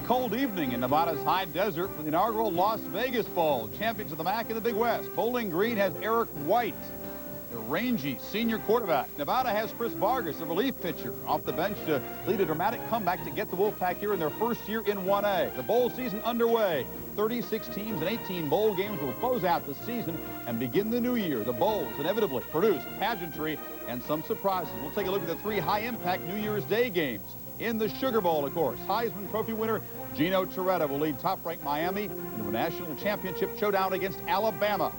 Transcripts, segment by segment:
cold evening in Nevada's high desert for the inaugural Las Vegas Bowl. Champions of the MAC in the Big West. Bowling Green has Eric White, the rangy senior quarterback. Nevada has Chris Vargas, the relief pitcher, off the bench to lead a dramatic comeback to get the Wolfpack here in their first year in 1A. The bowl season underway. 36 teams and 18 bowl games will close out the season and begin the new year. The bowls inevitably produce pageantry and some surprises. We'll take a look at the 3 high-impact New Year's Day games. In the Sugar Bowl, of course, Heisman Trophy winner Gino Torretta will lead top-ranked Miami into a national championship showdown against Alabama.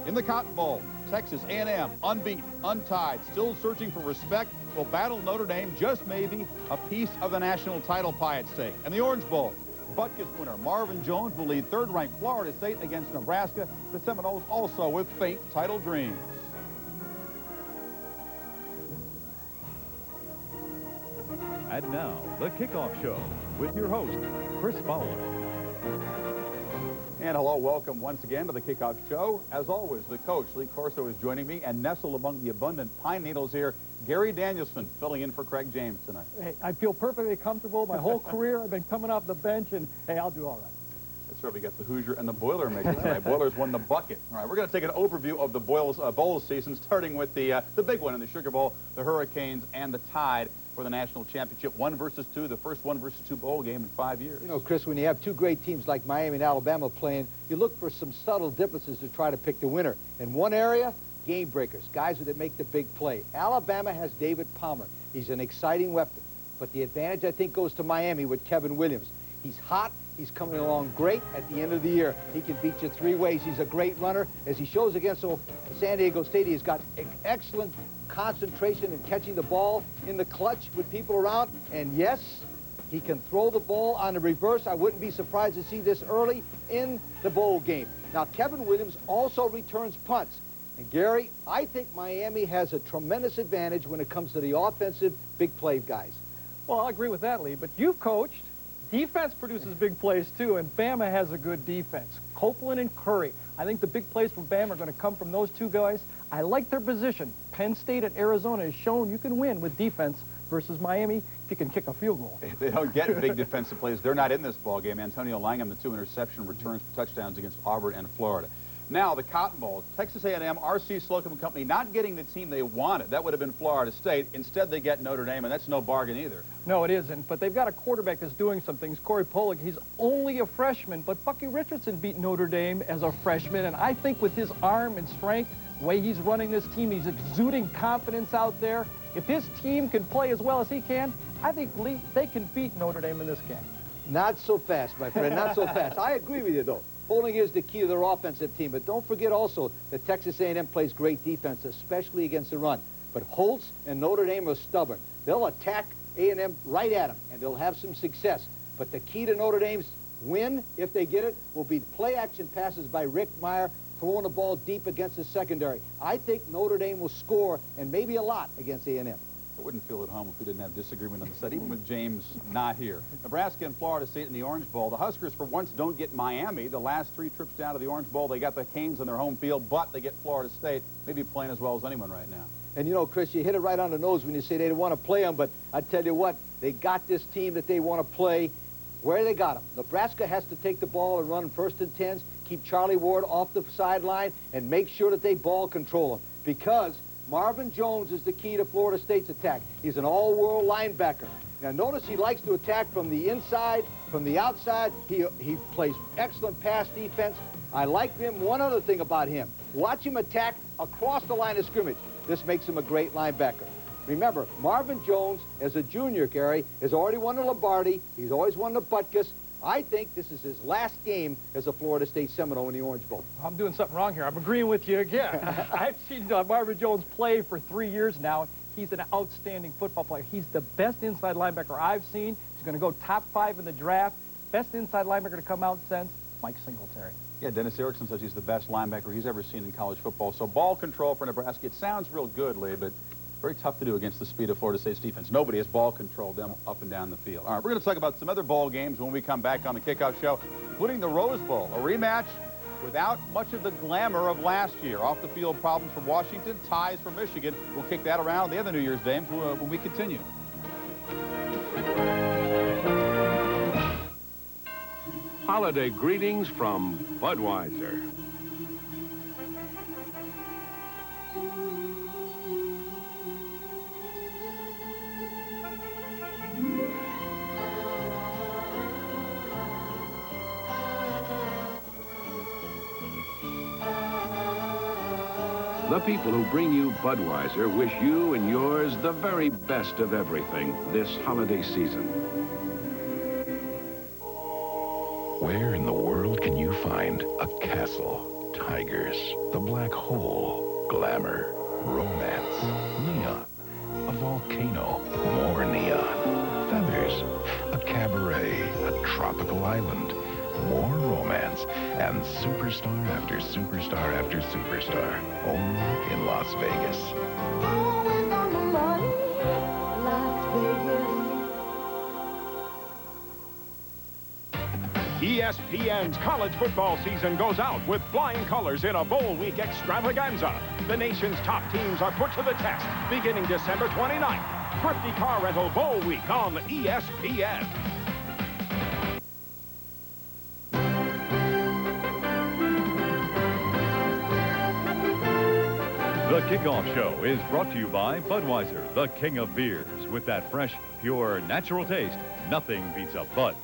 In the Cotton Bowl, Texas A&M, unbeaten, untied, still searching for respect, will battle Notre Dame, just maybe a piece of the national title pie at stake. And the Orange Bowl, Butkus winner Marvin Jones will lead third-ranked Florida State against Nebraska. The Seminoles also with faint title dreams. And now, the kickoff show with your host, Chris Fowler. And hello, welcome once again to the kickoff show. As always, the coach, Lee Corso, is joining me, and nestled among the abundant pine needles here, Gary Danielson, filling in for Craig James tonight. Hey, I feel perfectly comfortable. My whole career, I've been coming off the bench, and hey, I'll do all right. That's right, we got the Hoosier and the Boilermakers tonight. Boilers won the bucket. All right, we're going to take an overview of the bowl season, starting with the big one in the Sugar Bowl, the Hurricanes and the Tide for the national championship. 1 versus 2, the first 1 versus 2 bowl game in 5 years. You know, Chris, when you have 2 great teams like Miami and Alabama playing, you look for some subtle differences to try to pick the winner. In one area, game breakers, guys that make the big play. Alabama has David Palmer. He's an exciting weapon. But the advantage, I think, goes to Miami with Kevin Williams. He's hot. He's coming along great at the end of the year. He can beat you 3 ways. He's a great runner. As he shows against San Diego State, he's got excellent concentration in catching the ball in the clutch with people around. And yes, he can throw the ball on the reverse. I wouldn't be surprised to see this early in the bowl game. Now, Kevin Williams also returns punts. And Gary, I think Miami has a tremendous advantage when it comes to the offensive big play guys. Well, I agree with that, Lee, but you've coached. Defense produces big plays, too, and Bama has a good defense. Copeland and Curry. I think the big plays for Bama are going to come from those 2 guys. I like their position. Penn State and Arizona has shown you can win with defense versus Miami if you can kick a field goal. If they don't get big defensive plays, they're not in this ball game. Antonio Langham, the 2 interception returns for touchdowns against Auburn and Florida. Now, the Cotton Bowl, Texas A&M, R.C. Slocum Company not getting the team they wanted. That would have been Florida State. Instead, they get Notre Dame, and that's no bargain either. No, it isn't, but they've got a quarterback that's doing some things. Corey Pollock, he's only a freshman, but Bucky Richardson beat Notre Dame as a freshman, and I think with his arm and strength, the way he's running this team, he's exuding confidence out there. If his team can play as well as he can, I think, Lee, they can beat Notre Dame in this game. Not so fast, my friend, not so fast. I agree with you, though. Bowling is the key to their offensive team, but don't forget also that Texas A&M plays great defense, especially against the run. But Holtz and Notre Dame are stubborn. They'll attack A&M right at them, and they'll have some success. But the key to Notre Dame's win, if they get it, will be play-action passes by Rick Meyer, throwing the ball deep against the secondary. I think Notre Dame will score, and maybe a lot, against A&M. I wouldn't feel at home if we didn't have disagreement on the set, even with James not here. Nebraska and Florida State in the Orange Bowl. The Huskers, for once, don't get Miami. The last 3 trips down to the Orange Bowl, they got the Canes on their home field, but they get Florida State, maybe playing as well as anyone right now. And, you know, Chris, you hit it right on the nose when you say they didn't want to play them, but I tell you what, they got this team that they want to play where they got them. Nebraska has to take the ball and run 1st and 10s, keep Charlie Ward off the sideline, and make sure that they ball control him, because Marvin Jones is the key to Florida State's attack. He's an all-world linebacker. Now, notice he likes to attack from the inside, from the outside. He plays excellent pass defense. I like him. One other thing about him, watch him attack across the line of scrimmage. This makes him a great linebacker. Remember, Marvin Jones, as a junior, Gary, has already won the Lombardi. He's always won the Butkus. I think this is his last game as a Florida State Seminole in the Orange Bowl. I'm doing something wrong here. I'm agreeing with you again. I've seen Marvin Jones play for 3 years now. He's an outstanding football player. He's the best inside linebacker I've seen. He's going to go top 5 in the draft. Best inside linebacker to come out since Mike Singletary. Yeah, Dennis Erickson says he's the best linebacker he's ever seen in college football. So ball control for Nebraska. It sounds real good, Lee, but very tough to do against the speed of Florida State's defense. Nobody has ball controlled them up and down the field. All right, we're going to talk about some other bowl games when we come back on the kickoff show, including the Rose Bowl, a rematch without much of the glamour of last year. Off-the-field problems from Washington, ties from Michigan. We'll kick that around the other New Year's games when we continue. holiday greetings from Budweiser. The people who bring you Budweiser wish you and yours the very best of everything this holiday season. Where in the world can you find a castle, tigers, the black hole, glamour, romance, neon, a volcano, more neon, feathers, a cabaret, a tropical island, more romance, and superstar after superstar after superstar, only in Las Vegas. Always on the money, Las Vegas. ESPN's college football season goes out with flying colors in a bowl week extravaganza. The nation's top teams are put to the test beginning December 29th. Thrifty Car Rental Bowl Week on ESPN. The Kickoff Show is brought to you by Budweiser, the king of beers. With that fresh, pure, natural taste, nothing beats a Bud.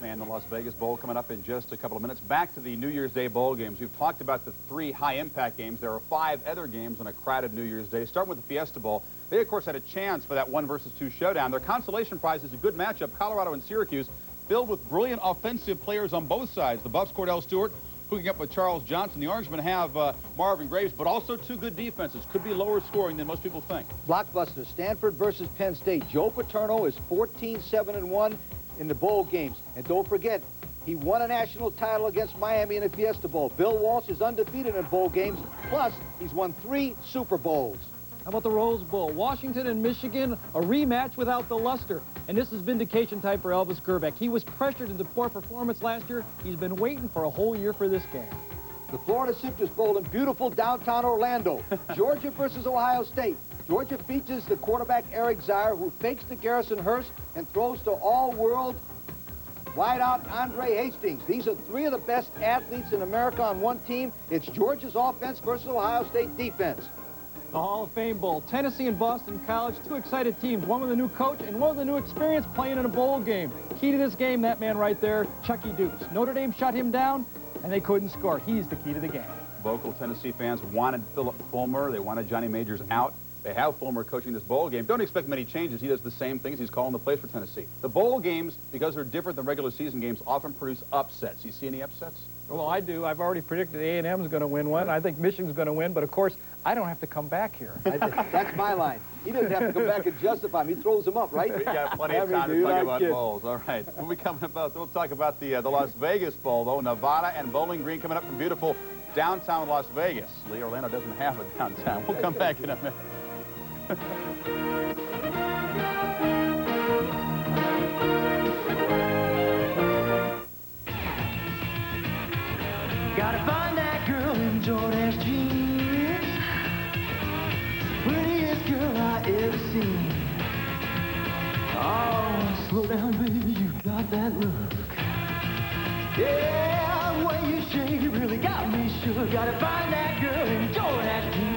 And the Las Vegas Bowl coming up in just a couple of minutes. Back to the New Year's Day bowl games. We've talked about the 3 high-impact games. There are 5 other games on a crowded New Year's Day. Starting with the Fiesta Bowl, they, of course, had a chance for that 1 versus 2 showdown. Their consolation prize is a good matchup, Colorado and Syracuse, filled with brilliant offensive players on both sides. The Buffs, Cordell Stewart, hooking up with Charles Johnson. The Orangemen have Marvin Graves, but also 2 good defenses. Could be lower scoring than most people think. Blockbuster, Stanford versus Penn State. Joe Paterno is 14-7-1 in the bowl games. And don't forget, he won a national title against Miami in the Fiesta Bowl. Bill Walsh is undefeated in bowl games. Plus, he's won 3 Super Bowls. How about the Rose Bowl? Washington and Michigan, a rematch without the luster. And this is vindication time for Elvis Gerbeck. He was pressured into poor performance last year. He's been waiting for a whole year for this game. The Florida Citrus Bowl in beautiful downtown Orlando. Georgia versus Ohio State. Georgia features the quarterback Eric Zyer, who fakes to Garrison Hurst and throws to all-world wideout Andre Hastings. These are 3 of the best athletes in America on one team. It's Georgia's offense versus Ohio State defense. The Hall of Fame Bowl. Tennessee and Boston College, 2 excited teams. One with a new coach and one with a new experience playing in a bowl game. Key to this game, that man right there, Chucky Dukes. Notre Dame shut him down, and they couldn't score. He's the key to the game. Vocal Tennessee fans wanted Philip Fulmer. They wanted Johnny Majors out. They have Fulmer coaching this bowl game. Don't expect many changes. He does the same things. He's calling the plays for Tennessee. The bowl games, because they're different than regular season games, often produce upsets. You see any upsets? Well, I do. I've already predicted A&M is going to win one. I think Michigan's going to win, but of course, I don't have to come back here. That's my line. He doesn't have to come back and justify him. He throws them up, right? We got plenty of time to talk about bowls. All right. When we come about, we'll talk about the Las Vegas Bowl, though. Nevada and Bowling Green coming up from beautiful downtown Las Vegas. Lee, Orlando doesn't have a downtown. We'll come back in a minute. Gotta find that girl in Jordan's jeans. Prettiest girl I ever seen. Oh, slow down, baby, you got that look. Yeah, the way you shake it really got me shook. Gotta find that girl in Jordan's jeans.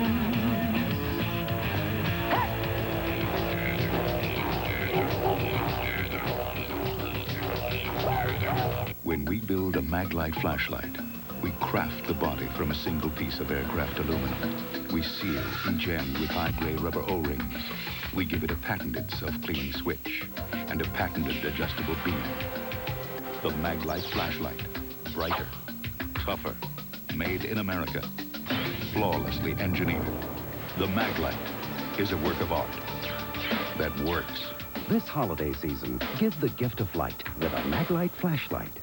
When we build a Maglite flashlight, we craft the body from a single piece of aircraft aluminum. We seal each end with high-grade rubber O-rings. We give it a patented self-cleaning switch and a patented adjustable beam. The Maglite flashlight. Brighter, tougher, made in America, flawlessly engineered. The Maglite is a work of art that works. This holiday season, give the gift of light with a Maglite flashlight.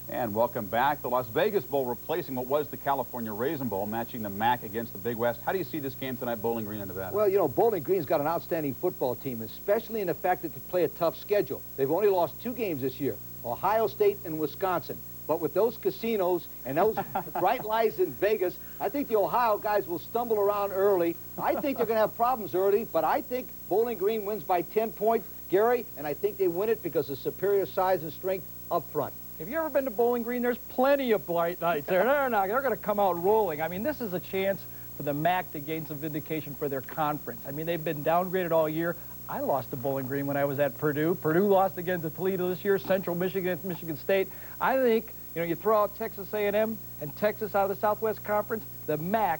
And welcome back. The Las Vegas Bowl replacing what was the California Raisin Bowl, matching the MAC against the Big West. How do you see this game tonight, Bowling Green and Nevada? Well, you know, Bowling Green's got an outstanding football team, especially in the fact that they play a tough schedule. They've only lost 2 games this year, Ohio State and Wisconsin. But with those casinos and those bright lights in Vegas, I think the Ohio guys will stumble around early. I think they're going to have problems early, but I think Bowling Green wins by 10 points. scary, and I think they win it because of superior size and strength up front. Have you ever been to Bowling Green? There's plenty of bright nights there. They're going to come out rolling. I mean, this is a chance for the MAC to gain some vindication for their conference. I mean, they've been downgraded all year. I lost to Bowling Green when I was at Purdue. Purdue lost again to Toledo this year. Central Michigan against Michigan State. I think, you know, you throw out Texas A&M and Texas out of the Southwest Conference, the MAC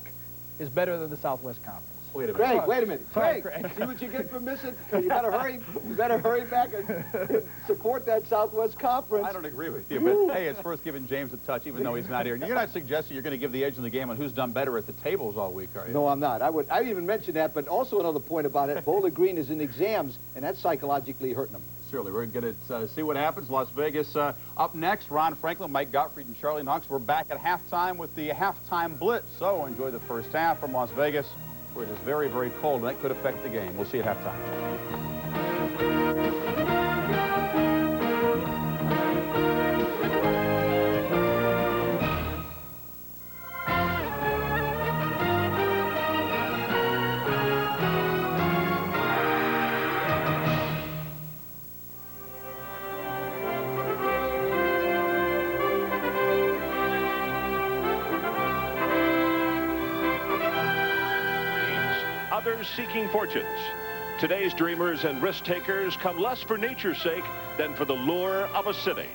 is better than the Southwest Conference. Wait a minute. Craig, wait a minute. Sorry, Craig, Craig. see what you get for missing? You better hurry. You better hurry back and support that Southwest Conference. I don't agree with you, but hey, it's worth giving James a touch, even though he's not here. You're not suggesting you're going to give the edge in the game on who's done better at the tables all week, are you? No, I'm not. I even mentioned that, but also another point about it, Bowling Green is in exams, and that's psychologically hurting them. Certainly. We're going to see what happens. Las Vegas up next. Ron Franklin, Mike Gottfried, and Charlie Knox. We're back at halftime with the halftime blitz. So enjoy the first half from Las Vegas, where it is very, very cold, and that could affect the game. We'll see you at halftime. Others seeking fortunes. Today's dreamers and risk takers come less for nature's sake than for the lure of a city.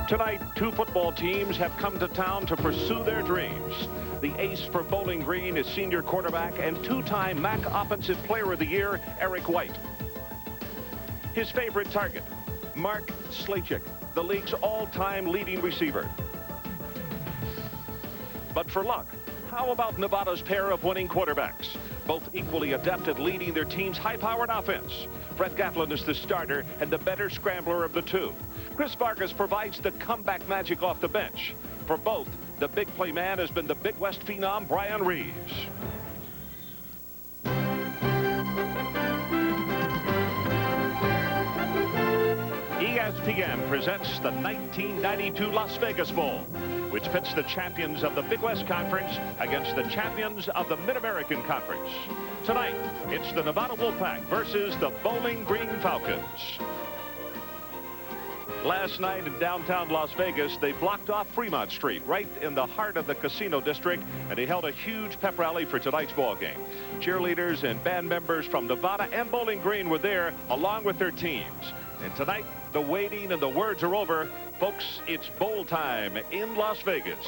Tonight, two football teams have come to town to pursue their dreams. The ace for Bowling Green is senior quarterback and two-time MAC Offensive Player of the Year, Eric White. His favorite target, Mark Slachik, the league's all-time leading receiver. But for luck, how about Nevada's pair of winning quarterbacks? Both equally adept at leading their team's high-powered offense. Brett Gatlin is the starter and the better scrambler of the two. Chris Vargas provides the comeback magic off the bench. For both, the big play man has been the Big West phenom, Brian Reeves. ESPN presents the 1992 Las Vegas Bowl, which pits the champions of the Big West Conference against the champions of the Mid-American Conference. Tonight, it's the Nevada Wolfpack versus the Bowling Green Falcons. Last night in downtown Las Vegas, they blocked off Fremont Street, right in the heart of the casino district, and they held a huge pep rally for tonight's ball game. Cheerleaders and band members from Nevada and Bowling Green were there, along with their teams. And tonight, the waiting and the words are over. Folks, it's bowl time in Las Vegas.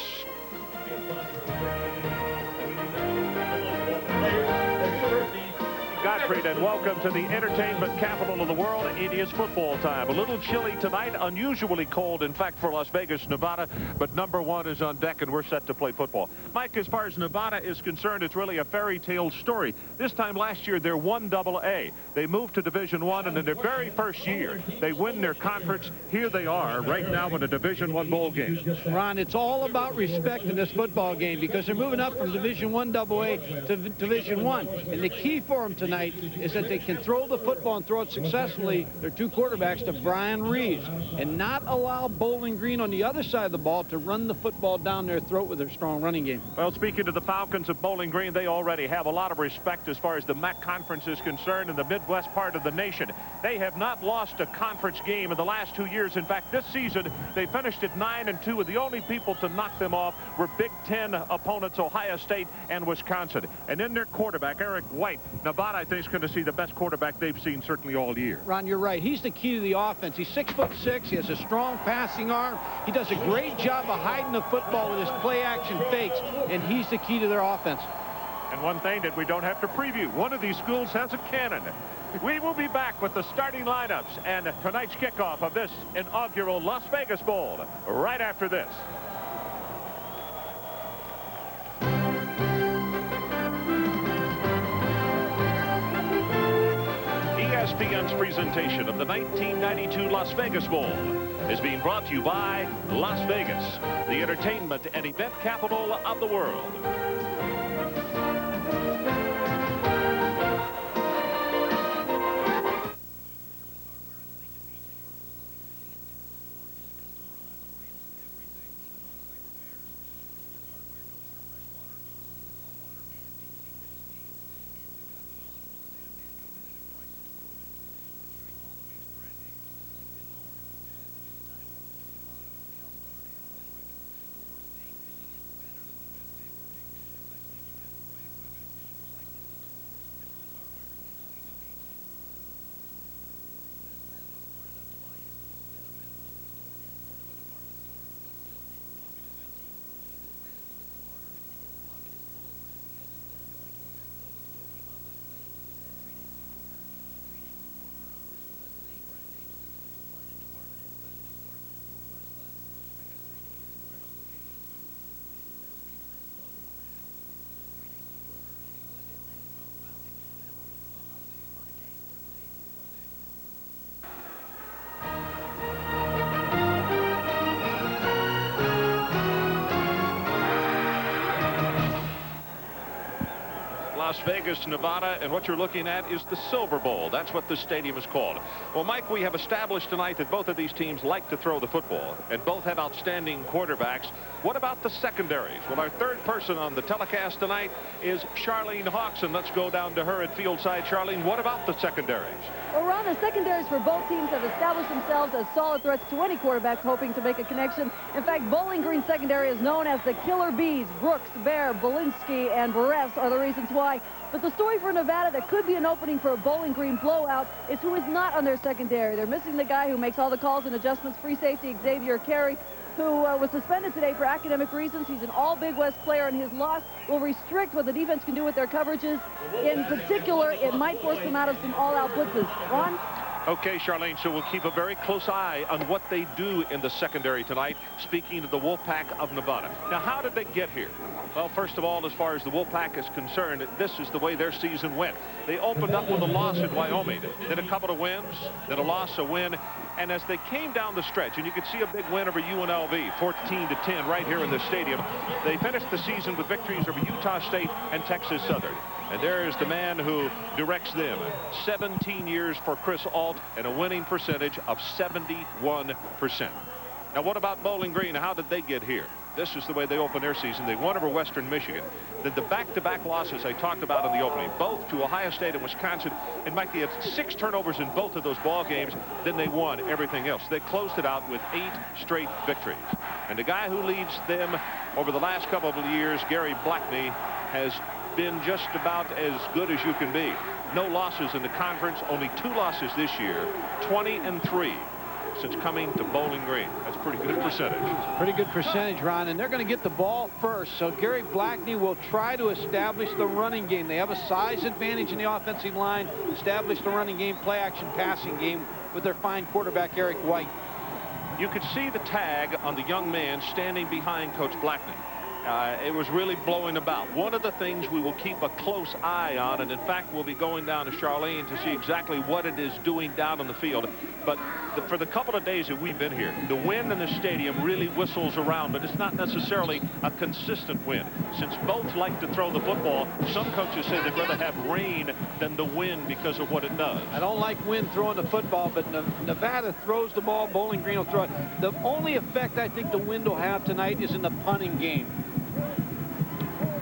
Gottfried, and welcome to the entertainment capital of the world. It is football time. A little chilly tonight, unusually cold, in fact, for Las Vegas, Nevada, but number one is on deck, and we're set to play football. Mike, as far as Nevada is concerned, it's really a fairy tale story. This time last year, they're 1AA. They moved to Division I, and in their very first year, they win their conference. Here they are right now in a Division I bowl game. Ron, it's all about respect in this football game because they're moving up from Division I AA to Division I, and the key for them tonight is that they can throw the football and throw it successfully, their two quarterbacks, to Brian Reeves, and not allow Bowling Green on the other side of the ball to run the football down their throat with their strong running game. Well, speaking to the Falcons of Bowling Green, they already have a lot of respect as far as the MAC Conference is concerned in the Midwest part of the nation. They have not lost a conference game in the last 2 years. In fact, this season, they finished at 9-2, and the only people to knock them off were Big Ten opponents, Ohio State and Wisconsin. And in their quarterback, Eric White, Nevada, I think, is going to see the best quarterback they've seen certainly all year. Ron, you're right. He's the key to the offense. He's 6'6". He has a strong passing arm. He does a great job of hiding the football with his play-action fakes, and he's the key to their offense. And one thing that we don't have to preview, one of these schools has a cannon. We will be back with the starting lineups and tonight's kickoff of this inaugural Las Vegas Bowl right after this. ESPN's presentation of the 1992 Las Vegas Bowl is being brought to you by Las Vegas, the entertainment and event capital of the world. Las Vegas, Nevada, and what you're looking at is the Silver Bowl. That's what the stadium is called. Well, Mike, we have established tonight that both of these teams like to throw the football, and both have outstanding quarterbacks. What about the secondaries? Well, our third person on the telecast tonight is Charlene Hawkson. Let's go down to her at fieldside. Charlene, what about the secondaries? Well, Ron, the secondaries for both teams have established themselves as solid threats to any quarterback hoping to make a connection. In fact, Bowling Green secondary is known as the Killer Bees. Brooks, Bear, Belinsky, and Barres are the reasons why. But the story for Nevada that could be an opening for a Bowling Green blowout is who is not on their secondary. They're missing the guy who makes all the calls and adjustments, free safety Xavier Carey, who was suspended today for academic reasons. He's an all Big West player, and his loss will restrict what the defense can do with their coverages. In particular, it might force them out of some all-out blitzes. Ron? Okay, Charlene, so we'll keep a very close eye on what they do in the secondary tonight, speaking of the Wolfpack of Nevada. Now, how did they get here? Well, first of all, as far as the Wolfpack is concerned, this is the way their season went. They opened up with a loss in Wyoming, then a couple of wins, then a loss, a win, and as they came down the stretch, and you could see a big win over UNLV, 14-10 right here in the stadium, they finished the season with victories over Utah State and Texas Southern. And there's the man who directs them. 17 years for Chris Ault and a winning percentage of 71%. Now, what about Bowling Green? How did they get here? This is the way they opened their season. They won over Western Michigan. Then the back-to-back losses I talked about in the opening, both to Ohio State and Wisconsin. And Mike, they had 6 turnovers in both of those ball games. Then they won everything else. They closed it out with 8 straight victories. And the guy who leads them over the last couple of years, Gary Blackney, has been just about as good as you can be. No losses in the conference, only 2 losses this year, 20-3 since coming to Bowling Green. That's a pretty good percentage. Pretty good percentage, Ron, and they're going to get the ball first. So Gary Blackney will try to establish the running game. They have a size advantage in the offensive line, establish the running game, play action passing game with their fine quarterback, Eric White. You could see the tag on the young man standing behind Coach Blackney. It was really blowing about. One of the things we will keep a close eye on, and in fact we'll be going down to Charlene to see exactly what it is doing down on the field. But for the couple of days that we've been here, the wind in the stadium really whistles around, but it's not necessarily a consistent wind. Since both like to throw the football, some coaches say they'd rather have rain than the wind because of what it does. I don't like wind throwing the football, but Nevada throws the ball, Bowling Green will throw it. The only effect I think the wind will have tonight is in the punting game.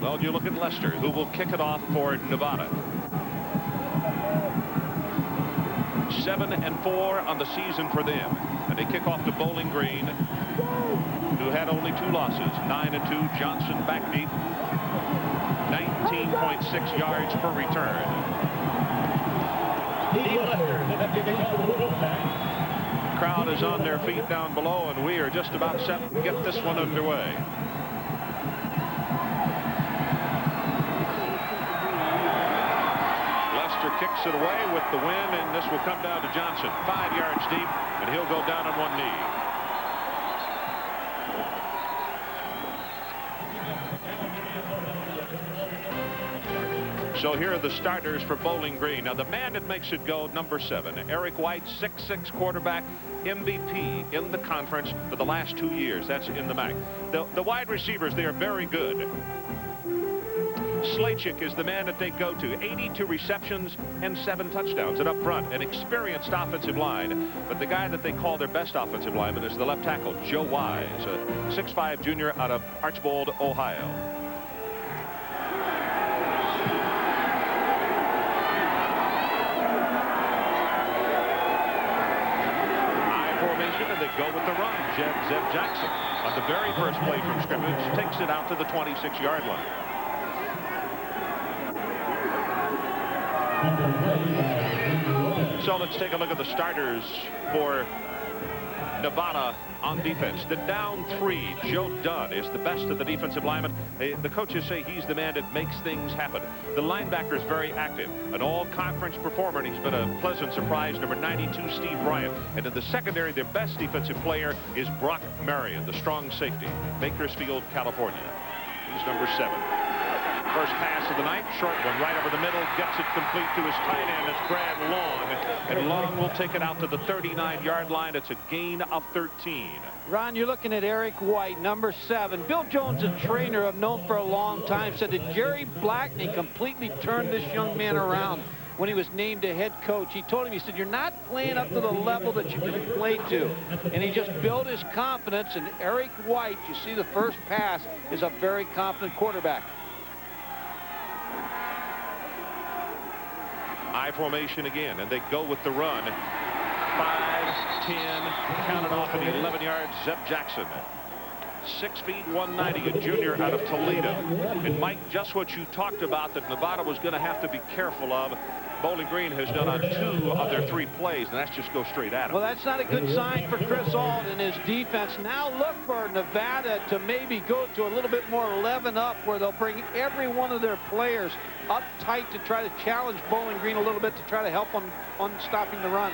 Well, you look at Lester, who will kick it off for Nevada. 7-4 on the season for them. And they kick off to Bowling Green, who had only 2 losses. 9-2, Johnson backbeat. 19.6 yards per return. Crowd is on their feet down below, and we are just about set to get this one underway. Kicks it away with the wind, and this will come down to Johnson. 5 yards deep, and he'll go down on one knee. So here are the starters for Bowling Green. Now the man that makes it go, number 7, Eric White, 6'6" quarterback, MVP in the conference for the last 2 years. That's in the MAC. The wide receivers, they are very good. Slachik is the man that they go to. 82 receptions and 7 touchdowns. And up front, an experienced offensive line. But the guy that they call their best offensive lineman is the left tackle, Joe Wise, a 6'5" junior out of Archbold, Ohio. High formation, and they go with the run. Zeb Jackson, on the very first play from scrimmage, takes it out to the 26-yard line. So let's take a look at the starters for Nevada on defense. The down 3, Joe Dunn, is the best of the defensive linemen. The coaches say he's the man that makes things happen. The linebacker is very active, an all-conference performer, and he's been a pleasant surprise. Number 92, Steve Bryant. And in the secondary, their best defensive player is Brock Marion, the strong safety, Bakersfield, California. He's number 7. First pass of the night, short one right over the middle, gets it complete to his tight end. It's Brad Long, and Long will take it out to the 39-yard line. It's a gain of 13. Ron, you're looking at Eric White, number 7. Bill Jones, a trainer I've known for a long time, said that Jerry Blackney completely turned this young man around when he was named a head coach. He told him, he said, you're not playing up to the level that you can play to. And he just built his confidence. And Eric White, you see the first pass, is a very confident quarterback. I formation again, and they go with the run. 5, 10, counted off at 11 yards, Zeb Jackson. 6 feet, 190, a junior out of Toledo. And Mike, just what you talked about that Nevada was going to have to be careful of, Bowling Green has done on 2 of their 3 plays, and that's just go straight at him. Well, that's not a good sign for Chris Ault and his defense. Now look for Nevada to maybe go to a little bit more 11 up, where they'll bring every one of their players up tight to try to challenge Bowling Green a little bit to try to help on stopping the run.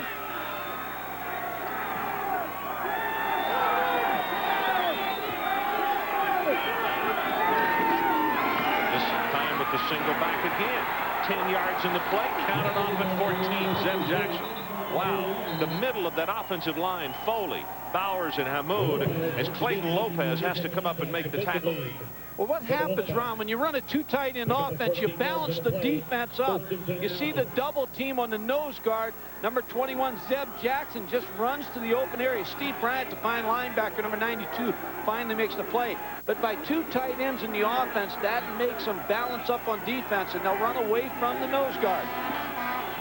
This time with the single back again. 10 yards in the play, counted off at 14, Zeb Jackson. Wow, the middle of that offensive line, Foley, Bowers, and Hamoud, as Clayton Lopez has to come up and make the tackle. Well, what happens, Ron, when you run a 2 tight end offense, you balance the defense up. You see the double team on the nose guard. Number 21, Zeb Jackson, just runs to the open area. Steve Bryant, the fine linebacker, number 92, finally makes the play. But by 2 tight ends in the offense, that makes them balance up on defense, and they'll run away from the nose guard.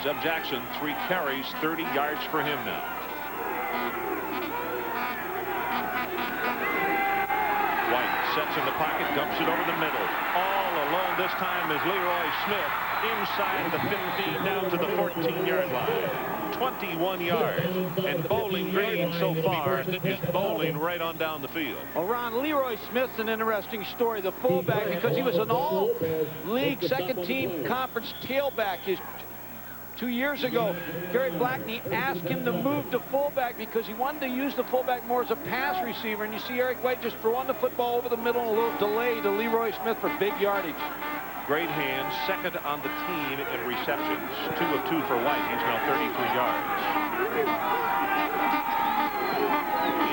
Zeb Jackson, 3 carries, 30 yards for him now. White sets in the pocket, dumps it over the middle. All alone this time is Leroy Smith, inside the 15 down to the 14-yard line. 21 yards, and Bowling Green so far is bowling right on down the field. Well, Ron, Leroy Smith's an interesting story, the fullback, because he was an all-league second-team conference tailback. 2 years ago, Gary Blackney asked him to move to fullback because he wanted to use the fullback more as a pass receiver. And you see Eric White just throwing the football over the middle and a little delay to Leroy Smith for big yardage. Great hands, second on the team in receptions. 2 of 2 for White. He's now 33 yards.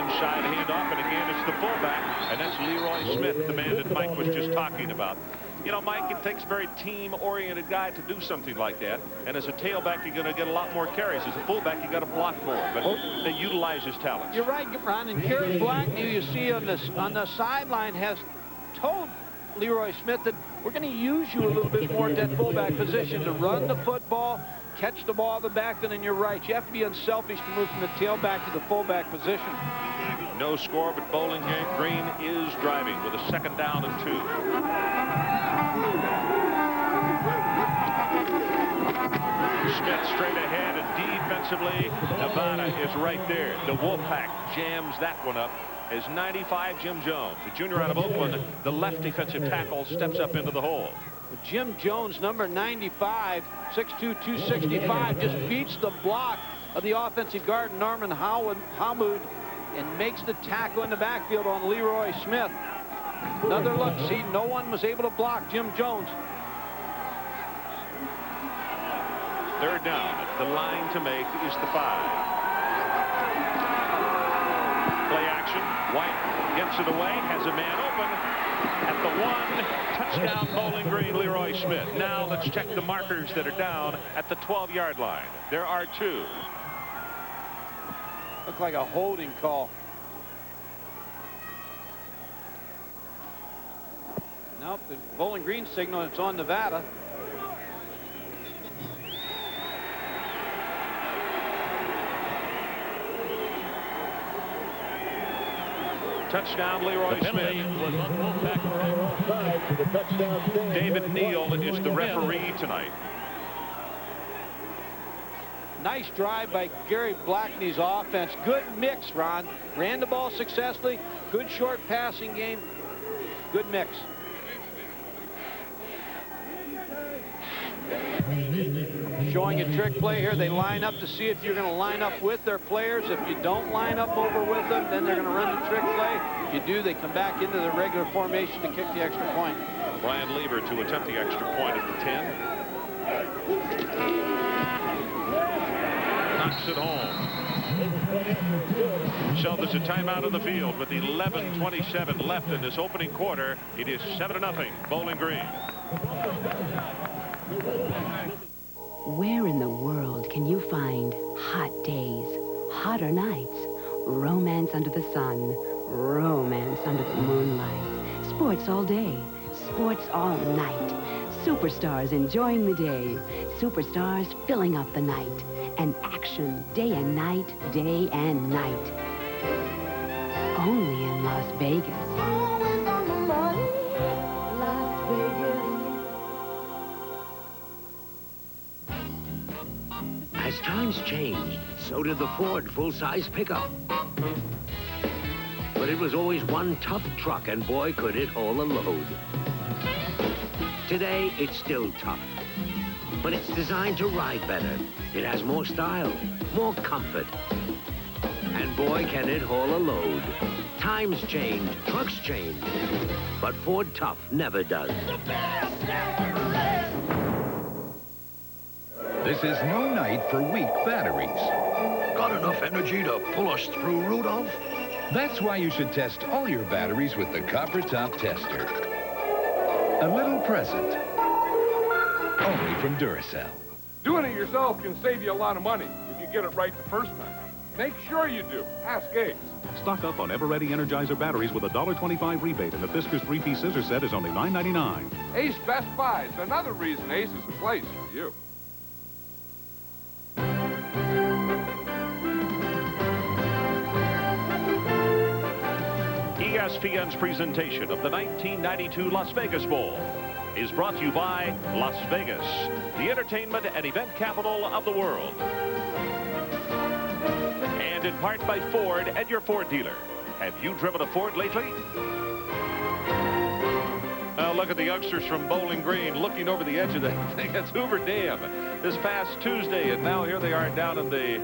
Inside handoff, and again it's the fullback, and that's Leroy Smith, the man that Mike was just talking about. You know, Mike, it takes a very team-oriented guy to do something like that. And as a tailback, you're going to get a lot more carries. As a fullback, you got to block more. But they utilize his talents. You're right, Ron. And Gary Blackney, you see on the sideline, has told Leroy Smith that we're going to use you a little bit more at that fullback position to run the football, catch the ball in the backfield, and you're right. You have to be unselfish to move from the tailback to the fullback position. No score, but Bowling Green is driving with a 2nd down and 2. Smith straight ahead, and defensively, Nevada is right there. The Wolfpack jams that one up as 95 Jim Jones, the junior out of Oakland, the left defensive tackle, steps up into the hole. Jim Jones, number 95, 6'2", 265, just beats the block of the offensive guard, Norman Hamoud, and makes the tackle in the backfield on Leroy Smith. Another look. See, no one was able to block Jim Jones. 3rd down. The line to make is the 5. Play action. White gets it away, has a man open at the 1. Touchdown, Bowling Green, Leroy Smith. Now let's check the markers that are down at the 12-yard line. There are 2. Looked like a holding call. Nope, the Bowling Green signal, it's on Nevada. Touchdown, Leroy Smith. David Neal is the referee tonight. Nice drive by Gary Blackney's offense. Good mix, Ron. Ran the ball successfully. Good short passing game. Good mix. Showing a trick play here. They line up to see if you're going to line up with their players. If you don't line up over with them, then they're going to run the trick play. If you do, they come back into the regular formation to kick the extra point. Brian Lever to attempt the extra point at the 10. Knocks it home. So there's a timeout on the field with 11:27 left in this opening quarter. It is 7-0 Bowling Green. Where in the world can you find hot days, hotter nights, romance under the sun, romance under the moonlight, sports all day, sports all night, superstars enjoying the day, superstars filling up the night, and action day and night, day and night. Only in Las Vegas. Always on the money, Las Vegas. As times changed, so did the Ford full-size pickup. But it was always one tough truck, and boy, could it haul a load. Today, it's still tough, but it's designed to ride better. It has more style, more comfort, and boy, can it haul a load. Times change, trucks change, but Ford Tough never does. This is no night for weak batteries. Got enough energy to pull us through, Rudolph? That's why you should test all your batteries with the Copper Top Tester. A little present. Only from Duracell. Doing it yourself can save you a lot of money if you get it right the first time. Make sure you do. Ask Ace. Stock up on Ever-Ready Energizer batteries with a $1.25 rebate, and the Fiskars 3-piece scissor set is only $9.99. Ace Best Buy is another reason Ace is the place for you. ESPN's presentation of the 1992 Las Vegas Bowl is brought to you by Las Vegas, the entertainment and event capital of the world. And in part by Ford and your Ford dealer. Have you driven a Ford lately? Now look at the youngsters from Bowling Green looking over the edge of that thing. It's Hoover Dam this past Tuesday, and now here they are down in the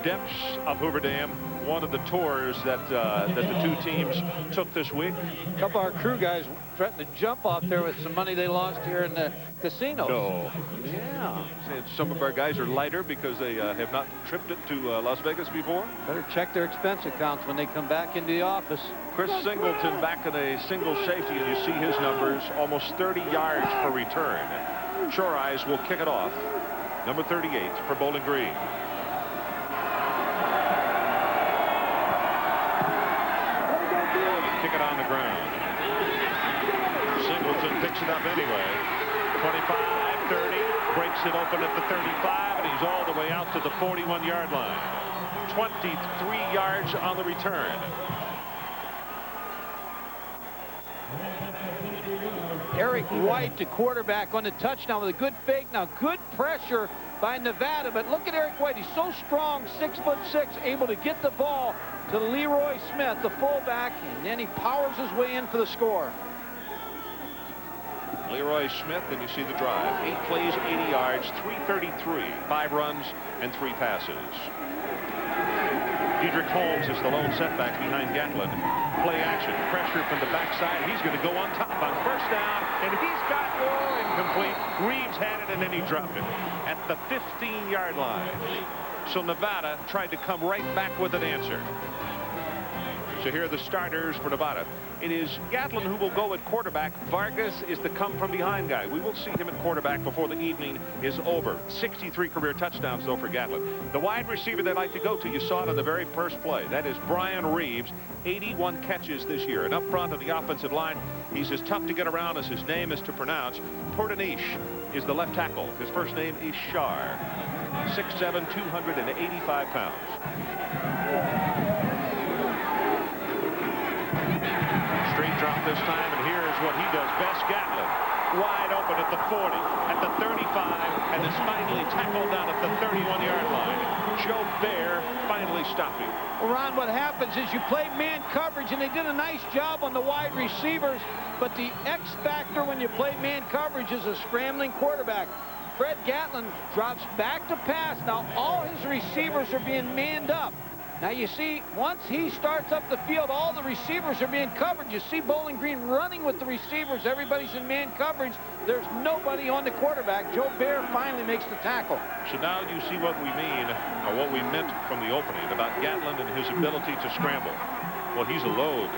depths of Hoover Dam. One of the tours that the two teams took this week. A couple of our crew guys threatened to jump off there with some money they lost here in the casino. No. Yeah. Said some of our guys are lighter because they have not tripped it to Las Vegas before. Better check their expense accounts when they come back into the office. Chris Singleton back in a single safety, and you see his numbers, almost 30 yards per return. Shore Eyes will kick it off. Number 38 for Bowling Green. Kick it on the ground. Singleton picks it up anyway. 25, 30, breaks it open at the 35, and he's all the way out to the 41-yard line. 23 yards on the return. Eric White, the quarterback, on the touchdown with a good fake. Now, good pressure by Nevada, but look at Eric White. He's so strong, 6'6", able to get the ball to Leroy Smith, the fullback, and then he powers his way in for the score. Leroy Smith, and you see the drive. 8 plays, 80 yards, 333, 5 runs, and 3 passes. Diedrich Holmes is the lone setback behind Gatlin. Play action, pressure from the backside. He's going to go on top on first down, and he's got incomplete. Reeves had it, and then he dropped it at the 15-yard line. So Nevada tried to come right back with an answer. So here are the starters for Nevada. It is Gatlin who will go at quarterback. Vargas is the come-from-behind guy. We will see him at quarterback before the evening is over. 63 career touchdowns, though, for Gatlin. The wide receiver they like to go to, you saw it on the very first play. That is Brian Reeves, 81 catches this year. And up front of the offensive line, he's as tough to get around as his name is to pronounce. Portanish is the left tackle. His first name is Shar. 6'7", 285 pounds. Straight drop this time, and here's what he does best. Gatlin wide open at the 40, at the 35, and is finally tackled down at the 31-yard line. Joe Bear finally stopping. Well, Ron, what happens is you play man coverage, and they did a nice job on the wide receivers, but the X factor when you play man coverage is a scrambling quarterback. Fred Gatlin drops back to pass. Now all his receivers are being manned up. Now you see, once he starts up the field, all the receivers are being covered. You see Bowling Green running with the receivers. Everybody's in man coverage. There's nobody on the quarterback. Joe Bear finally makes the tackle. So now you see what we mean, or what we meant from the opening about Gatlin and his ability to scramble. Well, he's a load.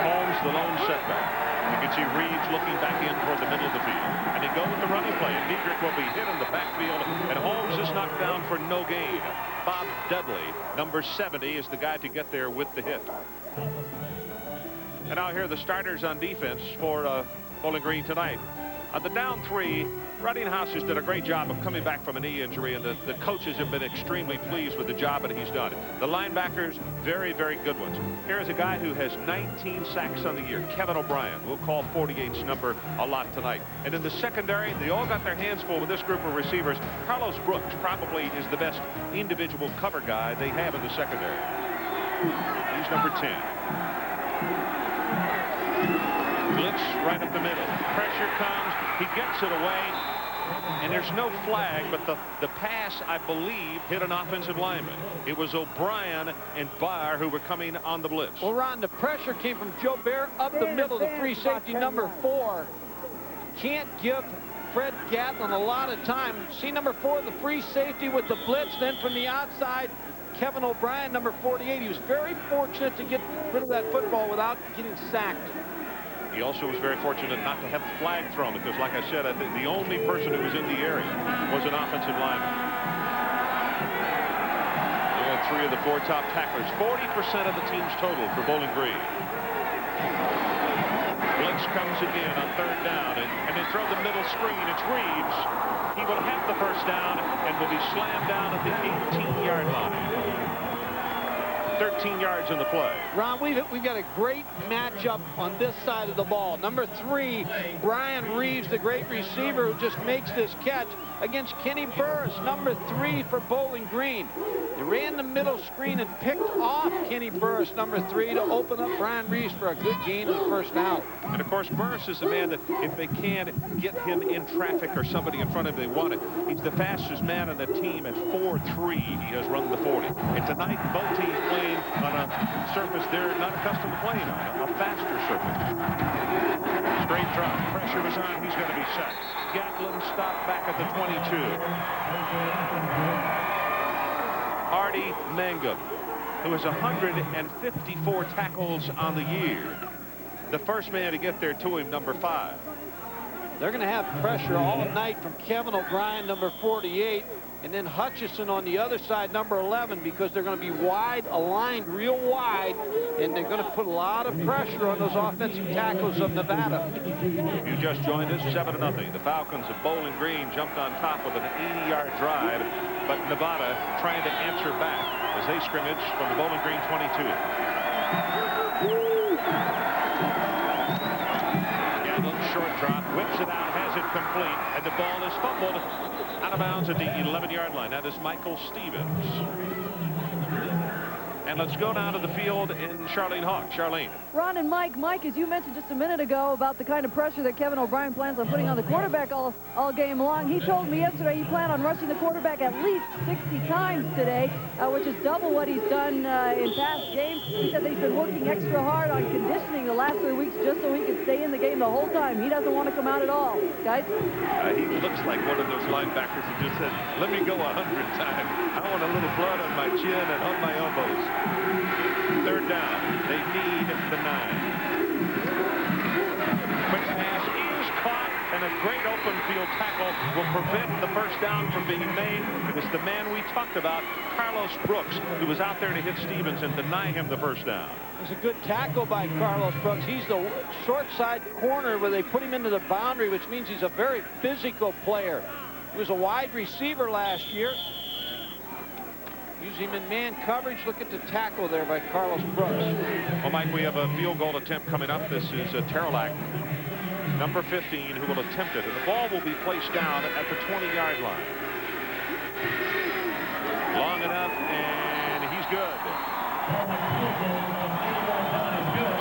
Holmes, the lone setback. You can see Reeves looking back in toward the middle of the field. And they go with the running play. And Diedrich will be hit in the backfield. And Holmes is knocked down for no gain. Bob Dudley, number 70, is the guy to get there with the hit. And now here are the starters on defense for Bowling Green tonight. On the down 3, Ruddinghouse has done a great job of coming back from a knee injury, and the coaches have been extremely pleased with the job that he's done. The linebackers, very, very good ones. Here's a guy who has 19 sacks on the year, Kevin O'Brien. We'll call 48's number a lot tonight. And in the secondary, they all got their hands full with this group of receivers. Carlos Brooks probably is the best individual cover guy they have in the secondary. He's number 10. Blitz right up the middle. Pressure comes. He gets it away. And there's no flag, but the pass, I believe, hit an offensive lineman. It was O'Brien and Barr who were coming on the blitz. Well, Ron, the pressure came from Joe Bear up the middle, the free safety number 4. Can't give Fred Gatlin a lot of time. See number 4, the free safety with the blitz. Then from the outside, Kevin O'Brien, number 48. He was very fortunate to get rid of that football without getting sacked. He also was very fortunate not to have the flag thrown because, like I said, I think the only person who was in the area was an offensive lineman. They had 3 of the 4 top tacklers. 40% of the team's total for Bowling Green. Blitz comes again on 3rd down, and they throw the middle screen. It's Reeves. He will have the first down and will be slammed down at the 18-yard line. 13 yards in the play. Ron, we've got a great matchup on this side of the ball. Number 3, Brian Reeves, the great receiver who just makes this catch against Kenny Burris, number 3 for Bowling Green. They ran the middle screen and picked off Kenny Burris, number 3, to open up Brian Reeves for a good gain of the first down. And of course, Burris is the man that if they can get him in traffic or somebody in front of him they want it, he's the fastest man on the team at 4.3. He has run the 40. And tonight, both teams playing on a surface they're not accustomed to playing on, a faster surface. Straight drop. Pressure was on. He's going to be set. Gatlin stopped back at the 22. Artie Mangum, who has 154 tackles on the year. The first man to get there to him, number 5. They're going to have pressure all night from Kevin O'Brien, number 48, and then Hutchison on the other side, number 11, because they're going to be wide, aligned real wide, and they're going to put a lot of pressure on those offensive tackles of Nevada. You just joined us, 7-0. The Falcons of Bowling Green jumped on top with an 80-yard drive, but Nevada trying to answer back as they scrimmage from the Bowling Green 22. Gatlin, short drop, whips it out, has it complete, and the ball is fumbled out of bounds at the 11-yard line. That is Michael Stevens. And let's go down to the field in Charlene Hawk. Charlene. Ron and Mike, as you mentioned just a minute ago about the kind of pressure that Kevin O'Brien plans on putting on the quarterback all game long, he told me yesterday he planned on rushing the quarterback at least 60 times today, which is double what he's done in past games. He said that he's been working extra hard on conditioning the last 3 weeks just so he can stay in the game the whole time. He doesn't want to come out at all. Guys? He looks like one of those linebackers who just said, let me go 100 times. I want a little blood on my chin and on my elbows. 3rd down. They need the 9. Quick pass is caught, and a great open field tackle will prevent the first down from being made. It was the man we talked about, Carlos Brooks, who was out there to hit Stevens and deny him the first down. It was a good tackle by Carlos Brooks. He's the short side corner where they put him into the boundary, which means he's a very physical player. He was a wide receiver last year. Use him in man coverage. Look at the tackle there by Carlos Brooks. Well, Mike, we have a field goal attempt coming up. This is Terrelac, number 15, who will attempt it. And the ball will be placed down at the 20-yard line. Long enough, and he's good.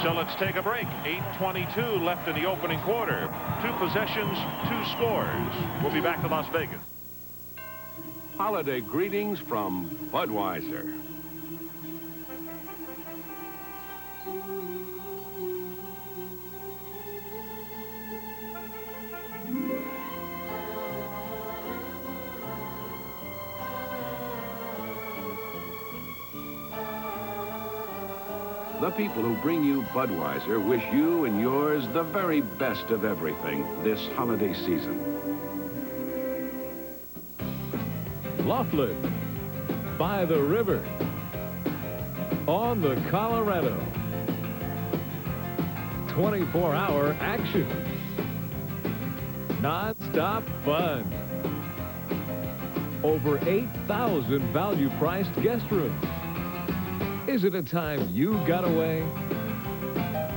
So let's take a break. 8:22 left in the opening quarter. 2 possessions, 2 scores. We'll be back to Las Vegas. holiday greetings from Budweiser. The people who bring you Budweiser wish you and yours the very best of everything this holiday season. Laughlin, by the river, on the Colorado. 24-hour action. Non-stop fun. Over 8,000 value-priced guest rooms. Is it a time you got away?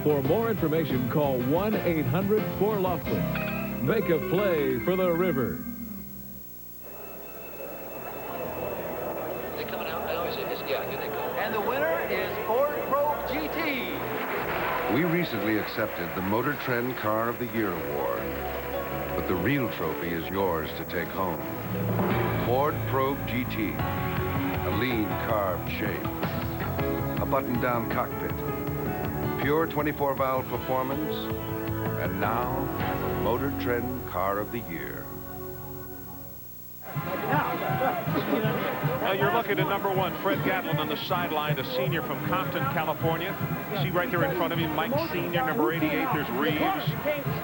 For more information, call 1-800-4-LAUGHLIN. Make a play for the river. They're coming out now, is it? Yeah, here they go. And the winner is Ford Probe GT. We recently accepted the Motor Trend Car of the Year award, but the real trophy is yours to take home. Ford Probe GT, a lean carved shape, a button-down cockpit, pure 24-valve performance, and now, Motor Trend Car of the Year. Now you're looking at number 1, Fred Gatlin on the sideline, a senior from Compton, California. See right there in front of him, Mike Sr., number 88. There's Reeves,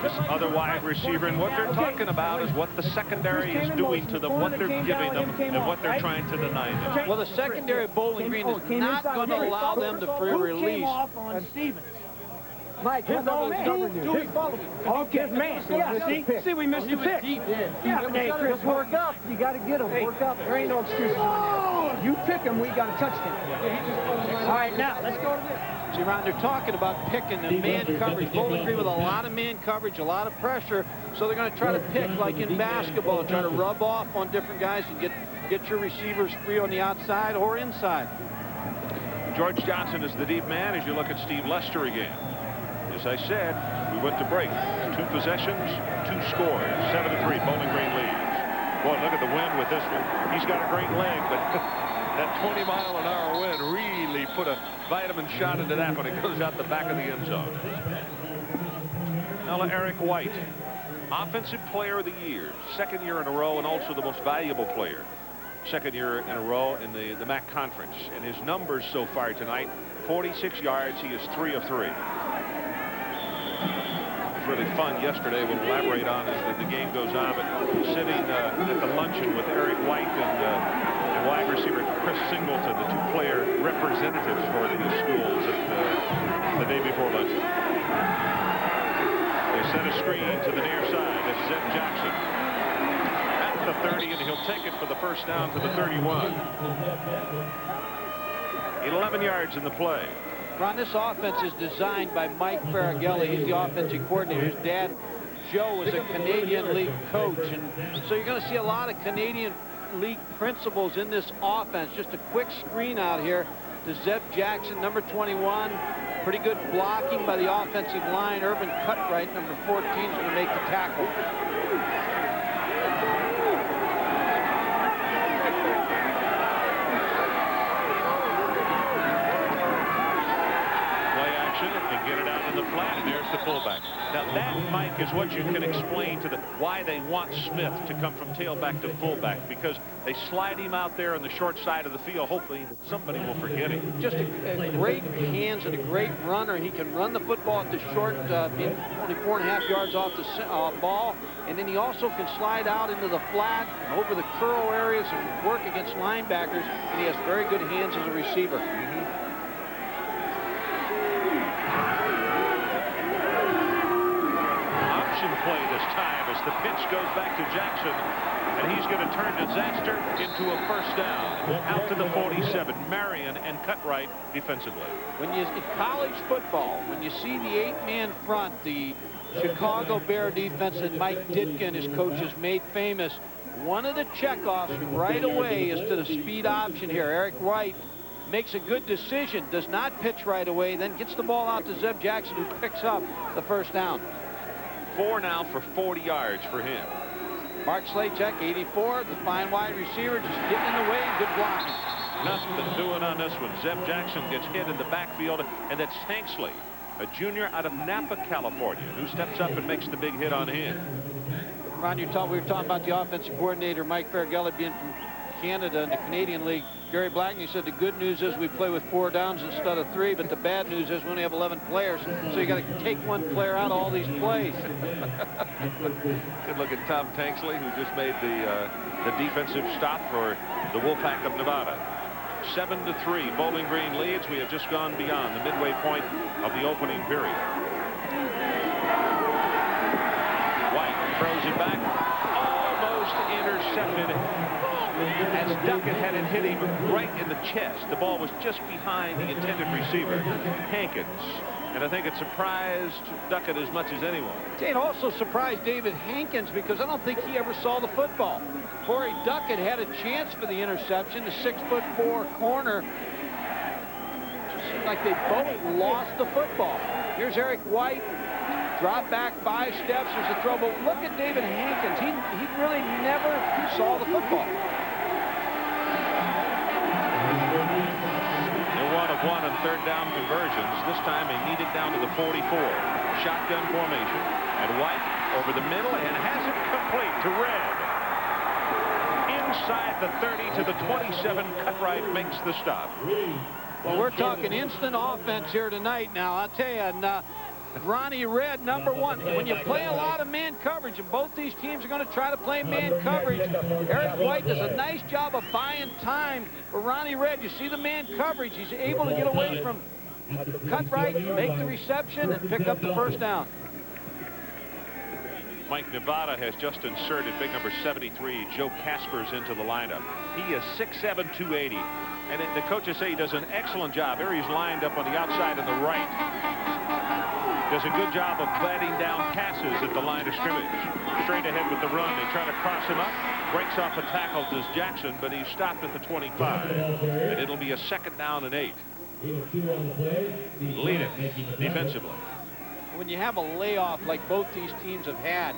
this other wide receiver. And what they're talking about is what the secondary is doing to them, what they're giving them, and what they're trying to deny them. Well, the secondary of Bowling Green is not going to allow them to free release. Mike, here's all man. Okay, man. Yeah, see, we missed the pick. Yeah, hey, Chris, work up. You got to get him. Work up. There ain't no excuses on that. You pick him, we got a touchdown. All right, now, let's go to this. See, Ron, they're talking about picking the man coverage. Bowling Green with a lot of man coverage, a lot of pressure. So they're going to try to pick, like in basketball, try to rub off on different guys and get your receivers free on the outside or inside. George Johnson is the deep man as you look at Steve Lester again. As I said, we went to break. 2 possessions, 2 scores. 7-3, Bowling Green leads. Boy, look at the wind with this one. He's got a great leg, but that 20-mile-an-hour wind really put a vitamin shot into that when it goes out the back of the end zone. Now Eric White, Offensive Player of the Year, 2nd year in a row, and also the most valuable player. 2nd year in a row in the MAC Conference. And his numbers so far tonight, 46 yards. He is 3 of 3. Really fun yesterday. We'll elaborate on as the game goes on, but sitting at the luncheon with Eric White and wide receiver Chris Singleton, the 2 player representatives for the schools at the day before luncheon. They set a screen to the near side. That's Zeb Jackson at the 30, and he'll take it for the first down to the 31. 11 yards in the play. Ron, this offense is designed by Mike Farragelli. He's the offensive coordinator. His dad, Joe, is a Canadian League coach. And so you're going to see a lot of Canadian League principles in this offense. Just a quick screen out here to Zeb Jackson, number 21. Pretty good blocking by the offensive line. Urban Cutright, number 14, is going to make the tackle. And get it out in the flat, and there's the fullback. Now that, Mike, is what you can explain to why they want Smith to come from tailback to fullback, because they slide him out there on the short side of the field, hoping that somebody will forget him. Just a great hands and a great runner. He can run the football at the short, being only 4.5 yards off the ball, and then he also can slide out into the flat and over the curl areas and work against linebackers, and he has very good hands as a receiver. Play this time as the pitch goes back to Jackson, and he's going to turn disaster into a first down out to the 47. Marion and Cutright defensively. In college football, when you see the 8-man front, the Chicago Bear defense that Mike Ditka and his coaches made famous, one of the checkoffs right away is to the speed option here. Eric White makes a good decision, does not pitch right away, then gets the ball out to Zeb Jackson, who picks up the first down. 4 now for 40 yards for him. Mark Slachek, 84, the fine wide receiver, just getting in the way, good blocking. Nothing doing on this one. Zeb Jackson gets hit in the backfield, and that's Tanksley, a junior out of Napa, California, who steps up and makes the big hit on him. Ron, we were talking about the offensive coordinator, Mike Farragella, being from Canada in the Canadian League. Gary Blackney said the good news is we play with 4 downs instead of 3, but the bad news is we only have 11 players, so you got to take one player out of all these plays. Good look at Tom Tanksley, who just made the defensive stop for the Wolfpack of Nevada. 7-3, Bowling Green leads. We have just gone beyond the midway point of the opening period. White throws it back, almost intercepted. As Duckett had it hit him right in the chest. The ball was just behind the intended receiver, Hankins. And I think it surprised Duckett as much as anyone. It also surprised David Hankins because I don't think he ever saw the football. Corey Duckett had a chance for the interception, the 6'4" corner. It just seemed like they both lost the football. Here's Eric White. Drop back 5 steps. There's a throw. But look at David Hankins. He really never saw the football. They're 1 of 1 on 3rd down conversions. This time they need it down to the 44. Shotgun formation. And White over the middle and has it complete to Red. Inside the 30 to the 27. Cutright makes the stop. Well, we're talking instant offense here tonight now. I'll tell you, and Ronnie Red, number 1. When you play a lot of man coverage, and both these teams are going to try to play man coverage, Eric White does a nice job of buying time for Ronnie Red. You see the man coverage. He's able to get away from Cutright, make the reception, and pick up the 1st down. Mike Nevada has just inserted big number 73, Joe Kaspers, into the lineup. He is 6'7", 280. And the coaches say he does an excellent job. Here he's lined up on the outside of the right. Does a good job of batting down passes at the line of scrimmage. Straight ahead with the run. They try to cross him up. Breaks off a tackle, does Jackson, but he's stopped at the 25. And it'll be a 2nd down and 8. Lead it defensively. When you have a layoff like both these teams have had,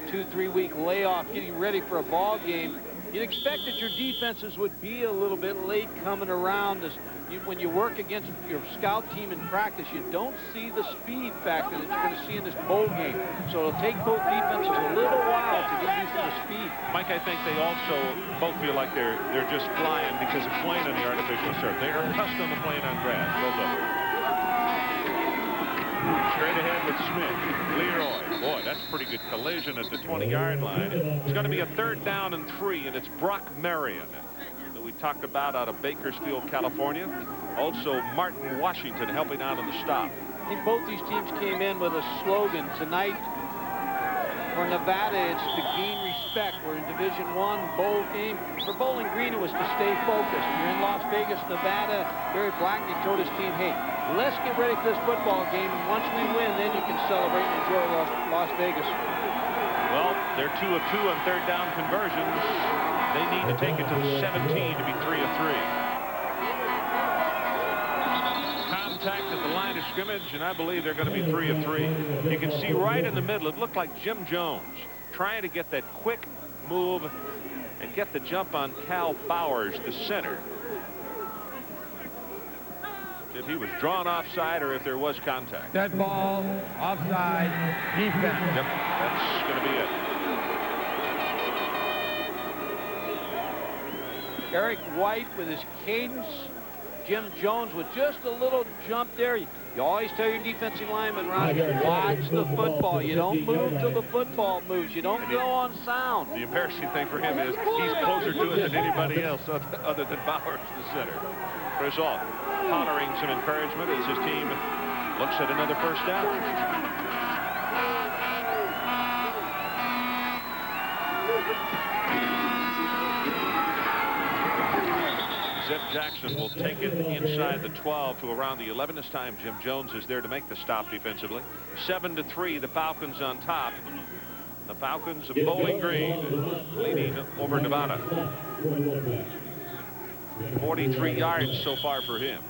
2-3 week layoff, getting ready for a ball game, you'd expect that your defenses would be a little bit late coming around. When you work against your scout team in practice, you don't see the speed factor that you're going to see in this bowl game. So it'll take both defenses a little while to get used to the speed. Mike, I think they also both feel like they're just flying because of playing on the artificial turf. They are accustomed to playing on grass, both of them. Straight ahead with Smith. Leroy. Boy, that's a pretty good collision at the 20-yard line. It's going to be a 3rd down and 3, and it's Brock Marion that we talked about out of Bakersfield, California. Also, Martin Washington helping out on the stop. I think both these teams came in with a slogan tonight. For Nevada, it's to gain respect. We're in Division I bowl game. For Bowling Green, it was to stay focused. You're in Las Vegas, Nevada. Gary Blackney told his team, hey, let's get ready for this football game. And once we win, then you can celebrate and enjoy Las Vegas. Well, they're 2 of 2 on 3rd down conversions. They need to take it to the 17 to be 3 of 3. Contact at the line of scrimmage, and I believe they're going to be 3 of 3. You can see right in the middle, it looked like Jim Jones trying to get that quick move and get the jump on Cal Bowers, the center. If he was drawn offside or if there was contact. Dead ball, offside, defense. Yep, that's going to be it. Eric White with his cadence. Jim Jones with just a little jump there. You always tell your defensive lineman, Ron, watch the football. You don't move till the football moves. You don't go on sound. The embarrassing thing for him is he's closer to it than anybody else other than Bowers, the center. Chris Ault honoring some encouragement as his team looks at another 1st down. Zeb Jackson will take it inside the 12 to around the 11. This time Jim Jones is there to make the stop defensively. 7-3, the Falcons on top. The Falcons of Bowling Green leading over Nevada. 43 yards so far for him.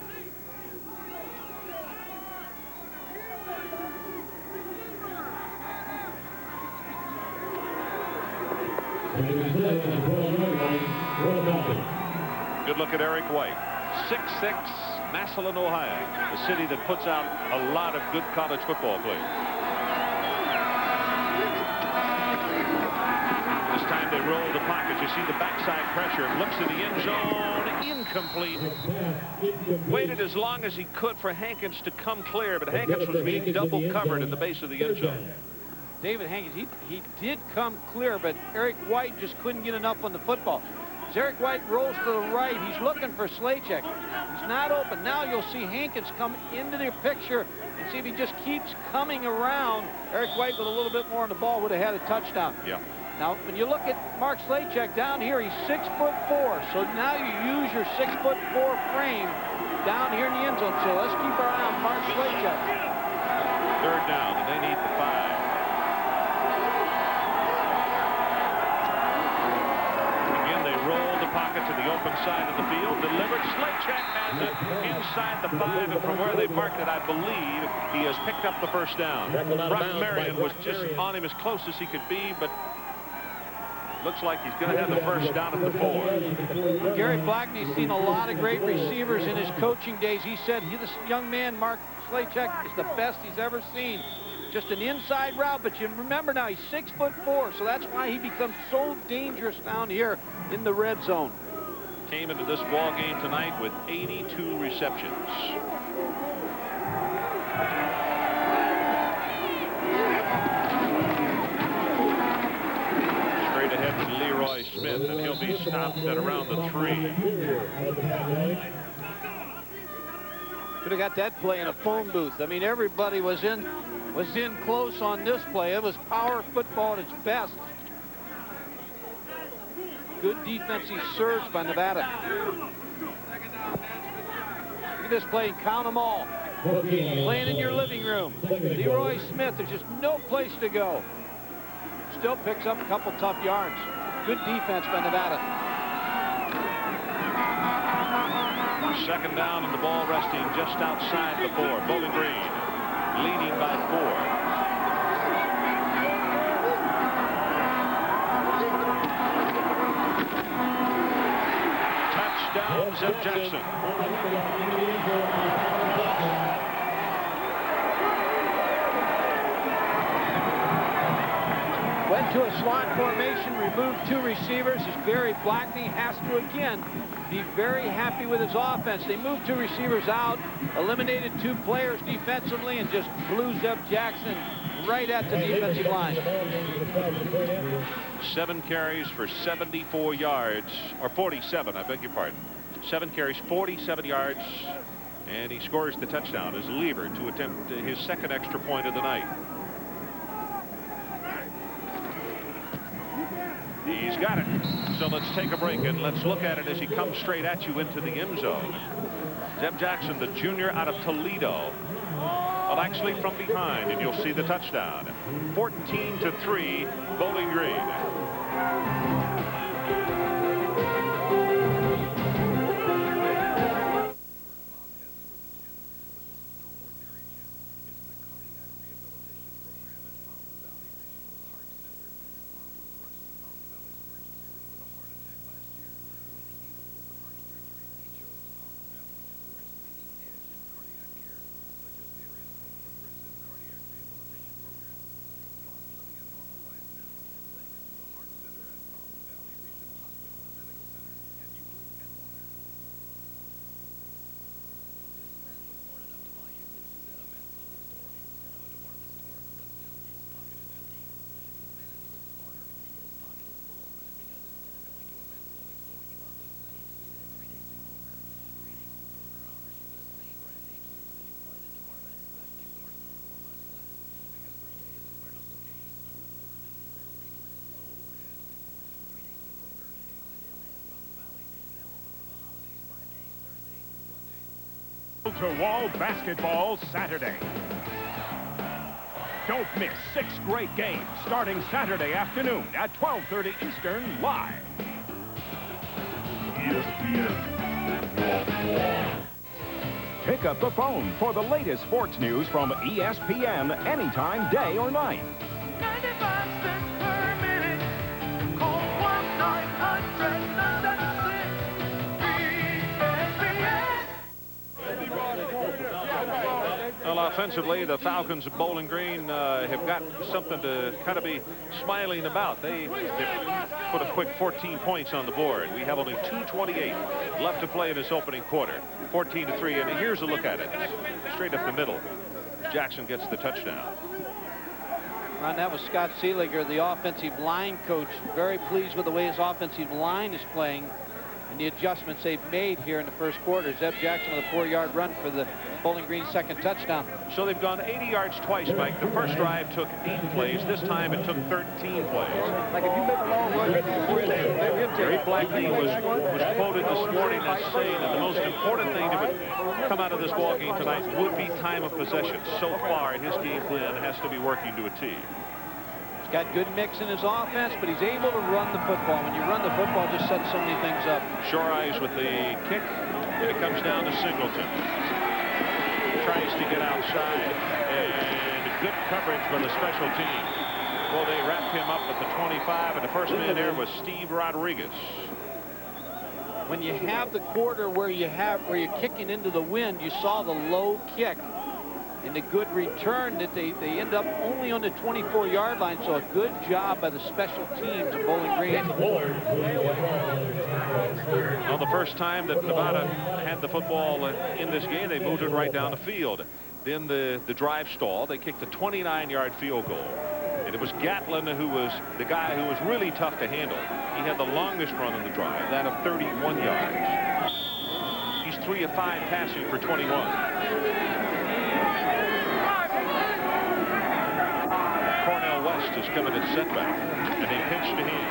Good look at Eric White. 6'6", Massillon, Ohio, the city that puts out a lot of good college football players. This time they roll the pocket. You see the backside pressure. Looks in the end zone. Incomplete. Waited as long as he could for Hankins to come clear, but Hankins was being double covered in the base of the end zone. David Hankins, he did come clear, but Eric White just couldn't get enough on the football. As Eric White rolls to the right, he's looking for Slaycheck. He's not open. Now you'll see Hankins come into the picture and see if he just keeps coming around. Eric White with a little bit more on the ball would have had a touchdown. Yeah. Now, when you look at Mark Slaycheck down here, he's 6'4", so now you use your 6'4" frame down here in the end zone. So let's keep our eye on Mark Slaycheck. Third down, and they need the 5. Again, they roll the pocket to the open side of the field. Delivered. Slaycheck has it inside the 5, and from where they marked it, I believe he has picked up the first down. Brock Marion was just on him as close as he could be, but looks like he's going to have the first down at the 4. Gary Blackney's seen a lot of great receivers in his coaching days. He said this young man, Mark Slaycheck, is the best he's ever seen. Just an inside route, but you remember now he's 6'4", so that's why he becomes so dangerous down here in the red zone. Came into this ball game tonight with 82 receptions. Ahead with Leroy Smith, and he'll be stopped at around the 3. Could have got that play in a phone booth. I mean, everybody was in close on this play. It was power football at its best. Good defensive surge by Nevada. Look at this play, count them all. Playing in your living room. Leroy Smith, there's just no place to go. Still picks up a couple tough yards. Good defense by Nevada. Second down and the ball resting just outside the 4. Bowling Green leading by 4. Touchdown, Zeb Jackson. Went to a slot formation, removed 2 receivers. As Gary Blackney has to, again, be very happy with his offense. They moved 2 receivers out, eliminated 2 players defensively, and just blew Zeb Jackson right at the defensive line. 7 carries for 74 yards, or 47, I beg your pardon. 7 carries, 47 yards, and he scores the touchdown as Lever to attempt his second extra point of the night. He's got it. So let's take a break and let's look at it as he comes straight at you into the end zone. Zeb Jackson, the junior out of Toledo. Well, actually from behind, and you'll see the touchdown. 14-3, Bowling Green. To wall basketball Saturday. Don't miss 6 great games starting Saturday afternoon at 12:30 Eastern live. ESPN. Pick up the phone for the latest sports news from ESPN anytime, day or night. 95 cents per minute. Call Well, offensively, the Falcons of Bowling Green have got something to kind of be smiling about. They've put a quick 14 points on the board. We have only 2:28 left to play in this opening quarter. 14-3, and here's a look at it. Straight up the middle. Jackson gets the touchdown. Ron, that was Scott Seeliger, the offensive line coach. Very pleased with the way his offensive line is playing and the adjustments they've made here in the first quarter. Zeb Jackson with a 4-yard run for the Bowling Green second touchdown. So they've gone 80 yards twice, Mike. The first drive took 8 plays. This time it took 13 plays. Like if you make a long run, Gary Blackney was quoted this morning as saying that the most important thing to come out of this ball game tonight would be time of possession. So far, his game plan has to be working to a T. He's got good mix in his offense, but he's able to run the football. When you run the football, it just sets so many things up. Shore Eyes with the kick, and it comes down to Singleton. Tries to get outside, and good coverage by the special team. Well, they wrapped him up at the 25, and the first man there was Steve Rodriguez. When you have the quarter where you're kicking into the wind, you saw the low kick and the good return that they end up only on the 24-yard line. So a good job by the special teams of Bowling Green. Well, the first time that Nevada had the football in this game, they moved it right down the field. Then the drive stalled. They kicked a 29-yard field goal. And it was Gatlin who was the guy who was really tough to handle. He had the longest run on the drive, that of 31 yards. He's 3 of 5 passing for 21. West is coming at setback, and they pitch to him,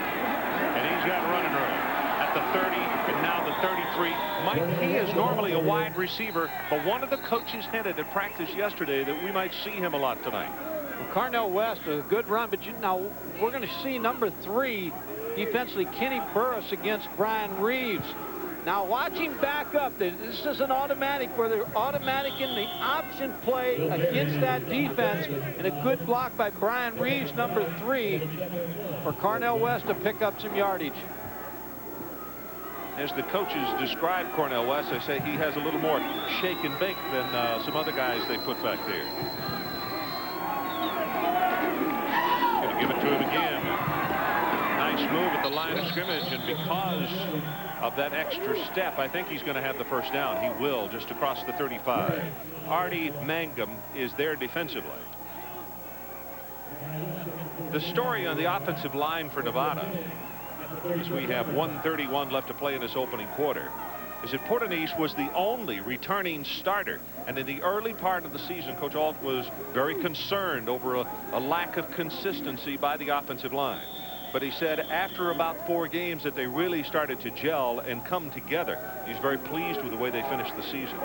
and he's got running room at the 30 and now the 33. Mike, he is normally a wide receiver, but one of the coaches hinted at practice yesterday that we might see him a lot tonight. Well, Carnell West, a good run, but now we're going to see number 3 defensively, Kenny Burris against Brian Reeves. Now watch him back up. This is an automatic where they're automatic in the option play against that defense, and a good block by Brian Reeves, number 3, for Carnell West to pick up some yardage. As the coaches describe Cornell West, they say he has a little more shake and bake than some other guys they put back there. Going to give it to him again. Nice move at the line of scrimmage, and because of that extra step, I think he's going to have the first down. He will, just across the 35. Artie Mangum is there defensively. The story on the offensive line for Nevada, as we have 1:31 left to play in this opening quarter, is that Portanese was the only returning starter. And in the early part of the season, Coach Alt was very concerned over a lack of consistency by the offensive line. But he said after about 4 games that they really started to gel and come together. He's very pleased with the way they finished the season.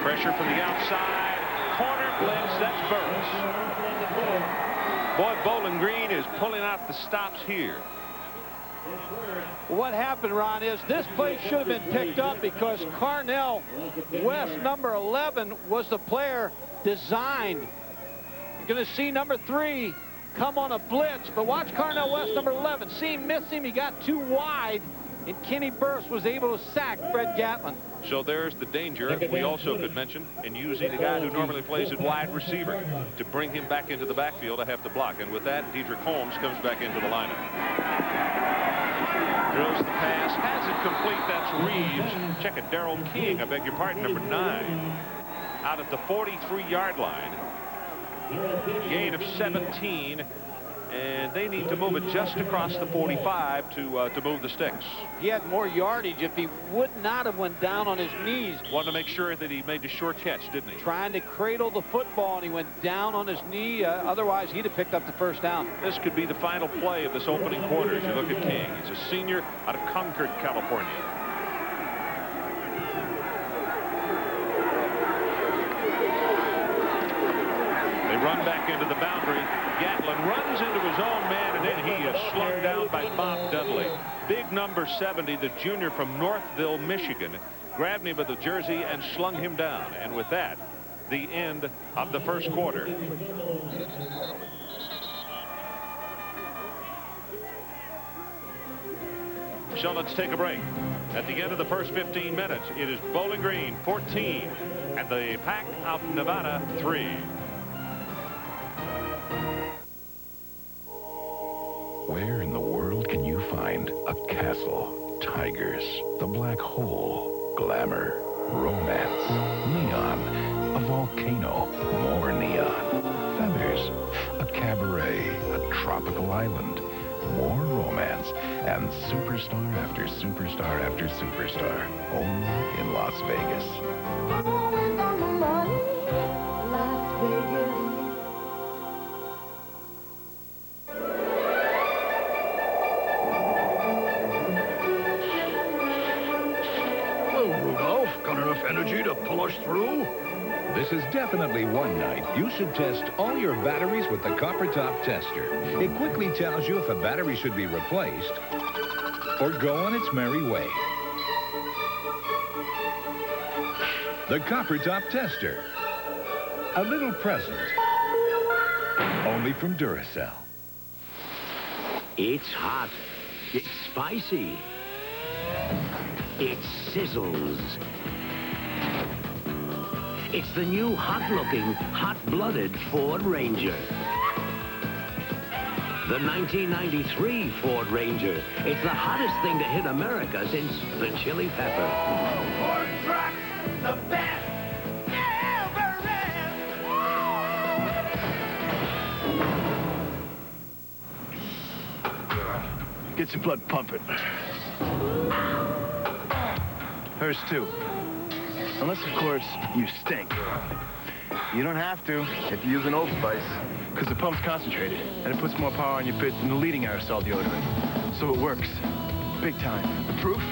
Pressure from the outside. Corner blitz. That's Burris. Boy, Bowling Green is pulling out the stops here. What happened, Ron, is this play should have been picked up because Carnell West, number 11, was the player designed. You're going to see number 3 come on a blitz, but watch Carnell West, number 11. See him miss him. He got too wide, and Kenny Burris was able to sack Fred Gatlin. So there's the danger we also could mention in using the guy who normally plays at wide receiver to bring him back into the backfield to have to block. And with that, Dedrick Holmes comes back into the lineup. Drills the pass, has it complete. That's Reeves. Check it, Darrell King, I beg your pardon, number 9. Out at the 43-yard line. Gain of 17. And they need to move it just across the 45 to move the sticks. He had more yardage if he would not have went down on his knees. Wanted to make sure that he made the sure catch, didn't he? Trying to cradle the football, and he went down on his knee. Otherwise, he'd have picked up the first down. This could be the final play of this opening quarter as you look at King. He's a senior out of Concord, California. They run back into the boundary. Gatlin runs into his own man, and then he is slung down by Bob Dudley. Big number 70, the junior from Northville, Michigan, grabbed him by the jersey and slung him down. And with that, the end of the first quarter. So let's take a break. At the end of the first 15 minutes, it is Bowling Green 14 and the Pack of Nevada 3. Where in the world can you find a castle, tigers, the black hole, glamour, romance, neon, a volcano, more neon, feathers, a cabaret, a tropical island, more romance, and superstar after superstar after superstar, only in Las Vegas. Always on the money, Las Vegas. Well, Rudolph, got enough energy to pull us through? This is definitely one night you should test all your batteries with the Copper Top Tester. It quickly tells you if a battery should be replaced or go on its merry way. The Copper Top Tester. A little present. Only from Duracell. It's hot. It's spicy. It sizzles. It's the new hot-looking, hot-blooded Ford Ranger. The 1993 Ford Ranger. It's the hottest thing to hit America since the chili pepper. Ford truck, the best ever is. Get your blood pumping. Hers too. Unless, of course, you stink. You don't have to if you use an Old Spice, because the pump's concentrated, and it puts more power on your bits than the leading aerosol deodorant. So it works. Big time. The proof?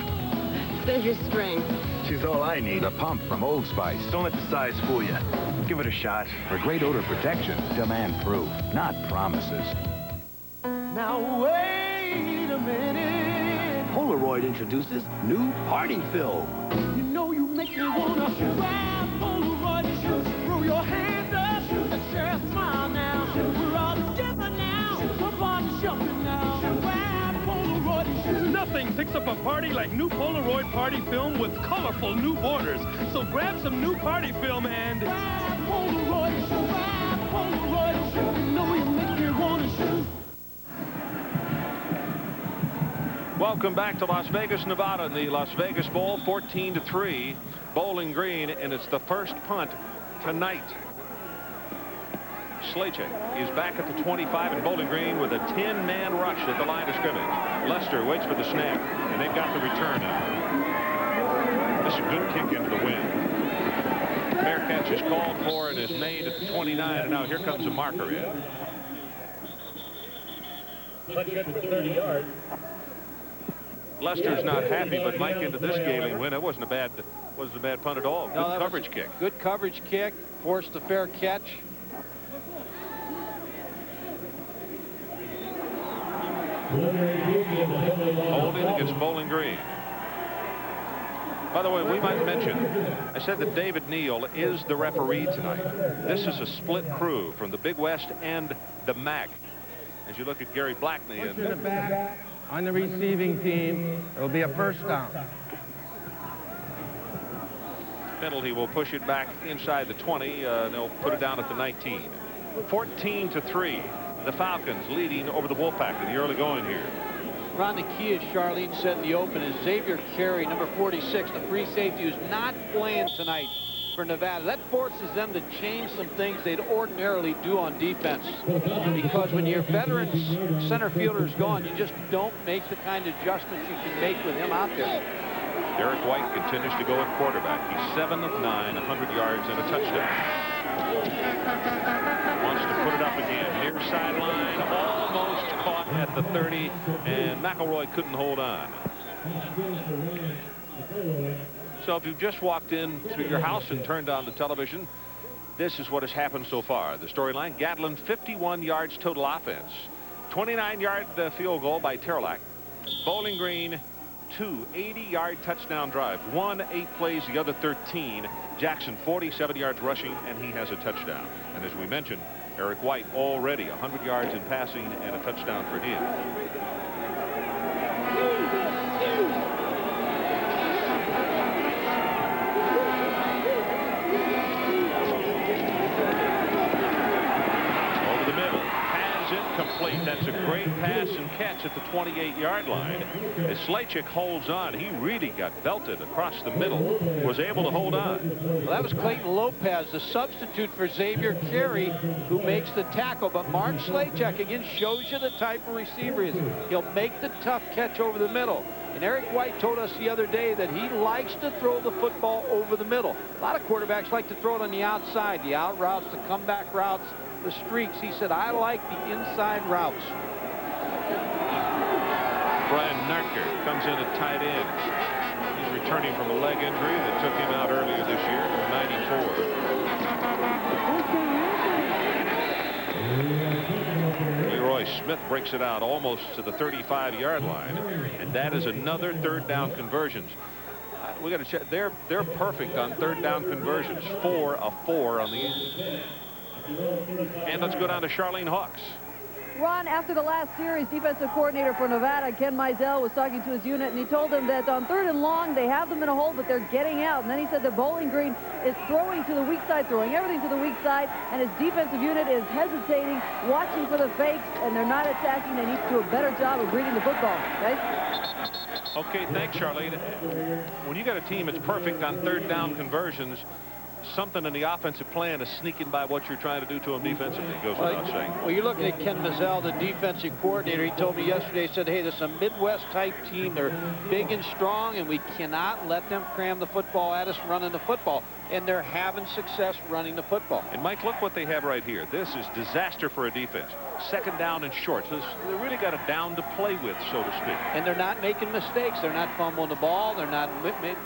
Save your strength. She's all I need. The pump from Old Spice. Don't let the size fool you. Give it a shot. For great odor protection, demand proof, not promises. Now wait a minute. Polaroid introduces new party film. You know you make me wanna grab Polaroid and shoot. Throw your hands up and share a smile now. We're all together now. Come on and shopping now. Grab Polaroid and shoot. Nothing picks up a party like new Polaroid party film with colorful new borders. So grab some new party film and grab Polaroid and shoot. Grab Polaroid and shoot. You know you make me wanna shoot. Welcome back to Las Vegas, Nevada, in the Las Vegas Bowl, 14-3, Bowling Green, and it's the first punt tonight. Slacek is back at the 25 in Bowling Green with a 10-man rush at the line of scrimmage. Lester waits for the snap, and they've got the return now. This is a good kick into the wind. Fair catch is called for and is made at the 29, and now here comes a marker in. Punch good for 30 yards. Lester's not happy, but Mike, into this game win, it wasn't a bad punt at all. Good coverage kick. Good coverage kick, forced a fair catch. Holding against Bowling Green. By the way, we might mention, I said that David Neal is the referee tonight. This is a split crew from the Big West and the MAC. As you look at Gary Blackney and in the back on the receiving team, it'll be a first down. penalty will push it back inside the 20. They'll put it down at the 19. 14-3. The Falcons leading over the Wolfpack in the early going here. Ron, the key, as Charlene said in the open, is Xavier Carey, number 46, the free safety, who's not playing tonight for Nevada. That forces them to change some things they'd ordinarily do on defense. Because when your veteran center fielder is gone, you just don't make the kind of adjustments you can make with him out there. Derek White continues to go at quarterback. He's 7 of 9, 100 yards and a touchdown. Wants to put it up again. Near sideline, almost caught at the 30, and McElroy couldn't hold on. So if you've just walked into your house and turned on the television, this is what has happened so far. The storyline: Gatlin 51 yards total offense, 29-yard field goal by Terlac. Bowling Green 2 80-yard touchdown drive, 1 8 plays, the other 13. Jackson 47 yards rushing, and he has a touchdown. And as we mentioned, Eric White already 100 yards in passing and a touchdown for him. It's a great pass and catch at the 28-yard line. As Slachik holds on, he really got belted across the middle, was able to hold on. Well, that was Clayton Lopez, the substitute for Xavier Carey, who makes the tackle. But Mark Slachik, again, shows you the type of receiver he is. He'll make the tough catch over the middle. And Eric White told us the other day that he likes to throw the football over the middle. A lot of quarterbacks like to throw it on the outside, the out routes, the comeback routes, the streaks. He said, I like the inside routes. Brian Narker comes in at tight end. He's returning from a leg injury that took him out earlier this year, number 94. Leroy Smith breaks it out almost to the 35-yard line, and that is another third down conversions. We got to check. They're perfect on third down conversions. 4 of 4 on the end. And let's go down to Charlene Hawks. Ron, after the last series, defensive coordinator for Nevada, Ken Mizell, was talking to his unit, and he told them that on 3rd and long, they have them in a hole, but they're getting out. And then he said that Bowling Green is throwing to the weak side, throwing everything to the weak side, and his defensive unit is hesitating, watching for the fakes, and they're not attacking. They need to do a better job of reading the football. Guys? Okay, thanks, Charlene. When you got a team that's perfect on third down conversions, something in the offensive plan is sneaking by what you're trying to do to them defensively, goes without saying. Well, you're looking at Ken Mizell, the defensive coordinator. He told me yesterday, he said, hey, this is a Midwest-type team. They're big and strong, and we cannot let them cram the football at us running the football. And they're having success running the football. And, Mike, look what they have right here. This is disaster for a defense. 2nd down and short. So they really got a down to play with, so to speak. And they're not making mistakes. They're not fumbling the ball. They're not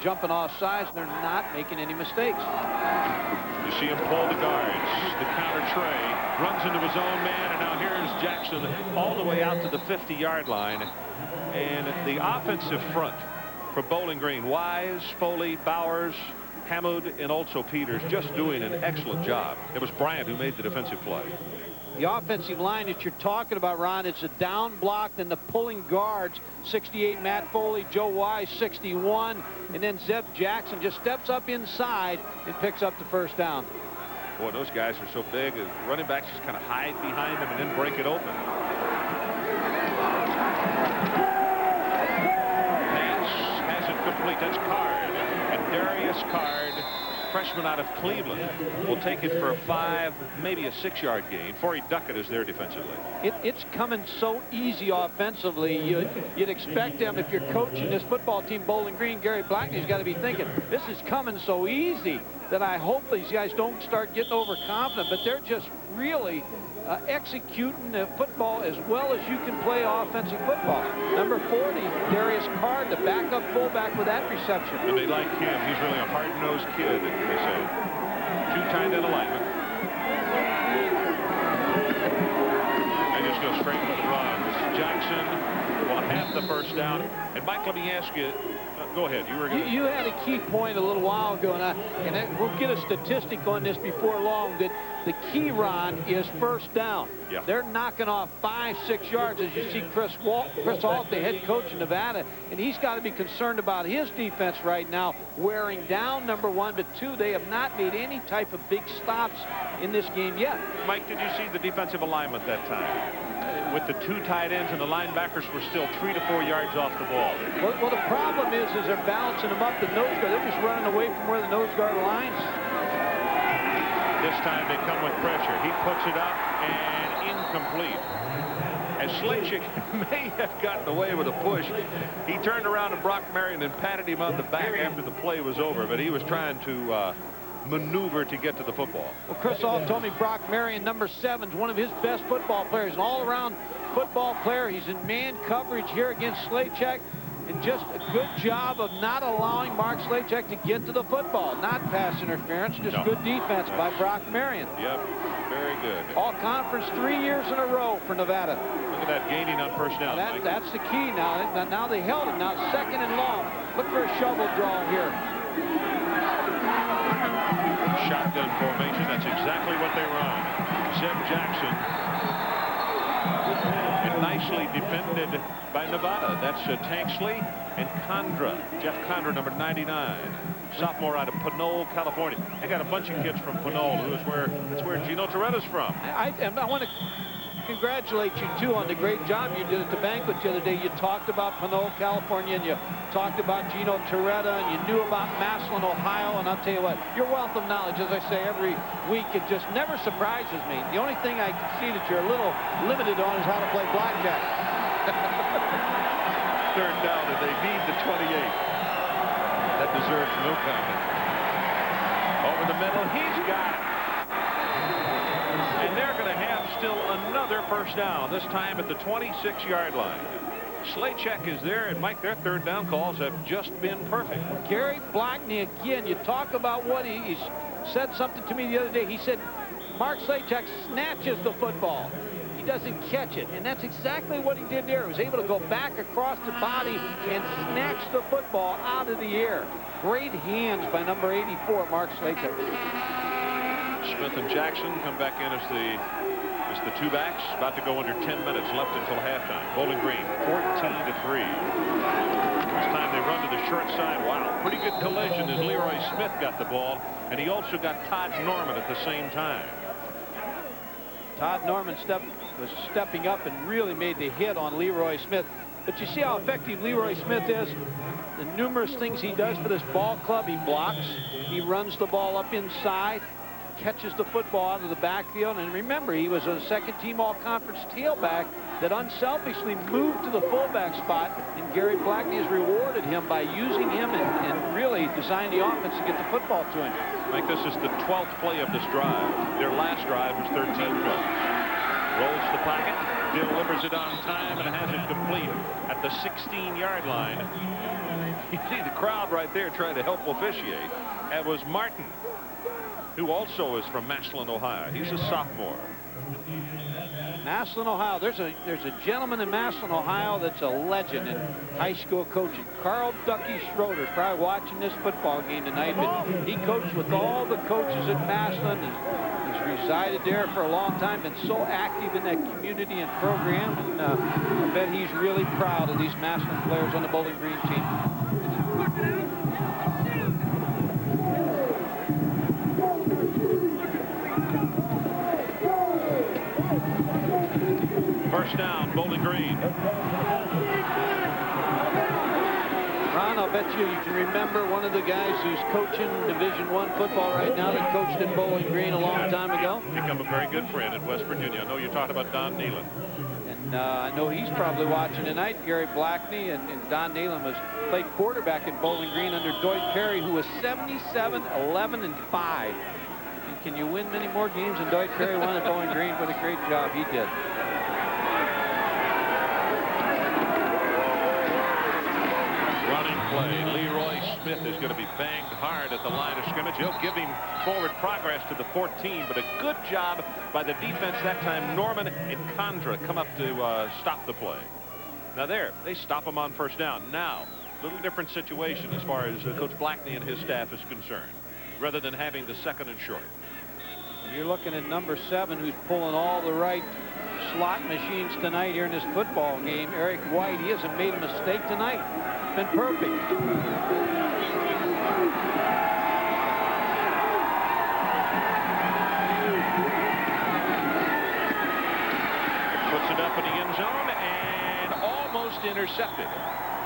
jumping off sides. They're not making any mistakes. You see him pull the guards. The counter tray. Runs into his own man. And now here's Jackson all the way out to the 50-yard line. And the offensive front for Bowling Green, Wise, Foley, Bowers, Hammond, and also Peters, just doing an excellent job. It was Bryant who made the defensive play. The offensive line that you're talking about, Ron, it's a down block, then the pulling guards, 68 Matt Foley, Joe Wise, 61, and then Zeb Jackson just steps up inside and picks up the 1st down. Boy, those guys are so big. The running backs just kind of hide behind them and then break it open. Nance has it complete. That's Card. And Darius Card, freshman out of Cleveland, will take it for a 5, maybe a 6-yard gain. Forey Duckett is there defensively. It's coming so easy offensively. You'd expect them, if you're coaching this football team, Bowling Green, Gary Blackney's got to be thinking, this is coming so easy that I hope these guys don't start getting overconfident, but they're just really executing the football as well as you can play offensive football. Number 40, Darius Card, the backup fullback with that reception. And they like him. He's really a hard-nosed kid, they say. 2 tight end alignment. They just go straight with the runs. Jackson will have the 1st down. And Mike, let me ask you, go ahead. You were going to... You had a key point a little while ago, and we'll get a statistic on this before long, that the key, Ron, is 1st down. Yeah. They're knocking off 5, 6 yards, as you see Chris Ault, the head coach in Nevada, and he's got to be concerned about his defense right now, wearing down, number 1, but 2, they have not made any type of big stops in this game yet. Mike, did you see the defensive alignment that time? With the 2 tight ends and the linebackers were still 3 to 4 yards off the ball. Well, the problem is they're balancing them up the nose guard. They're just running away from where the nose guard lines. This time they come with pressure. He puts it up and incomplete. As Slachik may have gotten away with a push, he turned around to Brock Marion and patted him on the back after the play was over, but he was trying to maneuver to get to the football. Well, Chris Ault told me Brock Marion, number 7, is one of his best football players, an all-around football player. He's in man coverage here against Slachik, and just a good job of not allowing Mark Slachik to get to the football. Not pass interference, just good defense by Brock Marion. Yep, very good. All conference 3 years in a row for Nevada. Look at that gaining on 1st down. That's the key now. Now they held it. Now 2nd and long. Look for a shovel draw here. Shotgun formation. That's exactly what they run. Zeb Jackson. And nicely defended by Nevada. That's Tanksley and Condra. Jeff Condra, number 99. Sophomore out of Pinole, California. They got a bunch of kids from Pinole, that's where Gino Toretta's from. I want to congratulate you, too, on the great job you did at the banquet the other day. You talked about Pinole, California, and you talked about Gino Torretta, and you knew about Massillon, Ohio, and I'll tell you what, your wealth of knowledge, as I say every week, it just never surprises me. The only thing I can see that you're a little limited on is how to play blackjack. Third down, and they need the 28. That deserves no comment. Over the middle, he's got it. And they're going to have still another first down, this time at the 26-yard line. Slaychek is there, and Mike, their third down calls have just been perfect. Gary Blackney, again, you talk about what he said something to me the other day. He said, Mark Slaychek snatches the football. He doesn't catch it, and that's exactly what he did there. He was able to go back across the body and snatch the football out of the air. Great hands by number 84, Mark Slaychek. Smith and Jackson come back in as the two backs. About to go under 10 minutes left until halftime. Bowling Green 14-3. This time they run to the short side. Wow, pretty good collision as Leroy Smith got the ball, and he also got Todd Norman at the same time. Todd Norman was stepping up and really made the hit on Leroy Smith. But you see how effective Leroy Smith is? The numerous things he does for this ball club. He blocks, he runs the ball up inside, catches the football out of the backfield. And remember, he was a second-team all-conference tailback that unselfishly moved to the fullback spot, and Gary Blackney has rewarded him by using him and really designed the offense to get the football to him. Mike, this is the 12th play of this drive. Their last drive was 13 plays. Rolls the pocket, delivers it on time, and has it complete at the 16-yard line. You see the crowd right there trying to help officiate. That was Martin, who also is from Massillon, Ohio. He's a sophomore. Massillon, Ohio. There's a gentleman in Massillon, Ohio that's a legend in high school coaching. Carl Ducky Schroeder, probably watching this football game tonight, but he coached with all the coaches at Massillon. He's resided there for a long time, been so active in that community and program, and I bet he's really proud of these Massillon players on the Bowling Green team. First down, Bowling Green. Ron, I'll bet you can remember one of the guys who's coaching Division I football right now that coached in Bowling Green a long time ago. Become a very good friend at West Virginia. I know you're talking about Don Nealon. And I know he's probably watching tonight. Gary Blackney and Don Nealon played quarterback in Bowling Green under Doyd Perry, who was 77, 11, and 5. And can you win many more games than Doyd Perry won at Bowling Green? What a great job he did. Play. Leroy Smith is going to be banged hard at the line of scrimmage. He'll give him forward progress to the 14, but a good job by the defense that time. Norman and Condra come up to stop the play. Now they stop him on first down. Now, a little different situation as far as Coach Blackney and his staff is concerned, rather than having the second and short. You're looking at number 7, who's pulling all the right slot machines tonight here in this football game. Eric White, he hasn't made a mistake tonight. Been perfect. Puts it up in the end zone and almost intercepted.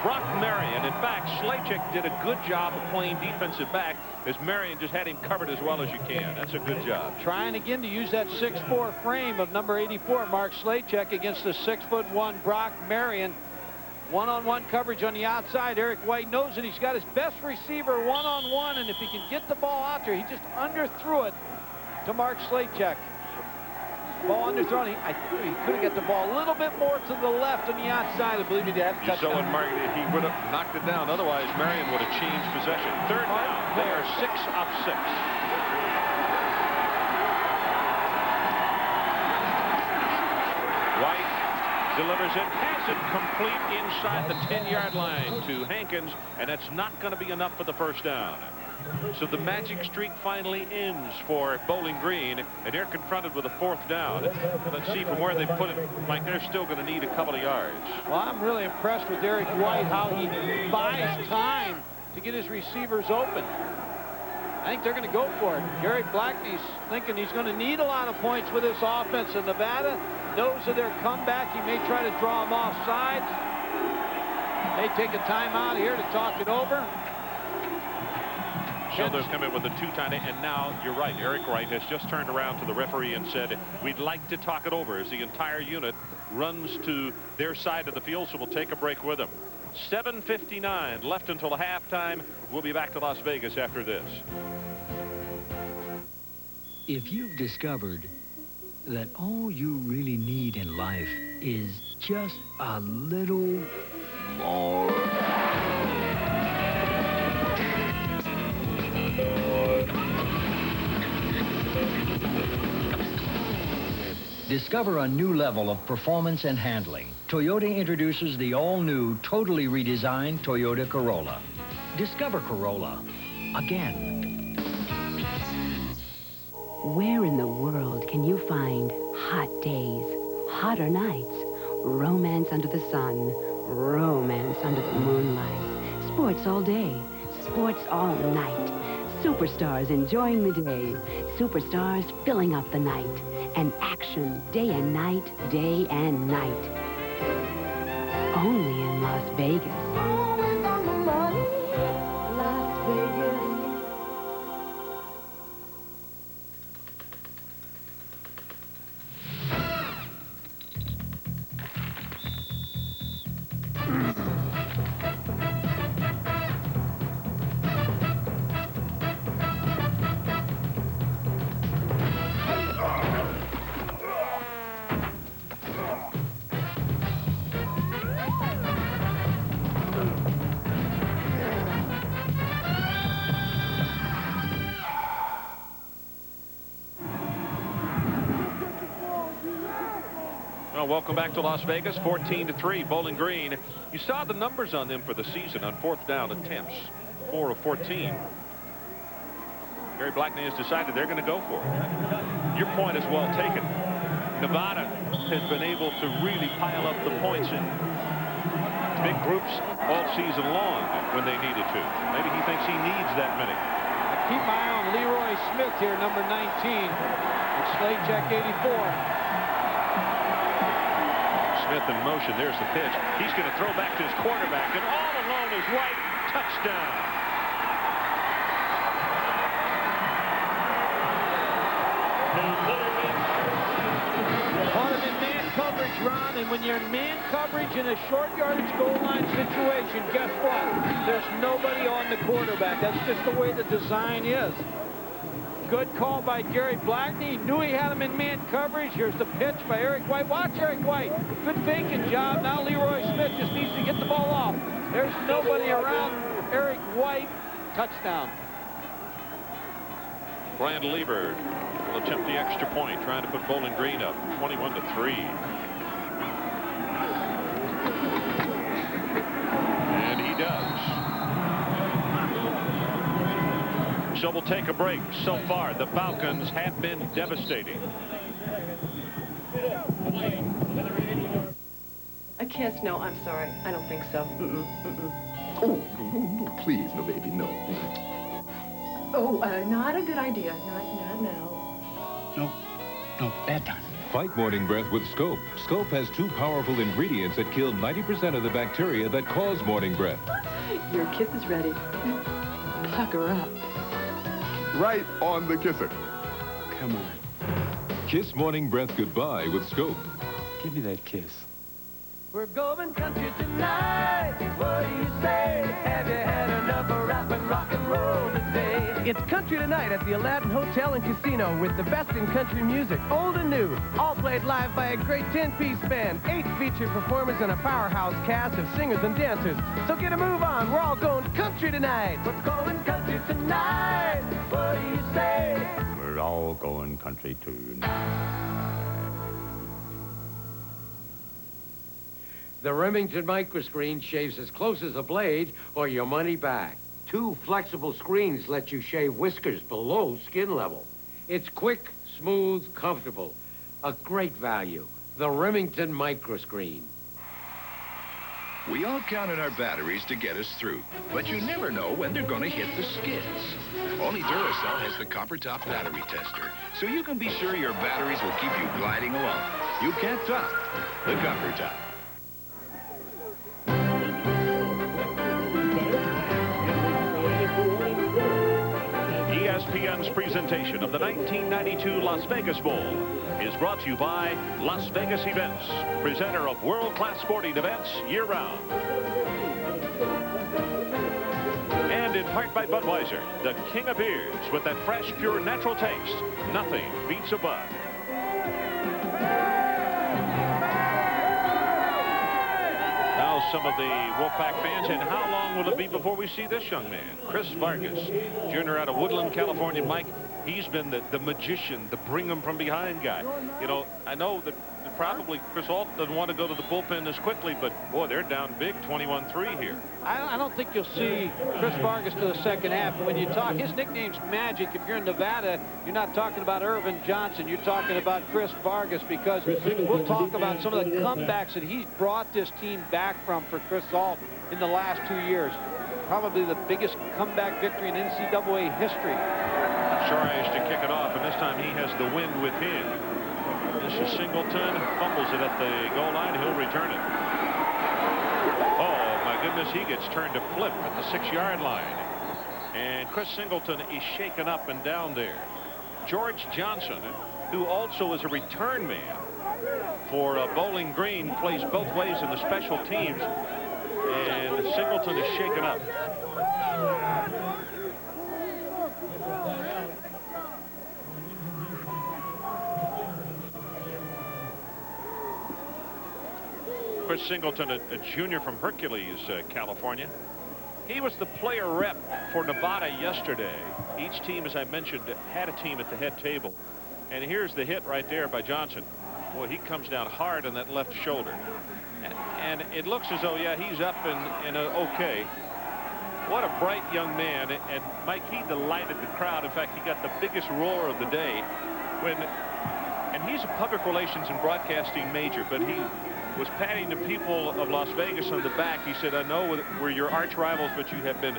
Brock Marion. In fact, Slaychek did a good job of playing defensive back as Marion just had him covered as well as you can. That's a good job. Trying again to use that 6'4" frame of number 84, Mark Slaychek, against the 6'1" Brock Marion. One-on-one coverage on the outside. Eric White knows it. He's got his best receiver one-on-one, and if he can get the ball out there, he just underthrew it to Mark Slaychek. Ball underthrown. He could have got the ball a little bit more to the left on the outside. I believe he'd have you saw when he would have knocked it down. Otherwise, Marion would have changed possession. Third down. They are 6 of 6. White delivers it, has it complete inside the 10-yard line to Hankins, and that's not going to be enough for the first down. So the magic streak finally ends for Bowling Green, and they're confronted with a 4th down. Let's see from where they put it, Mike. They're still going to need a couple of yards. Well, I'm really impressed with Eric White, how he buys time to get his receivers open. I think they're going to go for it. Gary Blackney's thinking he's going to need a lot of points with this offense, and Nevada knows of their comeback. He may try to draw them off sides. They take a timeout here to talk it over. Sheldon's come in with a 2 tight end, and now you're right. Eric Wright has just turned around to the referee and said, we'd like to talk it over as the entire unit runs to their side of the field, so we'll take a break with them. 7:59 left until halftime. We'll be back to Las Vegas after this. If you've discovered that all you really need in life is just a little more. Discover a new level of performance and handling. Toyota introduces the all-new, totally redesigned Toyota Corolla. Discover Corolla again. Where in the world can you find hot days, hotter nights, romance under the sun, romance under the moonlight, sports all day, sports all night, superstars enjoying the day, superstars filling up the night, and action day and night, day and night. Only in Las Vegas. Always on the money, Las Vegas. Well, welcome back to Las Vegas. 14-3, Bowling Green. You saw the numbers on them for the season on 4th down attempts. 4 of 14. Gary Blackney has decided they're going to go for it. Your point is well taken. Nevada has been able to really pile up the points in big groups all season long when they needed to. Maybe he thinks he needs that many. I keep my eye on Leroy Smith here, number 19. It's slate check 84. Smith in motion. There's the pitch. He's going to throw back to his quarterback, and all alone is White. Touchdown. Caught him in man coverage, Ron, and when you're in man coverage in a short yardage goal line situation, guess what? There's nobody on the quarterback. That's just the way the design is. Good call by Gary Blackney. He knew he had him in man coverage. Here's the pitch by Eric White. Watch Eric White. Good faking job. Now Leroy Smith just needs to get the ball off. There's nobody around Eric White. Touchdown. Brian Liebert will attempt the extra point, trying to put Bowling Green up 21-3. And he does. So we'll take a break. So far, the Falcons have been devastating. A kiss? No, I'm sorry. I don't think so. Oh, no, please, no, baby, no. Oh, not a good idea. Not now. No, bad time. Fight morning breath with Scope. Scope has 2 powerful ingredients that kill 90% of the bacteria that cause morning breath. Your kiss is ready. Pucker up. Right on the kisser. Come on. Kiss morning breath goodbye with Scope. Give me that kiss. We're going country tonight. What do you say? Have you had enough of rap and rock and roll today? It's Country Tonight at the Aladdin Hotel and Casino with the best in country music, old and new. All played live by a great 10-piece band, 8 featured performers, and a powerhouse cast of singers and dancers. So get a move on. We're all going country tonight. We're going country tonight. What do you say? We're all going country tonight. The Remington microscreen shaves as close as a blade or your money back. 2 flexible screens let you shave whiskers below skin level. It's quick, smooth, comfortable. A great value. The Remington microscreen. We all count on our batteries to get us through, but you never know when they're going to hit the skids. Only Duracell has the copper top battery tester, so you can be sure your batteries will keep you gliding along. You can't top the copper top. ESPN's presentation of the 1992 Las Vegas Bowl is brought to you by Las Vegas Events, presenter of world-class sporting events year-round. And in part by Budweiser, the king of beers with that fresh, pure, natural taste. Nothing beats a Bud. Now some of the Wolfpack fans, and how long will it be before we see this young man? Chris Vargas, junior out of Woodland, California. Mike, he's been the magician, the bring-them-from-behind guy. You know, I know that probably Chris Alt doesn't want to go to the bullpen as quickly, but, boy, they're down big, 21-3 here. I don't think you'll see Chris Vargas to the second half. When you talk, his nickname's Magic. If you're in Nevada, you're not talking about Irvin Johnson. You're talking about Chris Vargas, because we'll talk about some of the comebacks that he's brought this team back from for Chris Alt in the last 2 years. Probably the biggest comeback victory in NCAA history. Suarez to kick it off, and this time he has the wind with him. This is Singleton, fumbles it at the goal line. He'll return it. Oh, my goodness, he gets turned to flip at the 6-yard line. And Chris Singleton is shaken up and down there. George Johnson, who also is a return man for Bowling Green, plays both ways in the special teams. And Singleton is shaken up. Chris Singleton, a junior from Hercules, California. He was the player rep for Nevada yesterday. Each team, as I mentioned, had a team at the head table. And here's the hit right there by Johnson. Boy, he comes down hard on that left shoulder. And it looks as though, yeah, he's up and okay. What a bright young man. And Mike, he delighted the crowd. In fact, he got the biggest roar of the day. And he's a public relations and broadcasting major, but he was patting the people of Las Vegas on the back. He said, I know we're your arch rivals, but you have been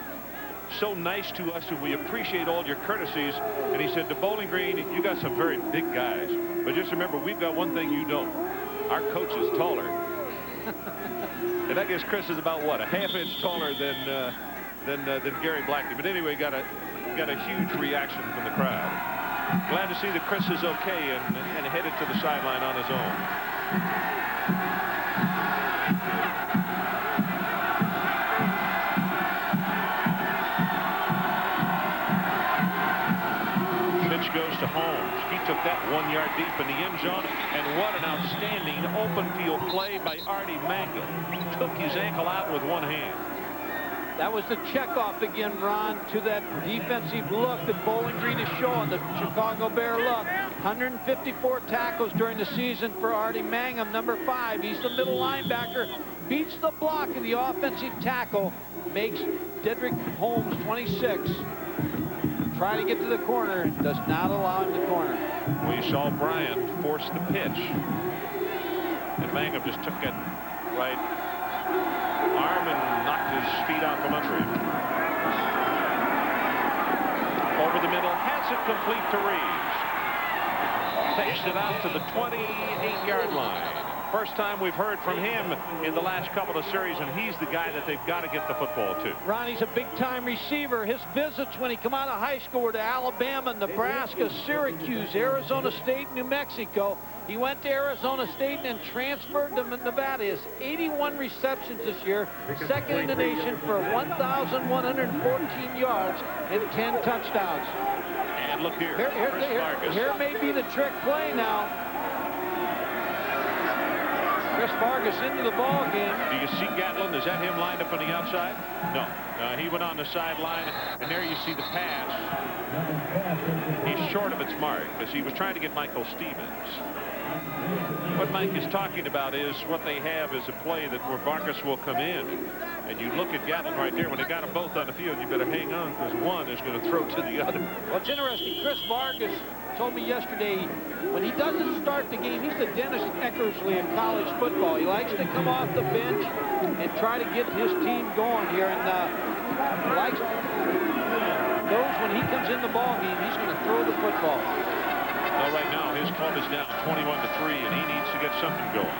so nice to us, and we appreciate all your courtesies. And he said, to Bowling Green, you got some very big guys. But just remember, we've got one thing you don't. Our coach is taller. And I guess Chris is about, what, a half-inch taller than Gary Blackley. But anyway, got a huge reaction from the crowd. Glad to see that Chris is okay and headed to the sideline on his own. Pitch goes to Holmes. He took that 1 yard deep in the end zone, and what an outstanding open field play by Artie Mangum. Took his ankle out with one hand. That was the checkoff again, Ron, to that defensive look that Bowling Green is showing, the Chicago Bear look. 154 tackles during the season for Artie Mangum, number 5. He's the middle linebacker, beats the block of the offensive tackle, makes Dedrick Holmes 26. Try to get to the corner, does not allow him the corner. We saw Bryant force the pitch, and Mangum just took it right arm and knocked his feet out from under him. Over the middle, has it complete to Reeves. Takes it out to the 28-yard line. First time we've heard from him in the last couple of series, and he's the guy that they've got to get the football to. Ronnie's a big-time receiver. His visits when he come out of high school were to Alabama, Nebraska, Syracuse, Arizona State, New Mexico. He went to Arizona State and then transferred to Nevada. He has 81 receptions this year, second in the nation for 1,114 yards and 10 touchdowns. And look here, Chris Vargas. Here may be the trick play now. Chris Vargas into the ball game. Do you see Gatlin? Is that him lined up on the outside? No. He went on the sideline, and there you see the pass. He's short of its mark because he was trying to get Michael Stevens. What Mike is talking about is what they have is a play that where Vargas will come in. And you look at Gatlin right there. When they got them both on the field, you better hang on because one is going to throw to the other. Well, it's interesting. Chris Vargas told me yesterday when he doesn't start the game, he's the Dennis Eckersley of college football. He likes to come off the bench and try to get his team going here. And knows when he comes in the ball game, he's going to throw the football. Well, right now, his club is down 21-3, and he needs to get something going.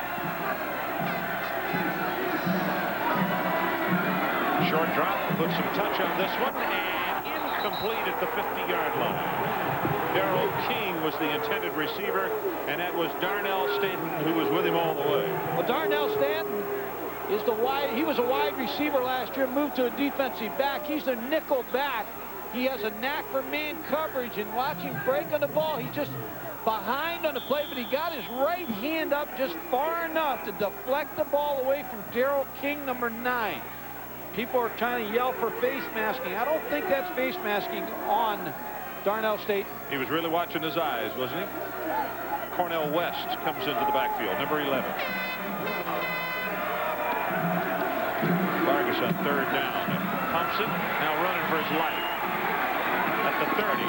Short drop, put some touch on this one, and incomplete at the 50-yard line. Darrell King was the intended receiver, and that was Darnell Stanton who was with him all the way. Well, Darnell Stanton is he was a wide receiver last year, moved to a defensive back. He's a nickel back. He has a knack for man coverage, and watch him break on the ball. He's just behind on the play, but he got his right hand up just far enough to deflect the ball away from Darrell King, number 9. People are trying to yell for face masking. I don't think that's face masking on Darnell State. He was really watching his eyes, wasn't he? Cornell West comes into the backfield, number 11. Vargas on 3rd down. Thompson now running for his life at the 30,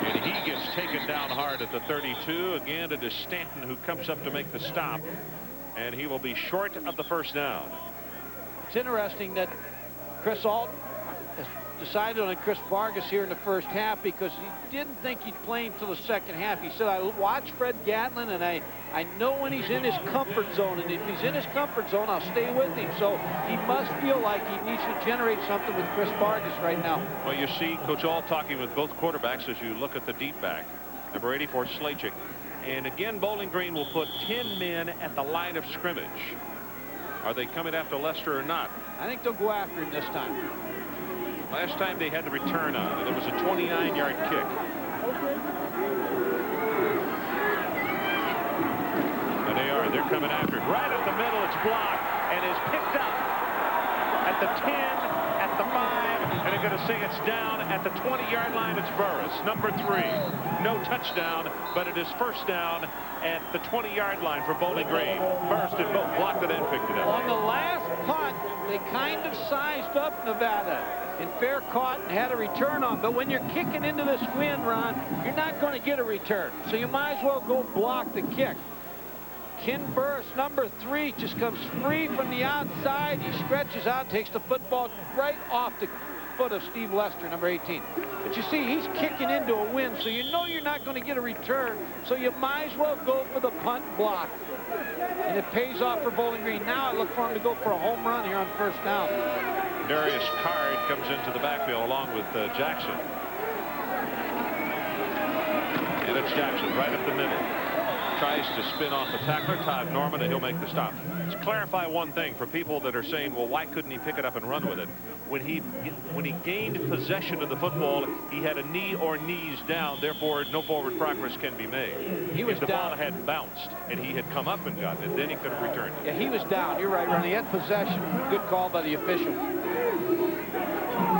and he gets taken down hard at the 32. Again, it is Stanton who comes up to make the stop, and he will be short of the 1st down. It's interesting that Chris Alt has decided on Chris Vargas here in the 1st half because he didn't think he'd play him till the 2nd half. He said, I watch Fred Gatlin, and I know when he's in his comfort zone, and if he's in his comfort zone, I'll stay with him. So he must feel like he needs to generate something with Chris Vargas right now. Well, you see Coach Alt talking with both quarterbacks as you look at the deep back. Number 84, Slachik. And again, Bowling Green will put 10 men at the line of scrimmage. Are they coming after Lester or not? I think they'll go after him this time. Last time they had the return on, and it was a 29-yard kick. And they're coming after him. Right up the middle, it's blocked, and is picked up at the 10, at the 5, and they're going to say it's down at the 20-yard line. It's Burris, number 3. No touchdown, but it is 1st down at the 20-yard line for Bowling Green. Burris did both blocked it and picked it up. On the last punt, they kind of sized up Nevada. And Fair caught and had a return on. But when you're kicking into this wind, Ron, you're not going to get a return. So you might as well go block the kick. Ken Burris, number 3, just comes free from the outside. He stretches out, takes the football right off the foot of Steve Lester, number 18. But you see, he's kicking into a wind, so you know you're not going to get a return. So you might as well go for the punt block. And it pays off for Bowling Green. Now I look for him to go for a home run here on 1st down. Darius Card comes into the backfield along with Jackson. And it's Jackson right up the middle. Tries to spin off the tackler, Todd Norman, and he'll make the stop. Let's clarify one thing for people that are saying, well, why couldn't he pick it up and run with it? When he gained possession of the football, he had a knee or knees down, therefore no forward progress can be made. He was if the down. ball had bounced and he had come up and gotten it, then he could have returned it. Yeah, he was down. You're right, Ron. He had possession. Good call by the official.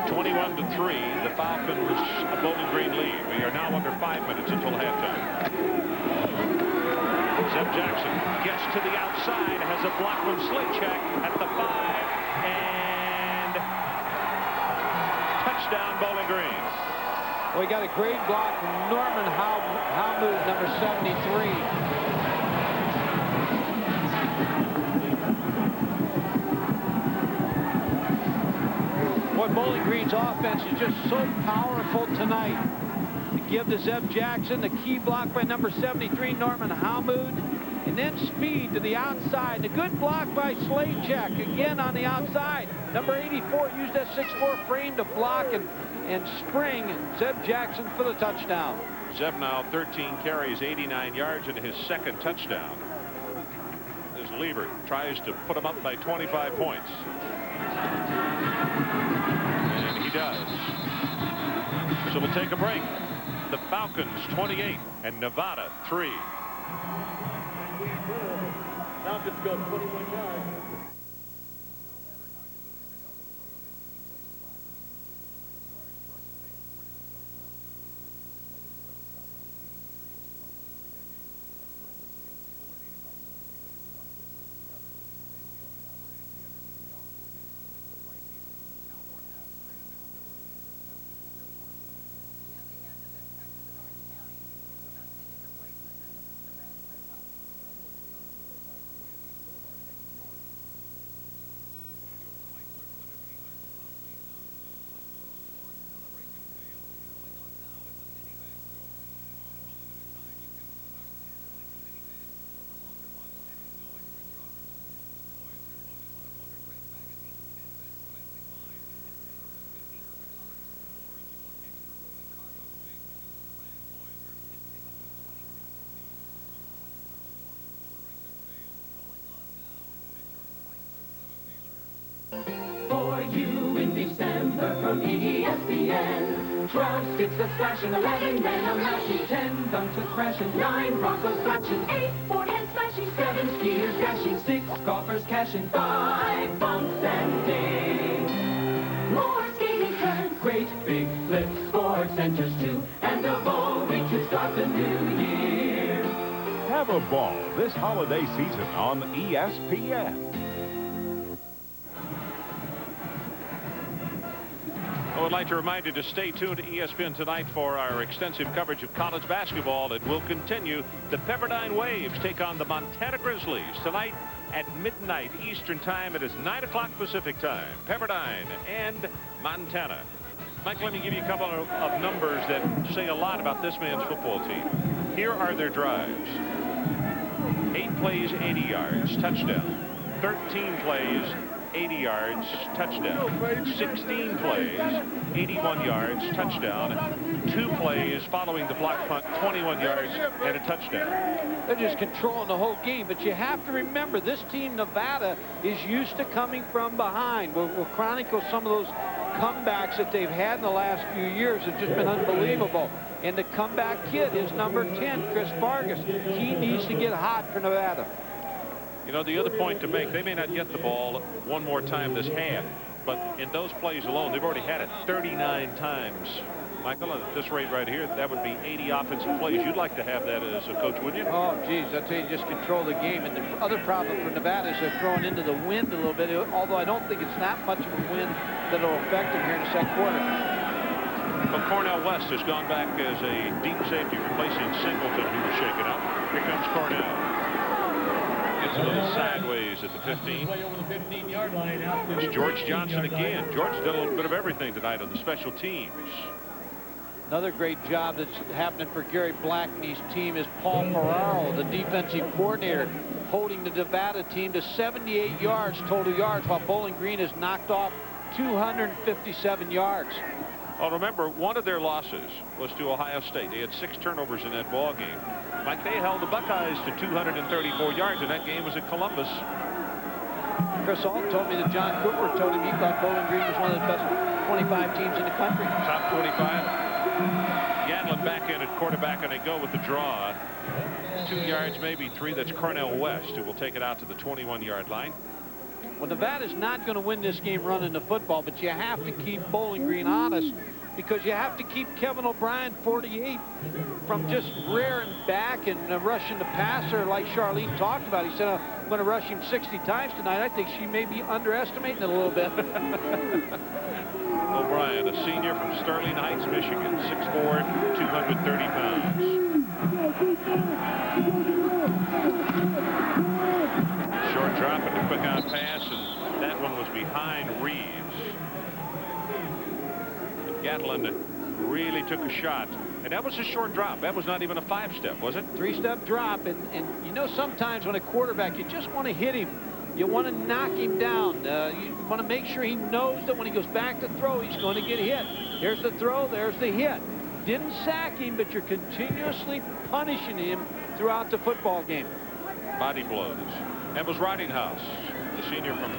21-3, the Falcons a Bowling Green lead. We are now under 5 minutes until halftime. Zeb Jackson gets to the outside, has a block from Slachik at the 5, and touchdown Bowling Green. Well, we got a great block from Norman Howmood, number 73. Boy, Bowling Green's offense is just so powerful tonight. To give to Zeb Jackson, the key block by number 73, Norman Howmood, and then speed to the outside. A good block by Slachik, again on the outside. Number 84 used that 6'4" frame to block and spring Zeb Jackson for the touchdown. Zeb now 13 carries, 89 yards, and his 2nd touchdown. As Liebert tries to put him up by 25 points. And he does. So we'll take a break. The Falcons 28 and Nevada 3. Falcons go 21 yards. from ESPN. 12 sticks a slashing, 11 men a mashing, 10 dunks a crashing, 9 Broncos flashing, 8 forehands smashing, 7 skiers dashing, 6 golfers cashing, 5 bumps and dings. More skating turns, great big flips, sports centers too, and a ball we can start the new year. Have a ball this holiday season on ESPN. I would like to remind you to stay tuned to ESPN tonight for our extensive coverage of college basketball. It will continue. The Pepperdine Waves take on the Montana Grizzlies tonight at midnight Eastern Time. It is 9 o'clock Pacific Time. Pepperdine and Montana. Mike, let me give you a couple of numbers that say a lot about this man's football team. Here are their drives. 8 plays, 80 yards, touchdown. 13 plays, 80 yards, touchdown. 16 plays, 81 yards, touchdown. 2 plays following the block punt, 21 yards, and a touchdown. They're just controlling the whole game, but you have to remember this team, Nevada, is used to coming from behind. We'll chronicle some of those comebacks that they've had in the last few years. Have just been unbelievable. And the comeback kid is number 10, Chris Vargas. He needs to get hot for Nevada. You know, the other point to make, they may not get the ball one more time this half, but in those plays alone, they've already had it 39 times. Michael, at this rate right here, that would be 80 offensive plays. You'd like to have that as a coach, wouldn't you? Oh, geez, I tell you, just control the game. And the other problem for Nevada is they're throwing into the wind a little bit, although I don't think it's that much of a wind that will affect them here in the second quarter. But Cornell West has gone back as a deep safety, replacing Singleton, who was shaken up. Here comes Cornell. Gets a little sideways at the 15. It's George Johnson again. George did a little bit of everything tonight on the special teams. Another great job that's happening for Gary Black and his team is Paul Ferraro, the defensive coordinator, holding the Nevada team to 78 yards, total yards, while Bowling Green has knocked off 257 yards. Well, remember, one of their losses was to Ohio State. They had 6 turnovers in that ball game. Mike, they held the Buckeyes to 234 yards, and that game was at Columbus. Chris Alt told me that John Cooper told him he thought Bowling Green was one of the best 25 teams in the country. Top 25. Gatlin back in at quarterback, and they go with the draw. 2 yards, maybe 3. That's Cornell West, who will take it out to the 21-yard line. Well, Nevada's not going to win this game running the football, but you have to keep Bowling Green honest, because you have to keep Kevin O'Brien, 48, from just rearing back and rushing the passer like Charlene talked about. He said, I'm going to rush him 60 times tonight. I think she may be underestimating it a little bit. O'Brien, a senior from Sterling Heights, Michigan, 6'4", 230 pounds. Short drop and a quick out pass, and that one was behind Reeves. Gatlin really took a shot, and that was a short drop. That was not even a 5-step, was it? 3-step drop, and you know, sometimes when a quarterback, you just want to hit him. You want to knock him down. You want to make sure he knows that when he goes back to throw, he's going to get hit. There's the throw, there's the hit. Didn't sack him, but you're continuously punishing him throughout the football game. Body blows. That was Ridinghouse, the senior from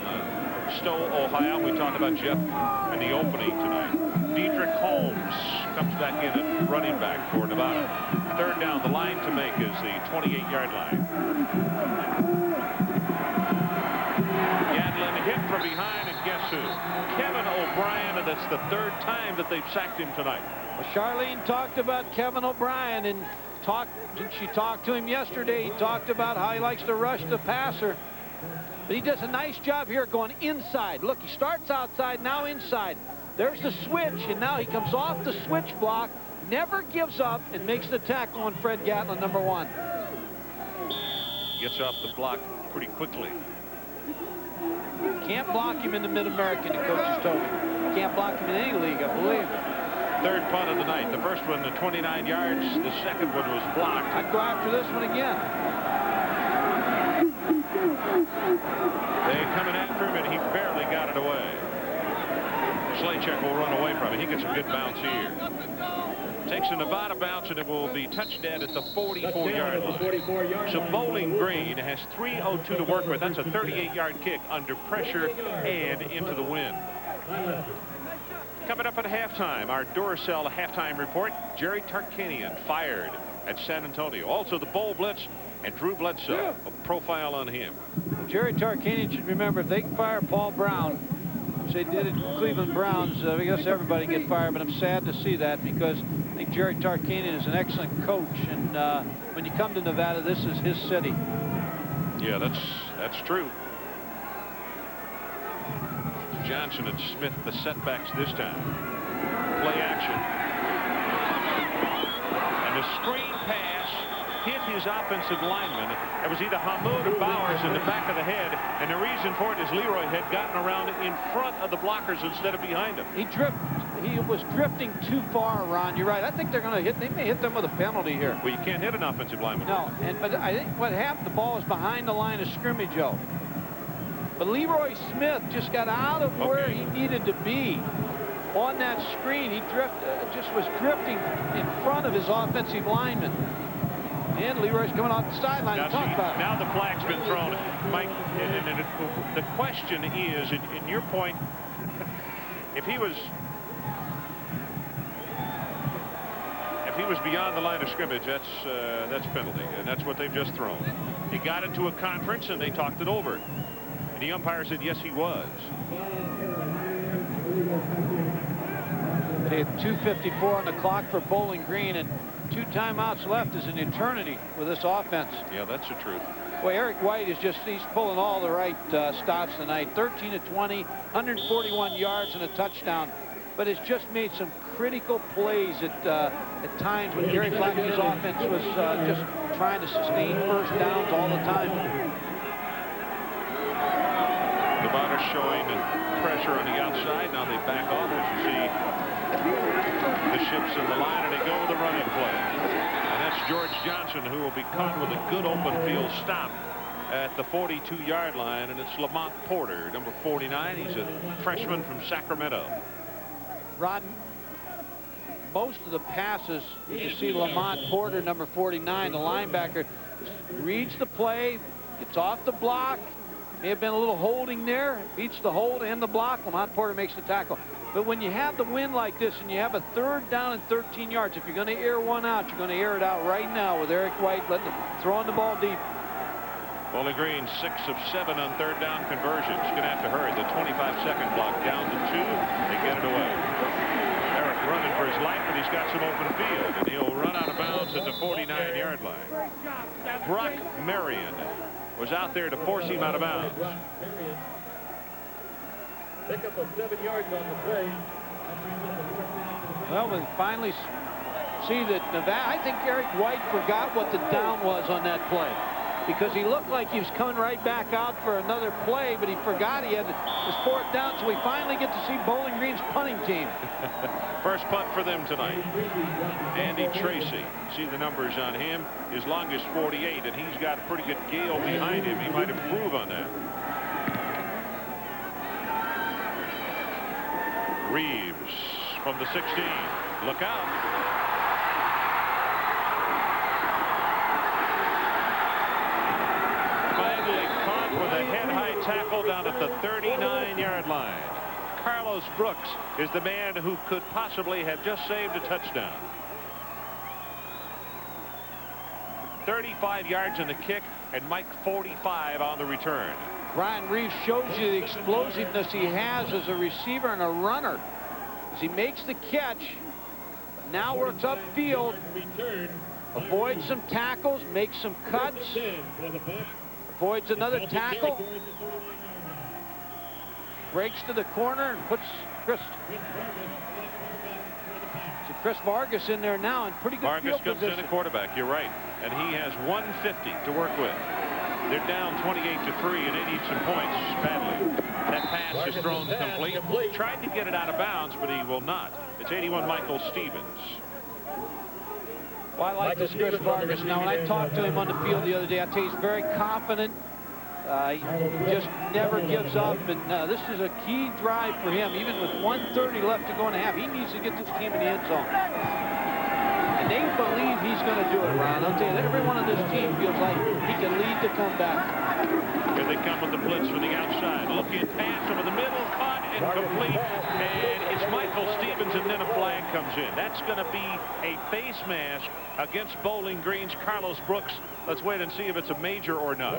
Stowe, Ohio. We talked about Jeff in the opening tonight. Dietrich Holmes comes back in at running back for Nevada. 3rd down. The line to make is the 28-yard line. Gatlin hit from behind, and guess who? Kevin O'Brien, and that's the 3rd time that they've sacked him tonight. Well, Charlene talked about Kevin O'Brien, and she talked to him yesterday. He talked about how he likes to rush the passer. But he does a nice job here going inside. Look, he starts outside, now inside. There's the switch, and now he comes off the switch block, never gives up, and makes the tackle on Fred Gatlin, number 1. Gets off the block pretty quickly. Can't block him in the Mid-American, the coaches told me. Can't block him in any league, I believe. 3rd punt of the night. The first one, 29 yards. The second one was blocked. I'd go after this one again. They're coming after him, and he barely got it away. Slaycheck will run away from it. He gets a good bounce here. Takes a Nevada bounce, and it will be touchdown at the 44-yard line. So Bowling Green has 3:02 to work with. That's a 38-yard kick under pressure and into the wind. Coming up at halftime, our Duracell halftime report. Jerry Tarkanian fired at San Antonio. Also the Bowl Blitz and Drew Bledsoe. A profile on him. Jerry Tarkanian should remember, if they can fire Paul Brown, which they did at Cleveland Browns, I guess everybody get fired, but I'm sad to see that because I think Jerry Tarkanian is an excellent coach, and when you come to Nevada, this is his city. Yeah, that's true. Johnson and Smith, the setbacks this time. Play action. And the screen pass hit his offensive lineman. It was either Hamoud or Bowers in the back of the head, and the reason for it is Leroy had gotten around in front of the blockers instead of behind him. He was drifting too far, Ron. You're right. I think they're going to they may hit them with a penalty here. Well, you can't hit an offensive lineman. No, but I think what happened, the ball was behind the line of scrimmage, Joe. But Leroy Smith just got out of where he needed to be on that screen. He just was drifting in front of his offensive lineman. And Leroy's coming off the sideline to talk about it. Now the flag's been thrown. Mike, the question is, in your point, if he was beyond the line of scrimmage, that's penalty, and that's what they've just thrown. He got into a conference and they talked it over. And the umpire said, yes, he was. They had 2:54 on the clock for Bowling Green, and 2 timeouts left is an eternity with this offense. Yeah, that's the truth. Well, Eric White is he's pulling all the right stops tonight. 13 of 20, 141 yards and a touchdown. But it's just made some critical plays at times when Gary Flacco's offense was just trying to sustain first downs all the time. Nevada showing pressure on the outside. Now they back off as you see the ships in the line, and they go with the running play. And that's George Johnson, who will be caught with a good open field stop at the 42-yard line, and it's Lamont Porter, number 49. He's a freshman from Sacramento. Ron, most of the passes, you see Lamont Porter, number 49, the linebacker, reads the play, gets off the block. May have been a little holding there, beats the hold and the block. Lamont Porter makes the tackle. But when you have the wind like this and you have a 3rd down and 13 yards, if you're going to air one out, you're going to air it out right now with Eric White throwing the ball deep. Bowling Green 6 of 7 on 3rd down conversions. Going to have to hurry. The 25-second clock down to 2. They get it away. Eric running for his life, but he's got some open field, and he'll run out of bounds at the 49-yard line. Brock Marion was out there to force him out of bounds. Pickup of 7 yards on the play. Well, we finally see that Nevada, I think Eric White forgot what the down was on that play, because he looked like he was coming right back out for another play, but he forgot he had his 4th down, so we finally get to see Bowling Green's punting team. First punt for them tonight. Andy Tracy. See the numbers on him. His longest 48, and he's got a pretty good gale behind him. He might improve on that. Reeves from the 16. Look out. Finally caught with a head-high tackle down at the 39-yard line. Carlos Brooks is the man who could possibly have just saved a touchdown. 35 yards in the kick, and Mike 45 on the return. Brian Reeves shows you the explosiveness he has as a receiver and a runner. As he makes the catch, now works upfield, avoids some tackles, makes some cuts, avoids another tackle, breaks to the corner and puts Chris Vargas in there now in pretty good Vargas field comes position. in at quarterback, you're right, and he has 150 to work with. They're down 28-3, and they need some points badly. That pass is thrown complete. Tried to get it out of bounds, but he will not. It's 81 Michael Stevens. Well, I like this Chris Vargas. Now, when I talked to him on the field the other day, I tell you he's very confident. He just never gives up, and this is a key drive for him. Even with 1:30 left to go in the half, he needs to get this team in the end zone. And they believe he's going to do it, Ron. I'll tell you, everyone on this team feels like he can lead the comeback. Here they come with the blitz from the outside. Looking pass over the middle, caught and complete. And it's Michael Stevens, and then a flag comes in. That's going to be a face mask against Bowling Green's Carlos Brooks. Let's wait and see if it's a major or not.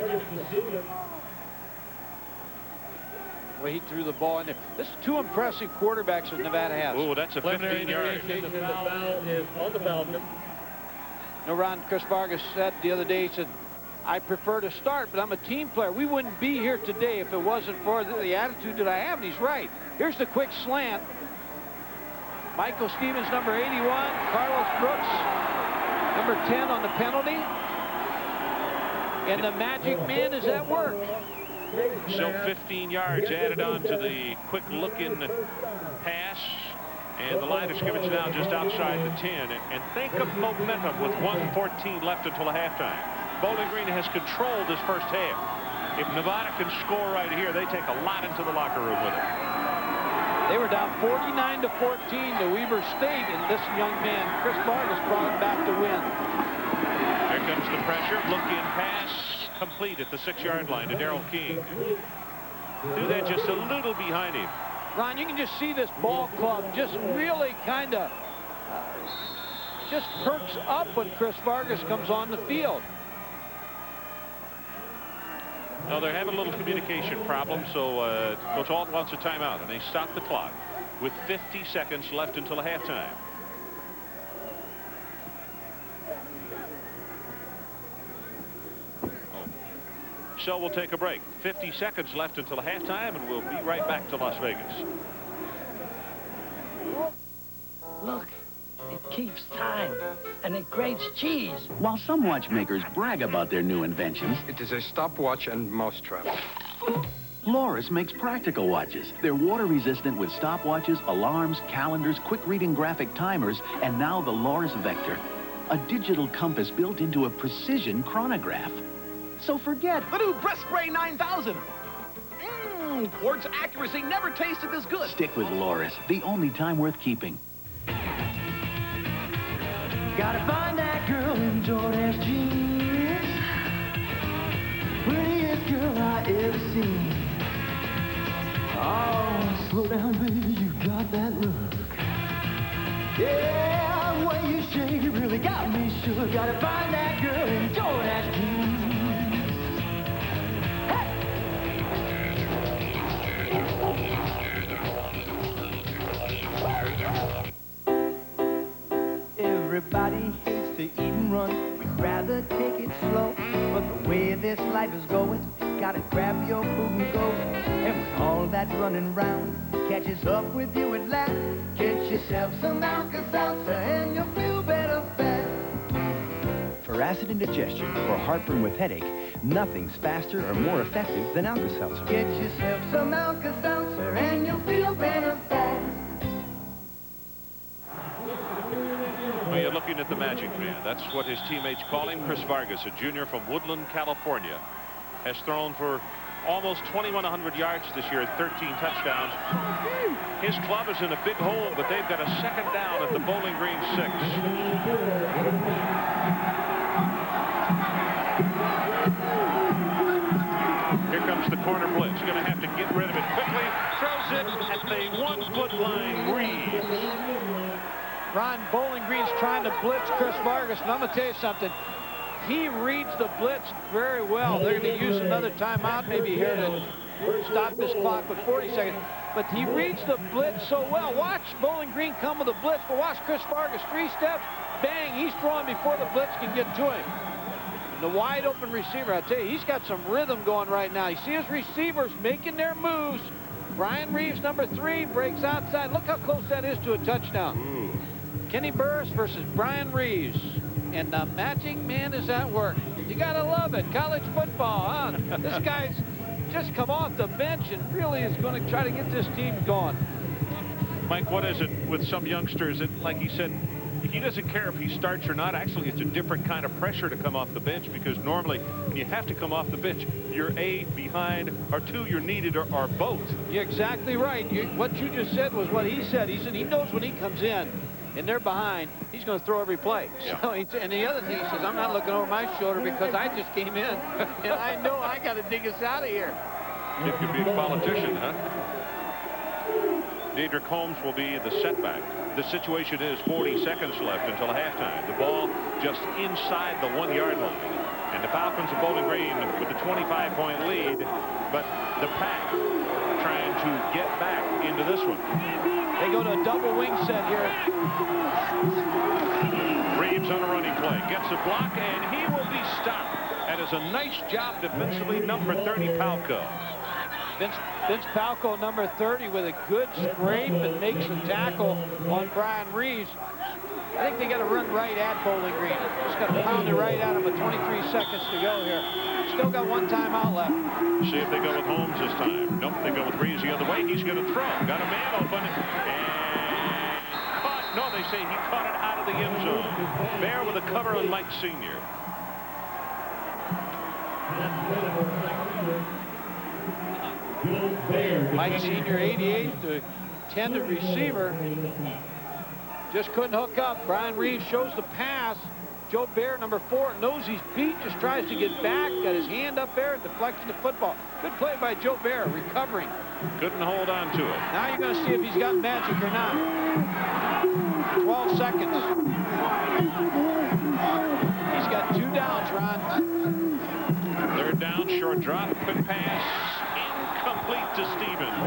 Well, he threw the ball in there. This is two impressive quarterbacks that Nevada has. Oh, that's a 15-yard. The foul is on the Falcons. You know, Ron, Chris Vargas said the other day, he said, I prefer to start, but I'm a team player. We wouldn't be here today if it wasn't for the attitude that I have, and he's right. Here's the quick slant. Michael Stevens, number 81. Carlos Brooks, number 10 on the penalty. And the magic man is at work. So 15 yards added on to the quick-looking pass. And the line of scrimmage now just outside the 10. And think of momentum with 1:14 left until the halftime. Bowling Green has controlled this first half. If Nevada can score right here, they take a lot into the locker room with it. They were down 49-14 to Weber State, and this young man, Chris Vargas, brought them back to win. Here comes the pressure. Look-in pass complete at the 6-yard line to Darrell King. Do that just a little behind him. Ron, you can just see this ball club just really kind of just perks up when Chris Vargas comes on the field. No, they're having a little communication problem, so Coach Alt wants a timeout, and they stop the clock with 50 seconds left until the halftime. So we'll take a break. 50 seconds left until the halftime, and we'll be right back to Las Vegas. Look, it keeps time, and it grates cheese. While some watchmakers brag about their new inventions, it is a stopwatch and mousetrap. Loris makes practical watches. They're water-resistant with stopwatches, alarms, calendars, quick-reading graphic timers, and now the Loris Vector, a digital compass built into a precision chronograph. So forget the new Breast Spray 9000. Quartz accuracy never tasted this good. Stick with Loris, the only time worth keeping. Gotta find that girl in Jordan's jeans. Prettiest girl I ever seen. Oh, slow down, baby, you got that look. Yeah, the way you shake it really got me shook. Gotta find that girl in Jordan's jeans. Everybody hates to eat and run. We'd rather take it slow. But the way this life is going, gotta grab your food and go. And when all that running round catches up with you at last, get yourself some Alka-Seltzer and you'll feel better fast. For acid indigestion or heartburn with headache, nothing's faster or more effective than Alka-Seltzer. Get yourself some Alka-Seltzer and you'll feel better fast. Well, you're looking at the Magic Man. That's what his teammates call him. Chris Vargas, a junior from Woodland, California, has thrown for almost 2,100 yards this year, 13 touchdowns. His club is in a big hole, but they've got a second down at the Bowling Green 6. Here comes the corner blitz. Going to have to get rid of it quickly. Throws it at the 1-foot line. Reeves. Ron, Bowling Green's trying to blitz Chris Vargas, and I'm going to tell you something. He reads the blitz very well. They're going to use another timeout maybe here to stop this clock with 40 seconds. But he reads the blitz so well. Watch Bowling Green come with a blitz, but watch Chris Vargas. 3 steps, bang, he's throwing before the blitz can get to him. The wide open receiver, I tell you, he's got some rhythm going right now. You see his receivers making their moves. Brian Reeves, number 3, breaks outside. Look how close that is to a touchdown. Kenny Burris versus Brian Reeves. And the Magic Man is at work. You gotta love it. College football, huh? This guy's just come off the bench and really is going to try to get this team going. Mike, what is it with some youngsters that, like he said, he doesn't care if he starts or not. Actually, it's a different kind of pressure to come off the bench, because normally when you have to come off the bench, you're A, behind, or 2, you're needed, or both. You're exactly right. What you just said was what he said. He said he knows when he comes in, and they're behind, he's going to throw every play. Yeah. So and the other thing, he says, I'm not looking over my shoulder because I just came in, and I know I got to dig us out of here. Kid could be a politician, huh? Dedrick Holmes will be the setback. The situation is 40 seconds left until halftime. The ball just inside the 1-yard line. And the Falcons of Bowling Green with the 25-point lead, but the Pack trying to get back into this one. They go to a double wing set here. Reeves on a running play, gets a block, and he will be stopped. That is a nice job defensively, number 30, Palco. Vince Palco, number 30, with a good scrape and makes a tackle on Brian Reeves. I think they got to run right at Bowling Green. Just got to pound it right at him with 23 seconds to go here. Still got one timeout left. See if they go with Holmes this time. Nope, they go with Reeves the other way. He's going to throw. Got a man open. And caught. No, they say he caught it out of the end zone. Bear with a cover on Mike Sr. Mike Sr., 88, the intended receiver. Just couldn't hook up. Brian Reeves shows the pass. Joe Bear, number 4, knows he's beat, just tries to get back, got his hand up there and deflects the football. Good play by Joe Bear, recovering. Couldn't hold on to it. Now you're going to see if he's got magic or not. 12 seconds. He's got 2 downs, Ron. 3rd down, short drop, quick pass, incomplete to Stevens.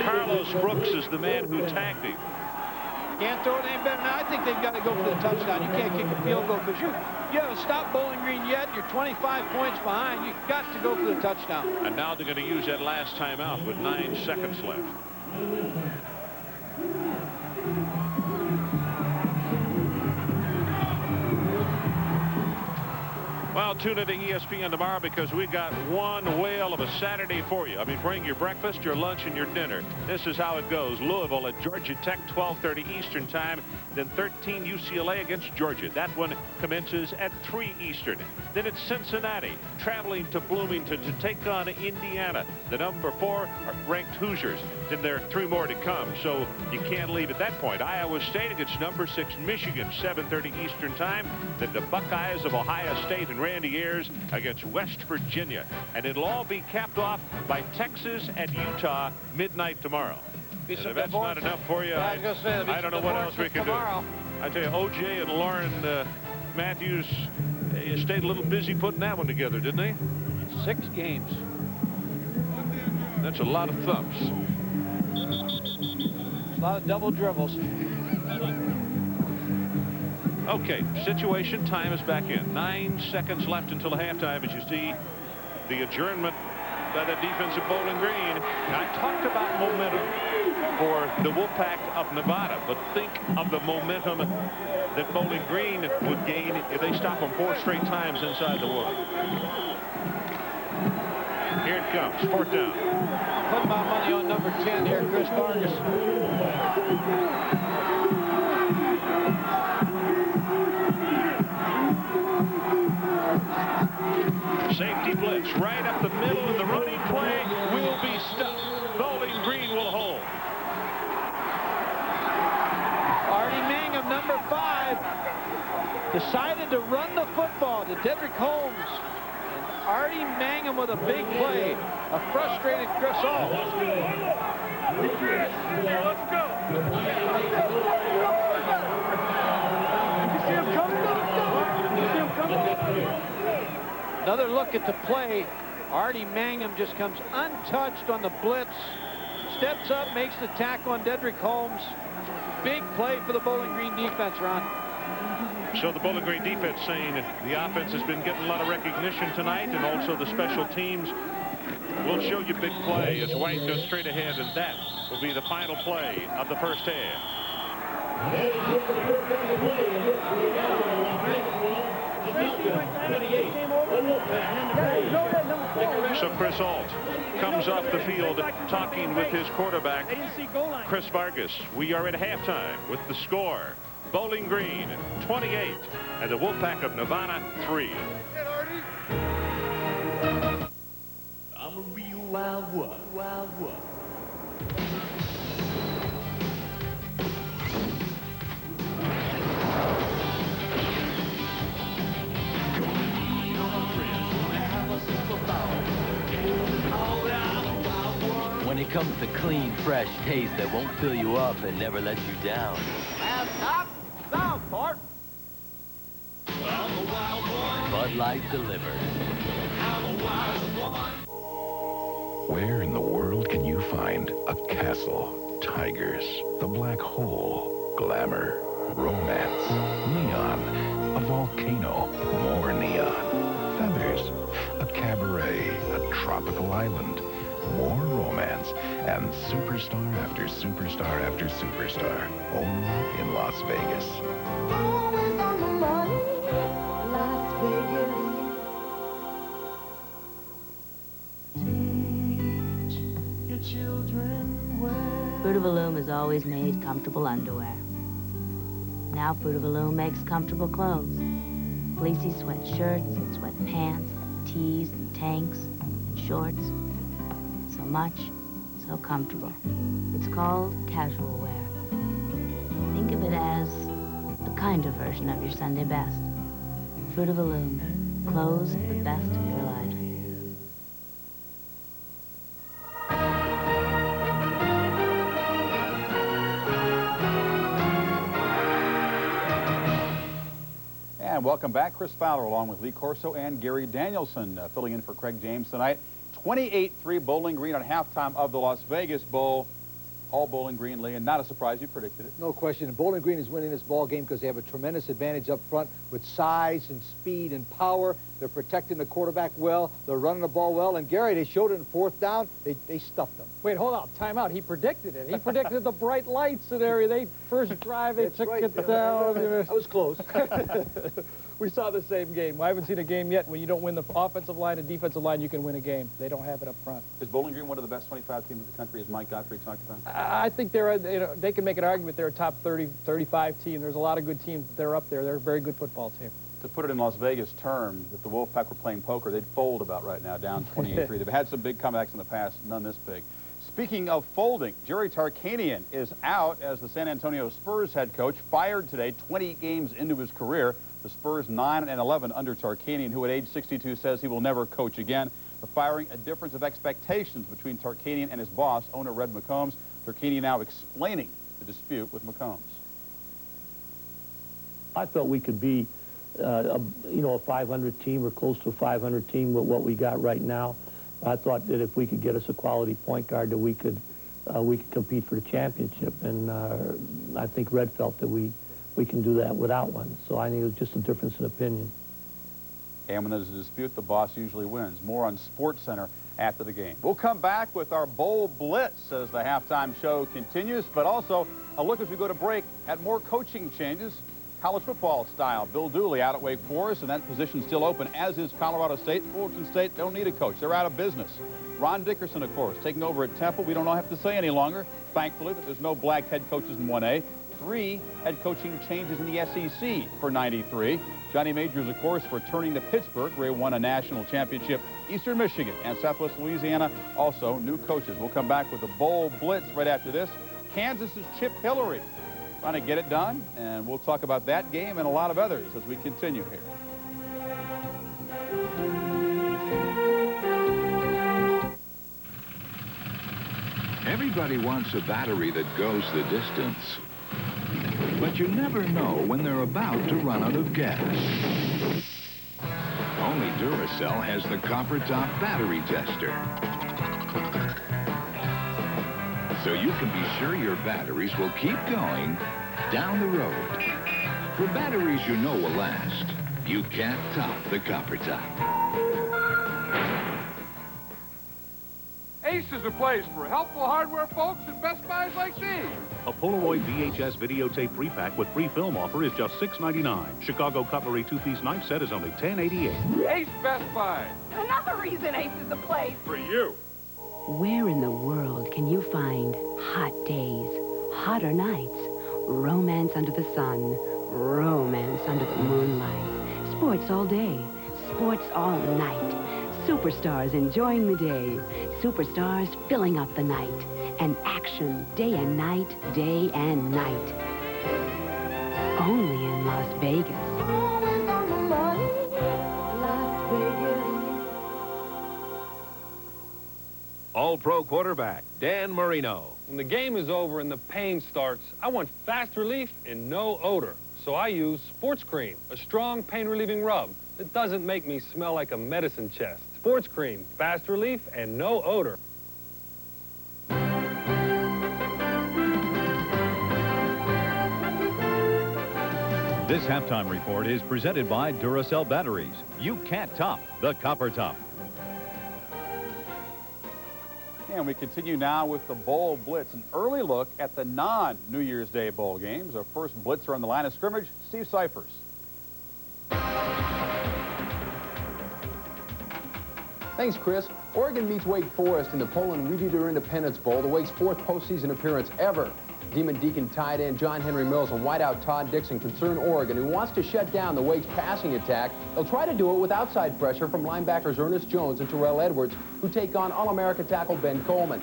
Carlos Brooks is the man who tagged him. Can't throw it any better now. I think they've got to go for the touchdown. You can't kick a field goal because you haven't stopped Bowling Green yet. You're 25 points behind. You've got to go for the touchdown. And now they're going to use that last timeout with 9 seconds left. Well, tune into ESPN tomorrow because we've got one whale of a Saturday for you. I mean, bring your breakfast, your lunch, and your dinner. This is how it goes. Louisville at Georgia Tech, 12:30 Eastern Time. Then 13 UCLA against Georgia. That one commences at 3 Eastern. Then it's Cincinnati traveling to Bloomington to take on Indiana. The number 4 ranked Hoosiers. Then there are 3 more to come, so you can't leave at that point. Iowa State against number 6 Michigan, 7:30 Eastern Time. Then the Buckeyes of Ohio State and Randy Ayers against West Virginia. And it'll all be capped off by Texas and Utah midnight tomorrow. And if that's not enough for you, I don't know what else we can do. I tell you, OJ and Lauren Matthews stayed a little busy putting that one together, didn't they? 6 games. That's a lot of thumps. A lot of double dribbles. Okay, situation time is back in. 9 seconds left until halftime as you see the adjournment by the defense of Bowling Green. Now, I talked about momentum for the Wolfpack of Nevada, but think of the momentum that Bowling Green would gain if they stop them 4 straight times inside the 1. Here it comes, 4th down. Put my money on number 10 here, Chris Vargas. Safety blitz right up the middle, and the running play will be stopped. Bowling Green will hold. Artie Mangum, number 5, decided to run the football to Dedrick Holmes. And Artie Mangum with a big play. A frustrated Chris Ault. Let's go. You see him coming? You see him coming? Another look at the play. Artie Mangum just comes untouched on the blitz. Steps up, makes the tackle on Dedrick Holmes. Big play for the Bowling Green defense, Ron. So the Bowling Green defense saying the offense has been getting a lot of recognition tonight, and also the special teams will show you big play as White goes straight ahead, and that will be the final play of the first half. So Chris Ault comes off the field talking with his quarterback, Chris Vargas. We are at halftime with the score. Bowling Green 28 and the Wolfpack of Nevada 3. I'm a real wild one. comes the clean, fresh taste that won't fill you up and never let you down. Last stop, Southport. Bud Light delivers. Where in the world can you find a castle, tigers, the black hole, glamour, romance, neon, a volcano, more neon, feathers, a cabaret, a tropical island, more romance, and superstar after superstar after superstar, only in Las Vegas. Always on the money, Las Vegas. Teach your children well. Fruit of the Loom has always made comfortable underwear. Now Fruit of the Loom makes comfortable clothes. Fleecy sweatshirts and sweatpants, tees and tanks and shorts. So much, so comfortable. It's called casual wear. Think of it as a kinder version of your Sunday best. Fruit of the Loom, clothes the best of your life. And welcome back. Chris Fowler along with Lee Corso and Gary Danielson filling in for Craig James tonight. 28-3 Bowling Green on halftime of the Las Vegas Bowl. All Bowling Green, Lee, and not a surprise, you predicted it. No question. And Bowling Green is winning this ball game because they have a tremendous advantage up front with size and speed and power. They're protecting the quarterback well. They're running the ball well. And Gary, they showed it in fourth down. They stuffed them. Wait, hold on. Time out. He predicted it. He predicted the bright light scenario. They first drive, they took it down. I was close. We saw the same game. I haven't seen a game yet when you don't win the offensive line and defensive line, you can win a game. They don't have it up front. Is Bowling Green one of the best 25 teams in the country, as Mike Godfrey talked about? I think they're, they can make an argument they're a top 30, 35 team. There's a lot of good teams that they're up there. They're a very good football team. To put it in Las Vegas terms, if the Wolfpack were playing poker, they'd fold about right now, down 28-3. They've had some big comebacks in the past, none this big. Speaking of folding, Jerry Tarkanian is out as the San Antonio Spurs head coach, fired today, 20 games into his career. The Spurs 9-11 under Tarkanian, who at age 62 says he will never coach again. The firing, a difference of expectations between Tarkanian and his boss, owner Red McCombs. Tarkanian now explaining the dispute with McCombs. I felt we could be, a 500 team or close to a 500 team with what we got right now. I thought that if we could get us a quality point guard, that we could compete for the championship. And I think Red felt that we can do that without one. So I think it was just a difference in opinion. And when there's a dispute, the boss usually wins. More on SportsCenter after the game. We'll come back with our Bowl Blitz as the halftime show continues, but also a look as we go to break at more coaching changes, college football style. Bill Dooley out at Wake Forest, and that position still open, as is Colorado State. Fullerton State don't need a coach. They're out of business. Ron Dickerson, of course, taking over at Temple. We don't have to say any longer, thankfully, that there's no black head coaches in 1A. 3 head coaching changes in the SEC for 93. Johnny Majors, of course, returning to Pittsburgh, where he won a national championship. Eastern Michigan and Southwest Louisiana, also new coaches. We'll come back with a Bowl Blitz right after this. Kansas's Chip Hillary trying to get it done, and we'll talk about that game and a lot of others as we continue here. Everybody wants a battery that goes the distance. But you never know when they're about to run out of gas. Only Duracell has the copper top battery tester. So you can be sure your batteries will keep going down the road. For batteries you know will last, you can't top the copper top. Ace is a place for helpful hardware folks at Best Buys like these. A Polaroid VHS videotape 3-pack with free film offer is just $6.99. Chicago Cutlery 2-piece knife set is only $10.88. Ace Best Buy. Another reason Ace is a place. For you. Where in the world can you find hot days, hotter nights, romance under the sun, romance under the moonlight, sports all day, sports all night, superstars enjoying the day, superstars filling up the night, and action day and night, day and night. Only in Las Vegas. Always on the money, Las Vegas. All-Pro quarterback Dan Marino. When the game is over and the pain starts, I want fast relief and no odor. So I use Sports Cream, a strong pain-relieving rub that doesn't make me smell like a medicine chest. Sports Cream, fast relief and no odor. This halftime report is presented by Duracell batteries. You can't top the copper top. And we continue now with the Bowl Blitz, an early look at the non-New Year's Day bowl games. Our first blitzer on the line of scrimmage, Steve Cyphers. Thanks, Chris. Oregon meets Wake Forest in the Poland Weed Eater Independence Bowl, the Wake's 4th postseason appearance ever. Demon Deacon tight end John Henry Mills and wideout Todd Dixon concern Oregon, who wants to shut down the Wake's passing attack. They'll try to do it with outside pressure from linebackers Ernest Jones and Terrell Edwards, who take on All-America tackle Ben Coleman.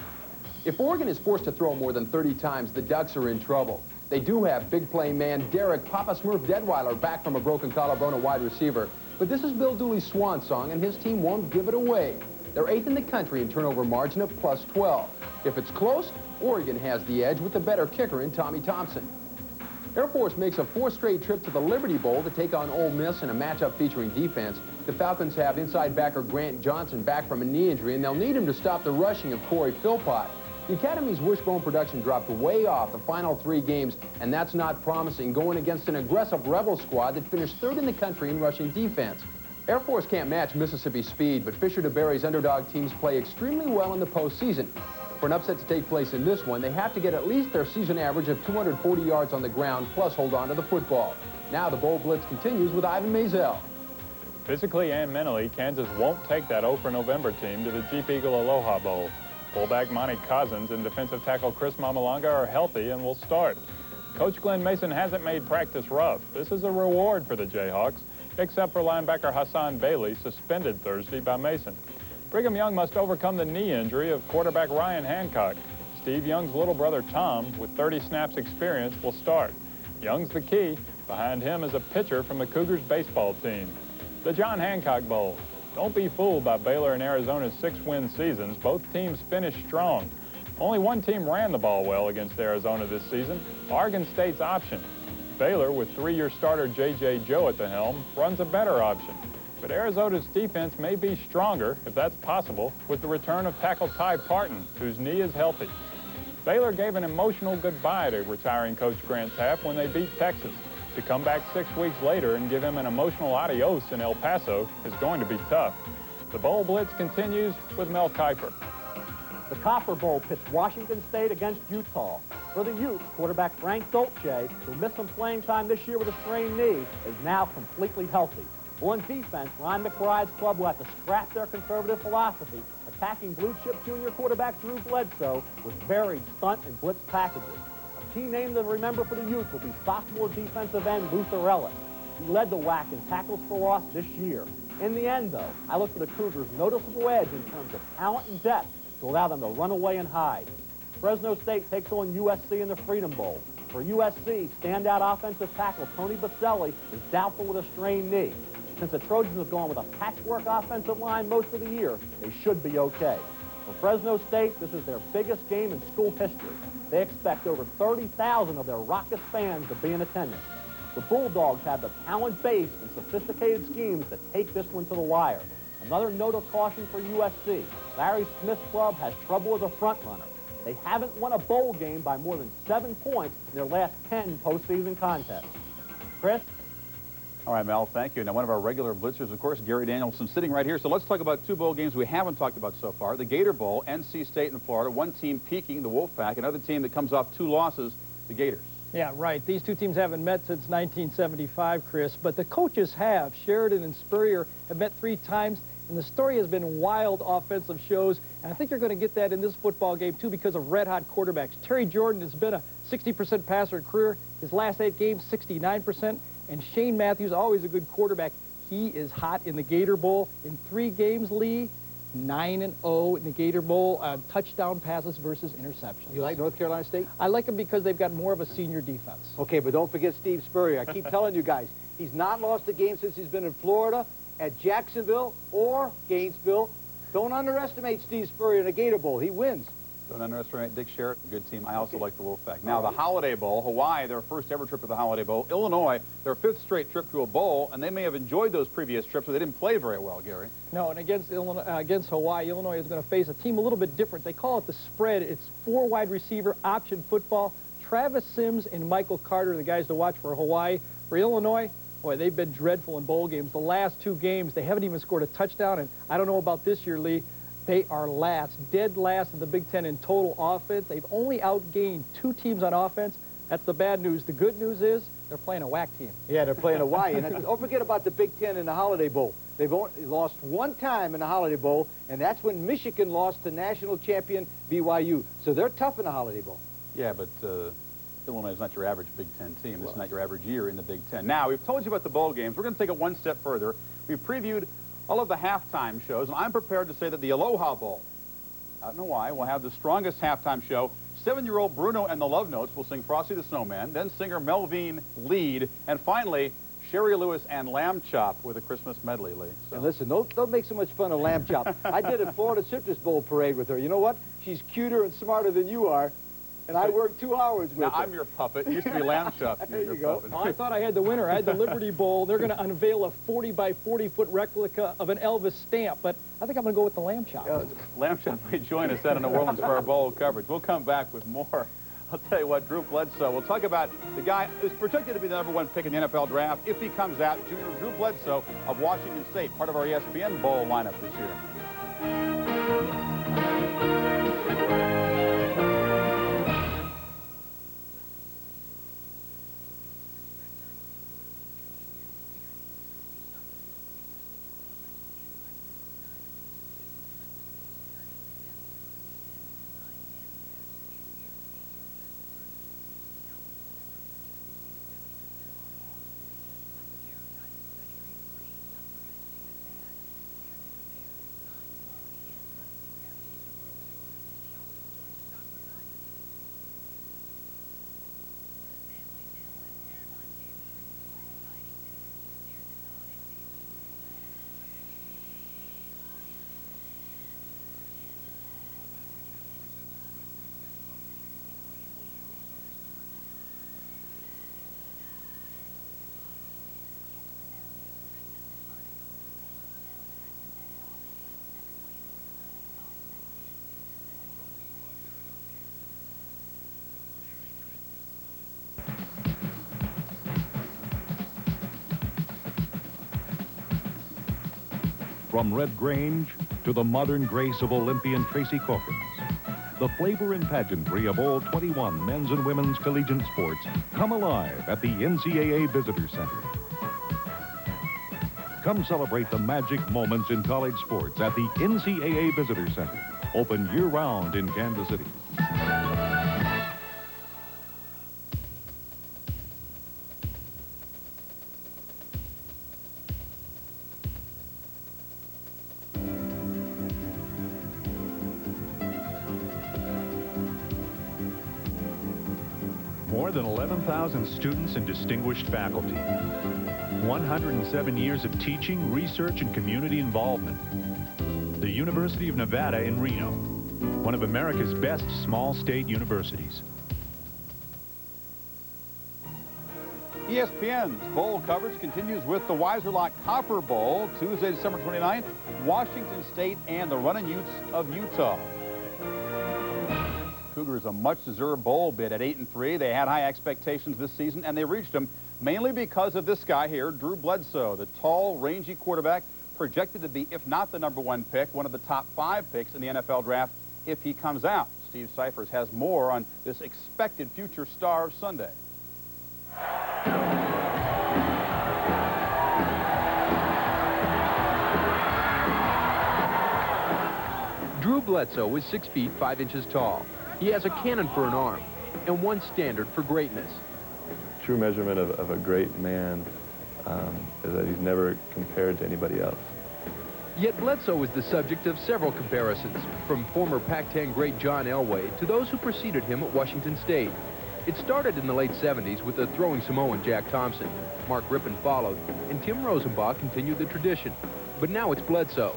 If Oregon is forced to throw more than 30 times, the Ducks are in trouble. They do have big play man Derek Papa Smurf Deadweiler back from a broken collarbone at wide receiver. But this is Bill Dooley's swan song, and his team won't give it away. They're 8th in the country in turnover margin at +12. If it's close, Oregon has the edge with the better kicker in Tommy Thompson. Air Force makes a 4th straight trip to the Liberty Bowl to take on Ole Miss in a matchup featuring defense. The Falcons have inside backer Grant Johnson back from a knee injury, and they'll need him to stop the rushing of Corey Philpott. The Academy's wishbone production dropped way off the final 3 games, and that's not promising, going against an aggressive Rebel squad that finished 3rd in the country in rushing defense. Air Force can't match Mississippi's speed, but Fisher DeBerry's underdog teams play extremely well in the postseason. For an upset to take place in this one, they have to get at least their season average of 240 yards on the ground, plus hold on to the football. Now the Bowl Blitz continues with Ivan Maisel. Physically and mentally, Kansas won't take that 0 for November team to the Jeep Eagle Aloha Bowl. Fullback Monty Cousins and defensive tackle Chris Mamalanga are healthy and will start. Coach Glenn Mason hasn't made practice rough. This is a reward for the Jayhawks, except for linebacker Hassan Bailey, suspended Thursday by Mason. Brigham Young must overcome the knee injury of quarterback Ryan Hancock. Steve Young's little brother Tom, with 30 snaps experience, will start. Young's the key. Behind him is a pitcher from the Cougars baseball team. The John Hancock Bowl. Don't be fooled by Baylor and Arizona's 6-win seasons. Both teams finished strong. Only one team ran the ball well against Arizona this season, Oregon State's option. Baylor, with 3-year starter J.J. Joe at the helm, runs a better option. But Arizona's defense may be stronger, if that's possible, with the return of tackle Ty Parton, whose knee is healthy. Baylor gave an emotional goodbye to retiring coach Grant Taft when they beat Texas. To come back 6 weeks later and give him an emotional adios in El Paso is going to be tough. The Bowl Blitz continues with Mel Kiper. The Copper Bowl pits Washington State against Utah. For the Utes, quarterback Frank Dolce, who missed some playing time this year with a strained knee, is now completely healthy. On defense, Ryan McBride's club will have to scrap their conservative philosophy, attacking blue-chip junior quarterback Drew Bledsoe with varied stunt and blitz packages. A key name to remember for the Utes will be sophomore defensive end Luther Ellis. He led the WAC in tackles for loss this year. In the end, though, I look for the Cougars' noticeable edge in terms of talent and depth to allow them to run away and hide. Fresno State takes on USC in the Freedom Bowl. For USC, standout offensive tackle Tony Baselli is doubtful with a strained knee. Since the Trojans have gone with a patchwork offensive line most of the year, they should be okay. For Fresno State, this is their biggest game in school history. They expect over 30,000 of their raucous fans to be in attendance. The Bulldogs have the talent base and sophisticated schemes to take this one to the wire. Another note of caution for USC. Larry Smith's club has trouble as a front runner. They haven't won a bowl game by more than 7 points in their last 10 postseason contests. Chris? All right, Mel, thank you. Now, one of our regular blitzers, of course, Gary Danielson, sitting right here. So let's talk about 2 bowl games we haven't talked about so far. The Gator Bowl, NC State and Florida. One team peaking, the Wolfpack. Another team that comes off 2 losses, the Gators. Yeah, right. These 2 teams haven't met since 1975, Chris. But the coaches have. Sheridan and Spurrier have met 3 times. And the story has been wild offensive shows. And I think you're going to get that in this football game, too, because of red-hot quarterbacks. Terry Jordan has been a 60% passer in career. His last 8 games, 69%. And Shane Matthews, always a good quarterback. He is hot in the Gator Bowl. In 3 games, Lee, 9-0 in the Gator Bowl. Touchdown passes versus interceptions. You like North Carolina State? I like them because they've got more of a senior defense. Okay, but don't forget Steve Spurrier. I keep telling you guys, he's not lost a game since he's been in Florida, at Jacksonville or Gainesville. Don't underestimate Steve Spurrier in a Gator Bowl. He wins. Don't underestimate Dick Sherritt, good team. I also like the Wolfpack. Now, the Holiday Bowl, Hawaii, their first ever trip to the Holiday Bowl. Illinois, their 5th straight trip to a bowl, and they may have enjoyed those previous trips, but they didn't play very well, Gary. No, and against Hawaii, Illinois is going to face a team a little bit different. They call it the spread. It's 4 wide receiver option football. Travis Sims and Michael Carter are the guys to watch for Hawaii. For Illinois, boy, they've been dreadful in bowl games. The last 2 games, they haven't even scored a touchdown, and I don't know about this year, Lee. They are last, dead last in the Big Ten in total offense. They've only outgained 2 teams on offense. That's the bad news. The good news is they're playing a WAC team. Yeah, they're playing Hawaii. And don't forget about the Big Ten and the Holiday Bowl. They've only lost 1 time in the Holiday Bowl, and that's when Michigan lost to national champion BYU. So they're tough in the Holiday Bowl. Yeah, but Illinois is not your average Big Ten team. This is not your average year in the Big Ten. Now, we've told you about the bowl games. We're going to take it one step further. We've previewed all of the halftime shows, and I'm prepared to say that the Aloha Bowl, I don't know why, will have the strongest halftime show. 7-year-old Bruno and the Love Notes will sing Frosty the Snowman, then singer Melvin lead, and finally, Sherry Lewis and Lamb Chop with a Christmas medley, Lee. So. And listen, don't make so much fun of Lamb Chop. I did a Florida Citrus Bowl parade with her. You know what? She's cuter and smarter than you are. And I worked 2 hours with her. Now, I'm your puppet. It used to be Lamb Chop. There you go. Well, I thought I had the winner. I had the Liberty Bowl. They're going to unveil a 40 by 40-foot replica of an Elvis stamp, but I think I'm going to go with the Lamb Chop. Lamb Chop may join us out in New Orleans for our bowl coverage. We'll come back with more. I'll tell you what, Drew Bledsoe. We'll talk about the guy who's projected to be the #1 pick in the NFL draft if he comes out. Junior Drew Bledsoe of Washington State, part of our ESPN Bowl lineup this year. From Red Grange to the modern grace of Olympian Tracy Corkins, the flavor and pageantry of all 21 men's and women's collegiate sports come alive at the NCAA Visitor Center. Come celebrate the magic moments in college sports at the NCAA Visitor Center, open year-round in Kansas City. More than 11,000 students and distinguished faculty. 107 years of teaching, research, and community involvement. The University of Nevada in Reno, one of America's best small state universities. ESPN's bowl coverage continues with the Weiserlock Copper Bowl, Tuesday, December 29th, Washington State and the Runnin' Utes of Utah. Cougars a much-deserved bowl bid at 8-3. They had high expectations this season, and they reached them mainly because of this guy here, Drew Bledsoe, the tall, rangy quarterback, projected to be, if not the #1 pick, one of the top 5 picks in the NFL draft if he comes out. Steve Cyphers has more on this expected future star of Sunday. Drew Bledsoe is 6 feet 5 inches tall. He has a cannon for an arm and one standard for greatness. True measurement of a great man is that he's never compared to anybody else. Yet Bledsoe is the subject of several comparisons, from former Pac-10 great John Elway to those who preceded him at Washington State. It started in the late 70s with the throwing Samoan Jack Thompson. Mark Rippon followed, and Tim Rosenbach continued the tradition. But now it's Bledsoe.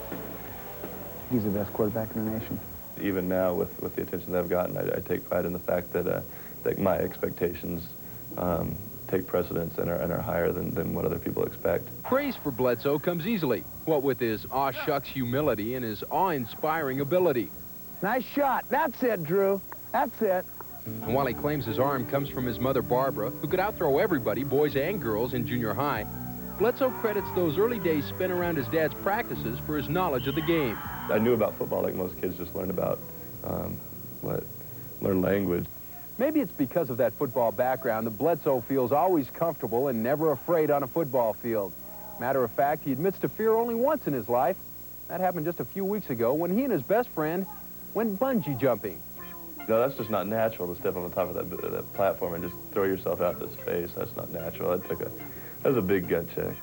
He's the best quarterback in the nation. Even now, with the attention that I've gotten, I take pride in the fact that my expectations take precedence and are higher than what other people expect. Praise for Bledsoe comes easily, what with his aw-shucks humility and his awe-inspiring ability. Nice shot. That's it, Drew. That's it. And while he claims his arm comes from his mother, Barbara, who could outthrow everybody, boys and girls, in junior high, Bledsoe credits those early days spent around his dad's practices for his knowledge of the game. I knew about football like most kids just learned about, learn language. Maybe it's because of that football background that Bledsoe feels always comfortable and never afraid on a football field. Matter of fact, he admits to fear only once in his life. That happened just a few weeks ago when he and his best friend went bungee jumping. No, that's just not natural to step on the top of that platform and just throw yourself out into space. That's not natural. That was a big gut check.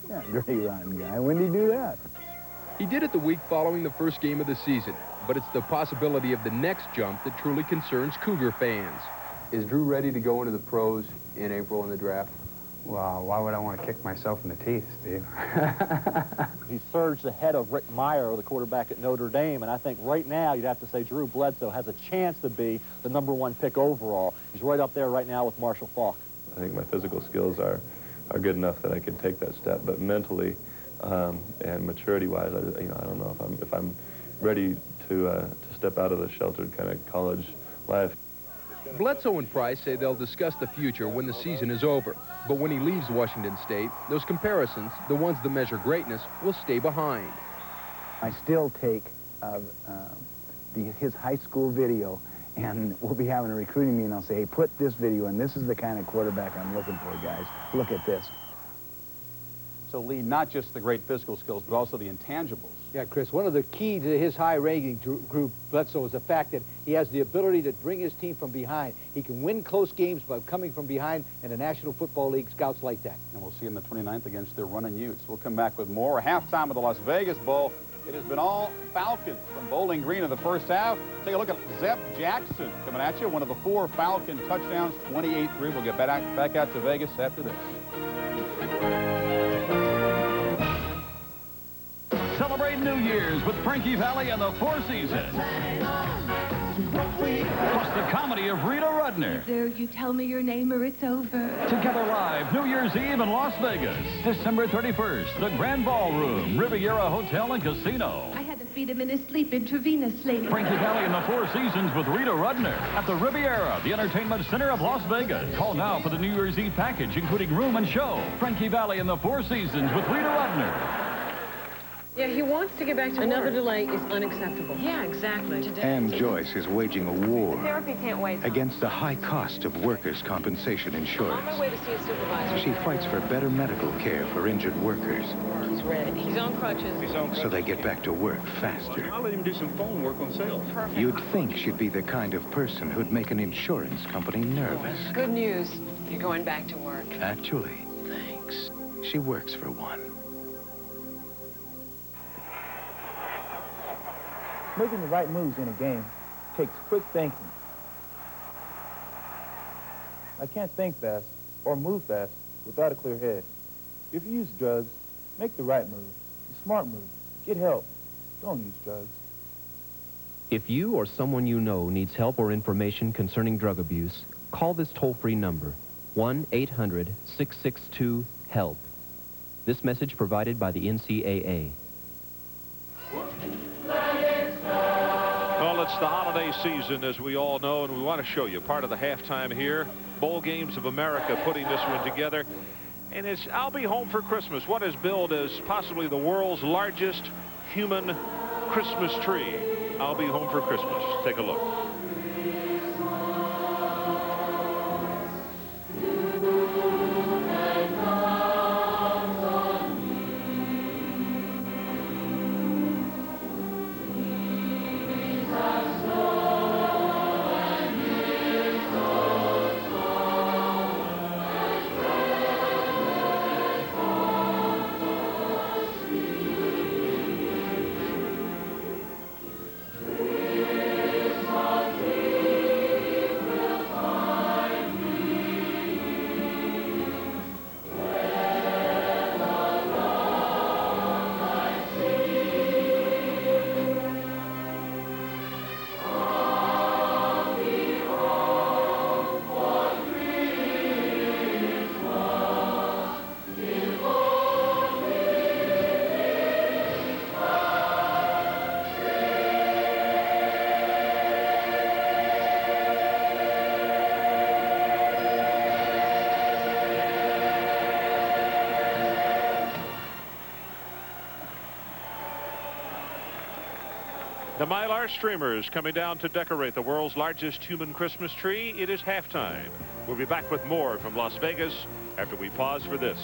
Yeah, great rotten guy. When did he do that? He did it the week following the first game of the season, but it's the possibility of the next jump that truly concerns Cougar fans. Is Drew ready to go into the pros in April in the draft? Well, why would I want to kick myself in the teeth, Steve? He surged ahead of Rick Meyer, the quarterback at Notre Dame, and I think right now you'd have to say Drew Bledsoe has a chance to be the #1 pick overall. He's right up there right now with Marshall Faulk. I think my physical skills are good enough that I can take that step, but mentally and maturity-wise, I don't know if I'm ready to step out of the sheltered kind of college life. Bledsoe and Price say they'll discuss the future when the season is over. But when he leaves Washington State, those comparisons, the ones that measure greatness, will stay behind. I still take his high school video, and we'll be having a recruiting meeting. I'll say, hey, put this video in. This is the kind of quarterback I'm looking for, guys. Look at this. So, Lee, not just the great physical skills, but also the intangibles. Yeah, Chris, one of the key to his high ranking group, Bledsoe, is the fact that he has the ability to bring his team from behind. He can win close games by coming from behind, and the National Football League scouts like that. And we'll see him the 29th against their running Utes. We'll come back with more. Halftime of the Las Vegas Bowl. It has been all Falcons from Bowling Green in the first half. Take a look at Zeb Jackson coming at you. One of the 4 Falcon touchdowns, 28-3. We'll get back out to Vegas after this. Celebrate New Year's with Frankie Valli and the Four Seasons. Plus the comedy of Rita Rudner. Either you tell me your name or it's over. Together live, New Year's Eve in Las Vegas. December 31st, the Grand Ballroom, Riviera Hotel and Casino. I had to feed him in his sleep intravenously. Frankie Valli and the Four Seasons with Rita Rudner at the Riviera, the entertainment center of Las Vegas. Call now for the New Year's Eve package, including room and show. Frankie Valli and the Four Seasons with Rita Rudner. Yeah, he wants to get back to work. Another delay is unacceptable. Yeah, exactly. Ann Joyce is waging a war Therapy can't wait. against the high cost of workers' compensation On insurance. my way to see a supervisor. She fights for better medical care for injured workers He's ready. He's on crutches. so they get back to work faster. I'll let him do some phone work on sales. Perfect. You'd think she'd be the kind of person who'd make an insurance company nervous. Good news. You're going back to work. Actually, thanks. She works for one. Making the right moves in a game takes quick thinking. I can't think fast or move fast without a clear head. If you use drugs, make the right move, the smart move. Get help. Don't use drugs. If you or someone you know needs help or information concerning drug abuse, call this toll-free number, 1-800-662-HELP. This message provided by the NCAA. Well, it's the holiday season, as we all know, and we want to show you part of the halftime here. Bowl Games of America putting this one together. And it's I'll Be Home for Christmas, what is billed as possibly the world's largest human Christmas tree. I'll Be Home for Christmas. Take a look. The Mylar streamers coming down to decorate the world's largest human Christmas tree. It is halftime. We'll be back with more from Las Vegas after we pause for this.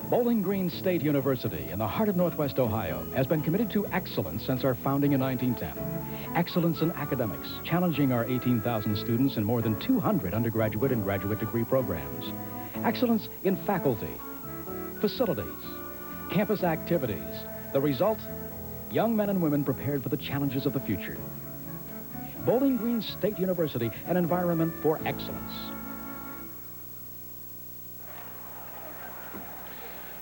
Bowling Green State University in the heart of Northwest Ohio has been committed to excellence since our founding in 1910. Excellence in academics, challenging our 18,000 students in more than 200 undergraduate and graduate degree programs. Excellence in faculty, facilities, campus activities. The result, young men and women prepared for the challenges of the future. Bowling Green State University, an environment for excellence.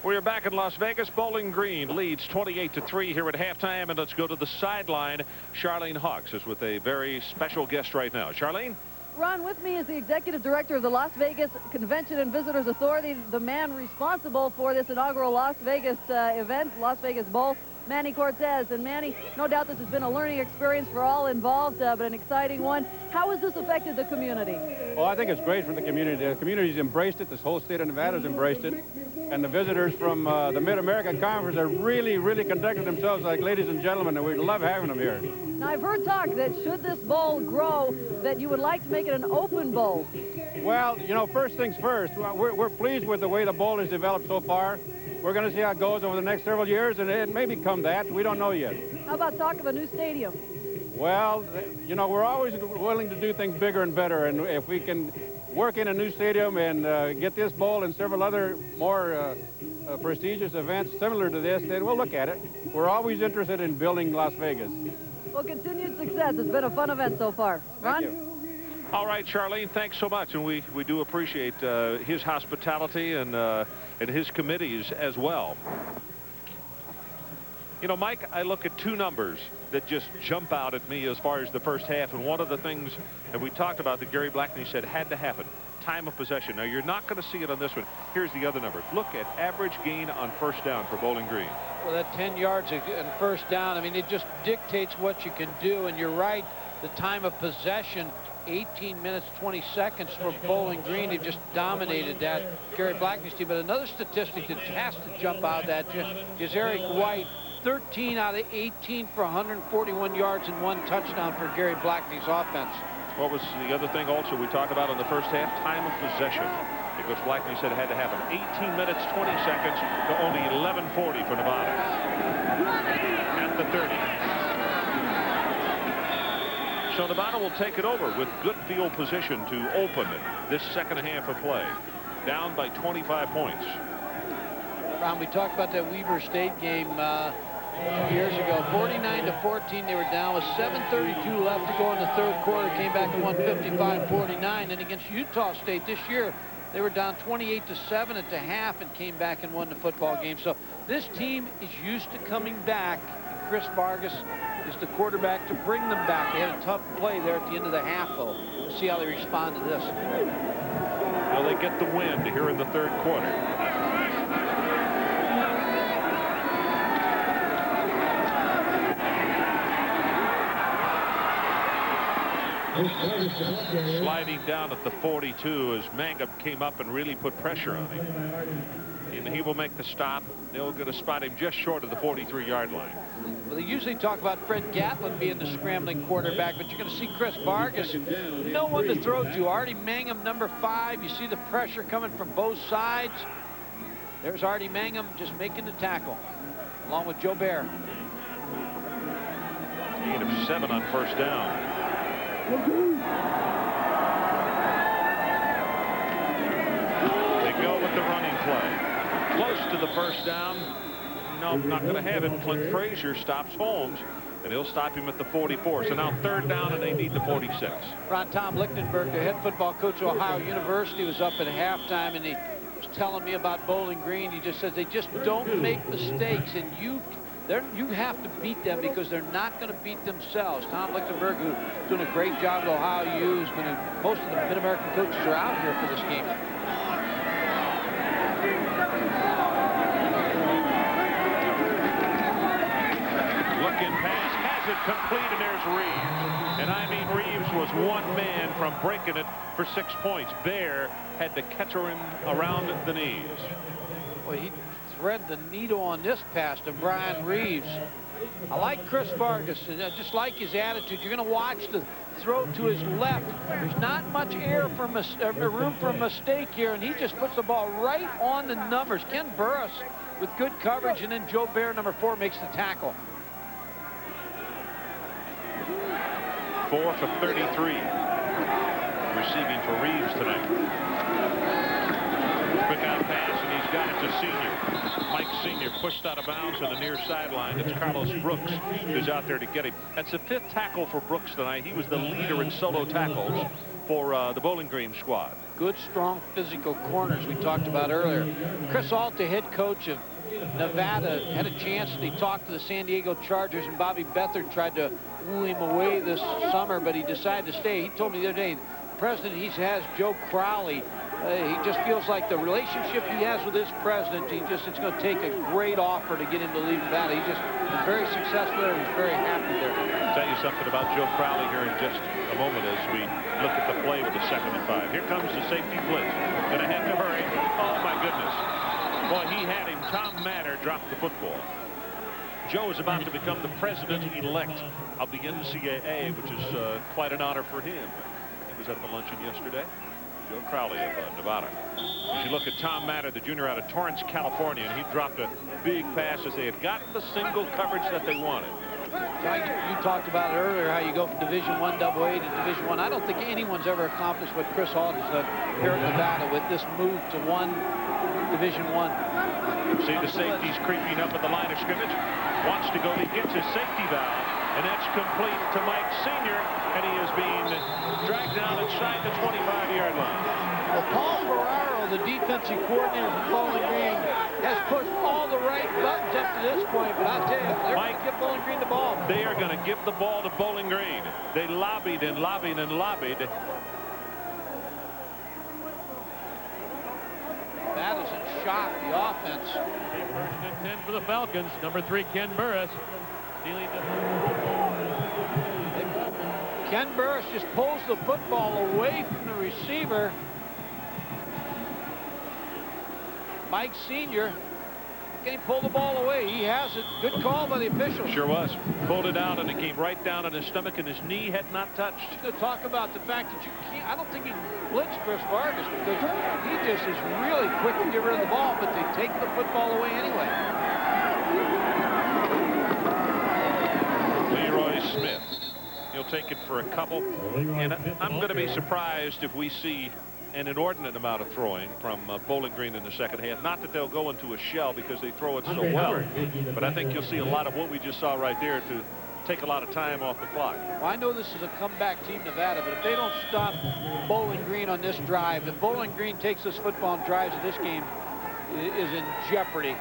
We are back in Las Vegas. Bowling Green leads 28-3 here at halftime, and let's go to the sideline. Charlene Hawks is with a very special guest right now. Charlene? Ron, with me is the executive director of the Las Vegas Convention and Visitors Authority, the man responsible for this inaugural Las Vegas event, Las Vegas Bowl, Manny Cortez. And Manny, no doubt this has been a learning experience for all involved, but an exciting one. How has this affected the community? Well, I think it's great for the community. The community's embraced it. This whole state of Nevada's embraced it. And the visitors from the Mid-America Conference are really conducted themselves like ladies and gentlemen, and we love having them here. Now, I've heard talk that should this bowl grow, that you would like to make it an open bowl. Well, you know, first things first, we're pleased with the way the bowl has developed so far. We're going to see how it goes over the next several years, and it may become that. We don't know yet. How about talk of a new stadium? Well, you know, we're always willing to do things bigger and better, and if we can work in a new stadium and get this bowl and several other more prestigious events similar to this, then we'll look at it. We're always interested in building Las Vegas. Well, continued success. It's been a fun event so far. Ron? Thank you. All right, Charlene, thanks so much, and we do appreciate his hospitality and his committees as well. You know, Mike, I look at two numbers that just jump out at me as far as the first half, and one of the things that we talked about that Gary Blackney said had to happen, time of possession. Now, you're not going to see it on this one. Here's the other number. Look at average gain on first down for Bowling Green. Well, that 10 yards and first down, I mean, it just dictates what you can do, and you're right, the time of possession, 18 minutes, 20 seconds for Bowling Green. They've just dominated that, Gary Blackney's team. But another statistic that has to jump out at you is Eric White, 13 out of 18 for 141 yards and 1 touchdown for Gary Blackney's offense. What was the other thing also we talked about in the first half? Time of possession. Because Blackney said it had to happen. 18 minutes, 20 seconds to only 11:40 for Nevada. At the 30. So Nevada will take it over with good field position to open this second half of play. Down by 25 points. Ron, we talked about that Weber State game 2 years ago. 49-14 they were down with 7:32 left to go in the third quarter. Came back and won 55-49. And against Utah State this year, they were down 28-7 at the half and came back and won the football game. So this team is used to coming back. And Chris Vargas is the quarterback to bring them back. They had a tough play there at the end of the half, though. We'll see how they respond to this. Will they get the win here in the third quarter? Sliding down at the 42 as Mangum came up and really put pressure on him. And he will make the stop. They'll get to spot him just short of the 43-yard line. Well, they usually talk about Fred Gatlin being the scrambling quarterback, but you're going to see Chris Vargas, no one to throw to. Artie Mangum, number 5. You see the pressure coming from both sides. There's Artie Mangum just making the tackle, along with Joe Bear. Gain of 7 on first down. They go with the running play. Close to the first down. No, not going to have it. Clint Frazier stops Holmes, and he'll stop him at the 44. So now 3rd down, and they need the 46. Ron Tom Lichtenberg, the head football coach of Ohio University, was up at halftime, and he was telling me about Bowling Green. He just says they just don't make mistakes, and you have to beat them because they're not going to beat themselves. Tom Lichtenberg, who's doing a great job at Ohio U, most of the Mid-American coaches are out here for this game. Looking pass, has it complete, and there's Reeves. And I mean, Reeves was one man from breaking it for 6 points. Bear had to catch him around the knees. Well, he thread the needle on this pass to Brian Reeves. I like Chris Vargas, and I just like his attitude. You're going to watch the throw to his left. There's not much room for a mistake here, and he just puts the ball right on the numbers. Ken Burris with good coverage, and then Joe Bear, number 4, makes the tackle. 4 for 33 receiving for Reeves tonight. Quick out pass, and he's got it to Senior. Mike Senior pushed out of bounds on the near sideline. It's Carlos Brooks who's out there to get him. That's the 5th tackle for Brooks tonight. He was the leader in solo tackles for the Bowling Green squad. Good, strong, physical corners we talked about earlier. Chris Ault, the head coach of Nevada, had a chance, and he talked to the San Diego Chargers, and Bobby Beathard tried to woo him away this summer, but he decided to stay. He told me the other day, the president he has, Joe Crowley, he just feels like the relationship he has with his president, it's going to take a great offer to get him to leave Nevada. He's just been very successful there. He's very happy there. I'll tell you something about Joe Crowley here in just a moment as we look at the play with the 2nd and 5. Here comes the safety blitz. Gonna have to hurry. Oh my goodness. Boy, he had him. Tom Matter dropped the football. Joe is about to become the president-elect of the NCAA, which is quite an honor for him. He was at the luncheon yesterday. Joe Crowley of Nevada. As you look at Tom Matter, the junior out of Torrance, California, and he dropped a big pass as they had gotten the single coverage that they wanted. You talked about it earlier, how you go from Division I AA to Division I. I don't think anyone's ever accomplished what Chris Ault has done here at Nevada with this move to Division I. See the safeties creeping up at the line of scrimmage. Wants to go. He gets his safety valve, and that's complete to Mike Senior, and he is being dragged down inside the 25-yard line. Well, Paul Ferraro, the defensive coordinator for Bowling Green, has pushed all the right buttons up to this point, but I'll tell you, they're going to give Bowling Green the ball. They are going to give the ball to Bowling Green. They lobbied and lobbied and lobbied. That is in shock, the offense. 1st and 10 for the Falcons. Number 3, Ken Burris. Ken Burris just pulls the football away from the receiver. Mike Senior, can he pull the ball away? He has it. Good call by the official. Sure was. Pulled it out, and it came right down on his stomach, and his knee had not touched. To talk about the fact that you can't, I don't think he blitz Chris Vargas because he just is really quick to get rid of the ball, but they take the football away anyway. Leroy Smith. He'll take it for a couple, and I'm going to be surprised if we see an inordinate amount of throwing from Bowling Green in the 2nd half. Not that they'll go into a shell because they throw it so well, but I think you'll see a lot of what we just saw right there to take a lot of time off the clock. Well, I know this is a comeback team, Nevada, but if they don't stop Bowling Green on this drive, if Bowling Green takes this football and drives this game, is in jeopardy.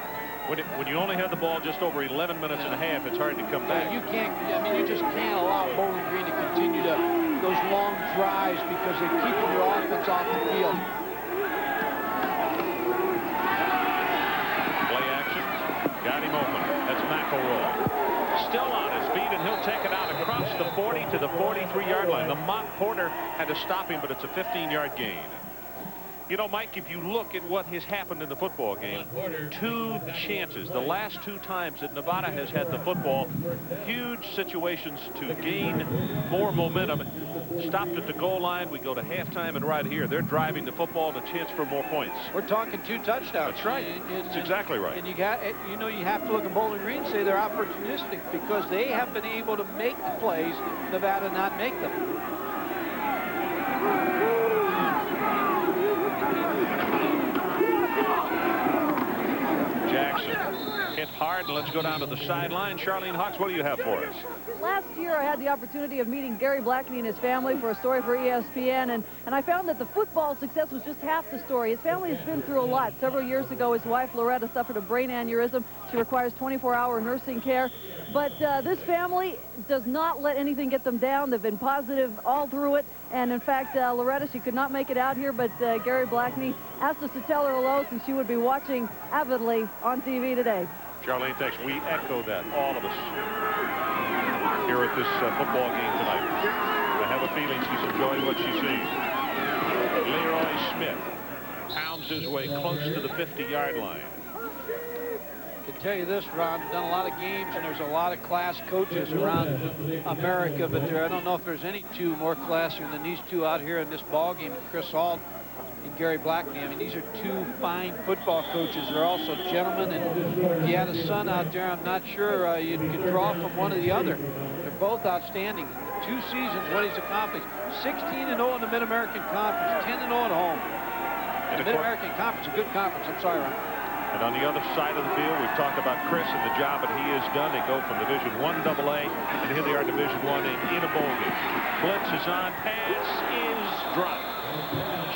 When you only have the ball just over 11 minutes and a half, it's hard to come back. You can't, I mean, you just can't allow Bowling Green to continue those long drives because they're keeping your offense off the field. Play action. Got him open. That's McElroy. Still on his feet, and he'll take it out across the 40 to the 43-yard line. Lamont Porter had to stop him, but it's a 15-yard gain. You know, Mike, if you look at what has happened in the football game, 2 chances. The last 2 times that Nevada has had the football, huge situations to gain more momentum. Stopped at the goal line. We go to halftime, and right here, they're driving the football and a chance for more points. We're talking 2 touchdowns. That's right. That's exactly right. And you have to look at Bowling Green and say they're opportunistic because they have been able to make the plays, Nevada not make them. Jackson hit hard, and let's go down to the sideline. Charlene Hawks, what do you have for us? Last year, I had the opportunity of meeting Gary Blackney and his family for a story for ESPN, and I found that the football success was just half the story. His family has been through a lot. Several years ago, his wife, Loretta, suffered a brain aneurysm. She requires 24-hour nursing care. But this family does not let anything get them down. They've been positive all through it. And, in fact, Loretta, she could not make it out here, but Gary Blackney asked us to tell her hello since she would be watching avidly on TV today. Charlene, thanks. We echo that, all of us, here at this football game tonight. I have a feeling she's enjoying what she's seeing. Leroy Smith pounds his way close to the 50-yard line. I can tell you this, Ron, I've done a lot of games, and there's a lot of class coaches around America, but I don't know if there's any 2 more classier than these 2 out here in this ball game, Chris Ault and Gary Blackney. I mean, these are 2 fine football coaches. They're also gentlemen, and if you had a son out there, I'm not sure you could draw from one or the other. They're both outstanding. 2 seasons, what he's accomplished. 16-0 in the Mid-American Conference, 10-0 at home. The Mid-American Conference, a good conference. I'm sorry, Ron. And on the other side of the field, we've talked about Chris and the job that he has done. They go from Division I AA, and here they are Division I in a bowl game. Blitz is on, pass is dropped.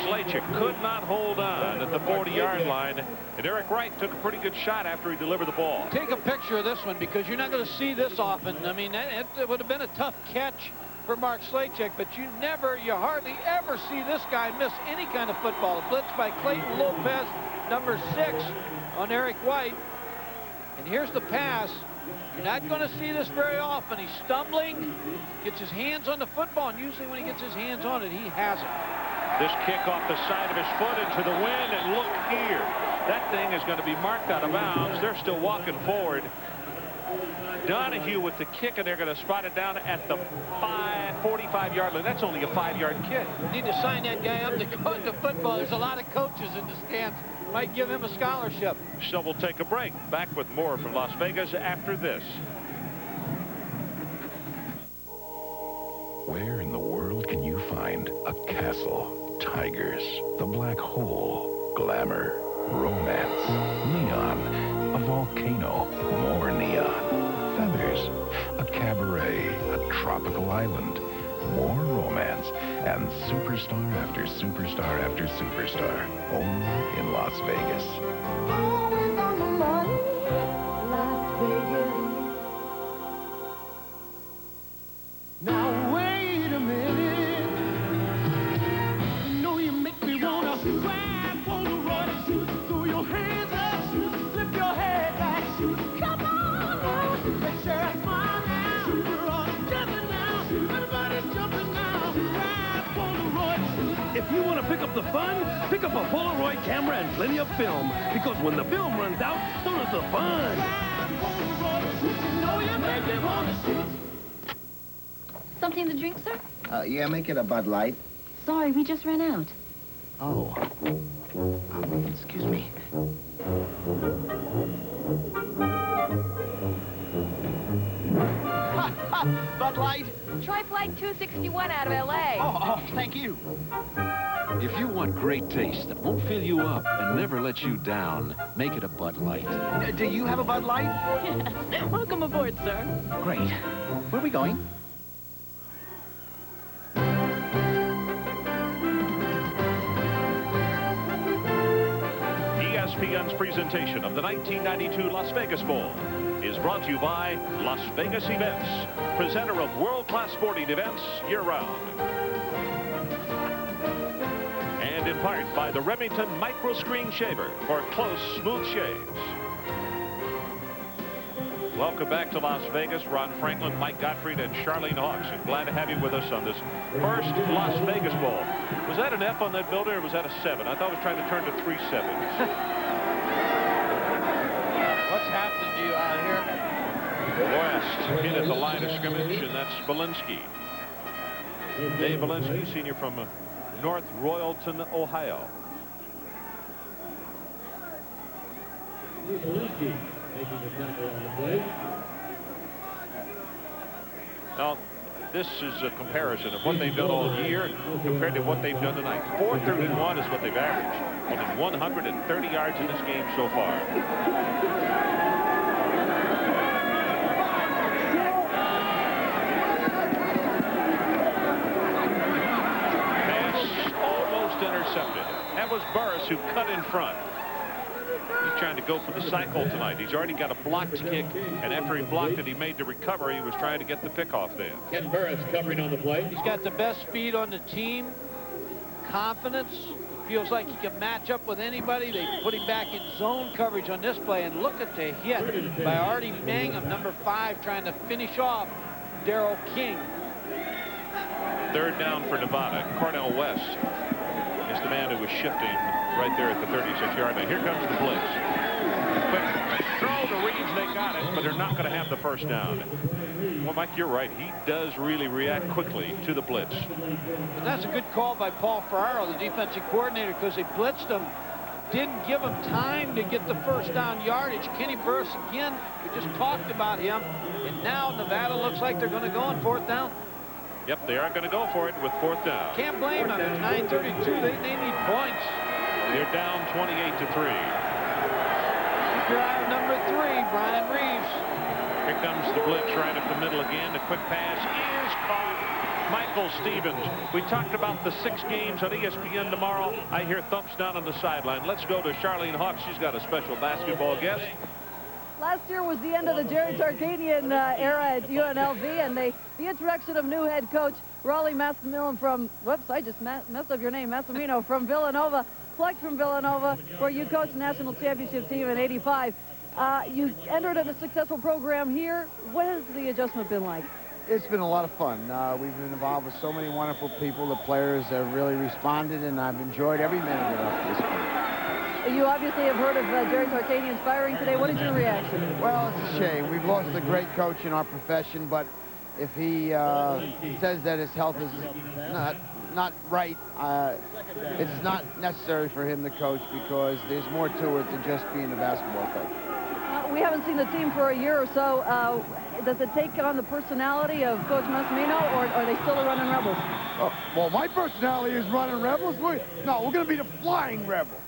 Slachik could not hold on at the 40-yard line, and Eric Wright took a pretty good shot after he delivered the ball. Take a picture of this one because you're not going to see this often. I mean, it would have been a tough catch for Mark Slachik, but you hardly ever see this guy miss any kind of football. A blitz by Clayton Lopez, number 6. On Eric White, and here's the pass. You're not going to see this very often. He's stumbling, gets his hands on the football, and usually when he gets his hands on it, he has it. This kick off the side of his foot into the wind, and look here. That thing is going to be marked out of bounds. They're still walking forward. Donahue with the kick, and they're going to spot it down at the 45-yard line. That's only a 5-yard kick. Need to sign that guy up to coach the football. There's a lot of coaches in the stands. Might give him a scholarship. So we'll take a break. Back with more from Las Vegas after this. Where in the world can you find a castle, tigers, the black hole, glamour, romance, neon, a volcano, more neon, feathers, a cabaret, a tropical island, more romance, and superstar after superstar after superstar, only in Las Vegas. Always on the money, Las Vegas. Now wait a minute. You know you make me wanna grab Polaroid, throw your hands up, flip your head back. Come on now, let's share a smile now. We're all together now, everybody's jumping now. Grab Polaroid. If you want to pick up the fun, pick up a Polaroid camera and plenty of film, because when the film runs out, so does the fun. Grab Polaroid, you know you make me wanna shoot. Something to drink, sir? Yeah, make it a Bud Light. Sorry, we just ran out. Oh. Excuse me. Bud Light? Try Flight 261 out of L.A. Oh, thank you. If you want great taste that won't fill you up and never let you down, make it a Bud Light. Do you have a Bud Light? Yes. Welcome aboard, sir. Great. Where are we going? ESPN's presentation of the 1992 Las Vegas Bowl is brought to you by Las Vegas Events, presenter of world-class sporting events year-round. And in part by the Remington Micro Screen Shaver for close, smooth shaves. Welcome back to Las Vegas. Ron Franklin, Mike Gottfried, and Charlene Hawks. And glad to have you with us on this first Las Vegas Bowl. Was that an F on that building, or was that a 7? I thought it was trying to turn to 3 7s. What's happening to you out here? West in at the line of scrimmage, and that's Belinsky. Dave Belinsky, senior from North Royalton, Ohio. Belinsky making the tackle on the play. Now, this is a comparison of what they've done all year compared to what they've done tonight. 431 is what they've averaged. Only 130 yards in this game so far. Intercepted. That was Burris who cut in front. He's trying to go for the cycle tonight. He's already got a blocked kick, and after he blocked it, he made the recovery. He was trying to get the pick off there. Ken Burris covering on the play. He's got the best speed on the team. Confidence. Feels like he can match up with anybody. They put him back in zone coverage on this play, and look at the hit by Artie Mangum, number 5, trying to finish off Darrell King. Third down for Nevada. Cornell West is the man who was shifting right there at the 36-yard line. Here comes the blitz. Quick throw to Reeves. They got it, but they're not going to have the first down. Well, Mike, you're right. He does really react quickly to the blitz. But that's a good call by Paul Ferraro, the defensive coordinator, because they blitzed him, didn't give him time to get the first down yardage. Kenny Burris, again, we just talked about him, and now Nevada looks like they're going to go on 4th down. Yep, they are going to go for it with 4th down. Can't blame them. It's 9:32. They need points. They're down 28-3. Drive number 3, Brian Reeves. Here comes the blitz right up the middle again. The quick pass is caught. Michael Stevens. We talked about the 6 games on ESPN tomorrow. I hear thumps down on the sideline. Let's go to Charlene Hawks. She's got a special basketball guest. Last year was the end of the Jerry Tarkanian era at UNLV, and the introduction of new head coach Raleigh Massimino from, whoops, I just messed up your name, Massimino from Villanova, plucked from Villanova, where you coached the national championship team in '85. You entered in a successful program here. What has the adjustment been like? It's been a lot of fun. We've been involved with so many wonderful people. The players have really responded, and I've enjoyed every minute of it up to this point. You obviously have heard of Jerry Tarkanian's firing today. What is your reaction? Well, it's a shame. We've lost a great coach in our profession, but if he says that his health is not right, it's not necessary for him to coach, because there's more to it than just being a basketball coach. We haven't seen the team for a year or so. Does it take on the personality of Coach Massimino, or are they still running Rebels? Well, my personality is running Rebels. We're going to be the Flying Rebels.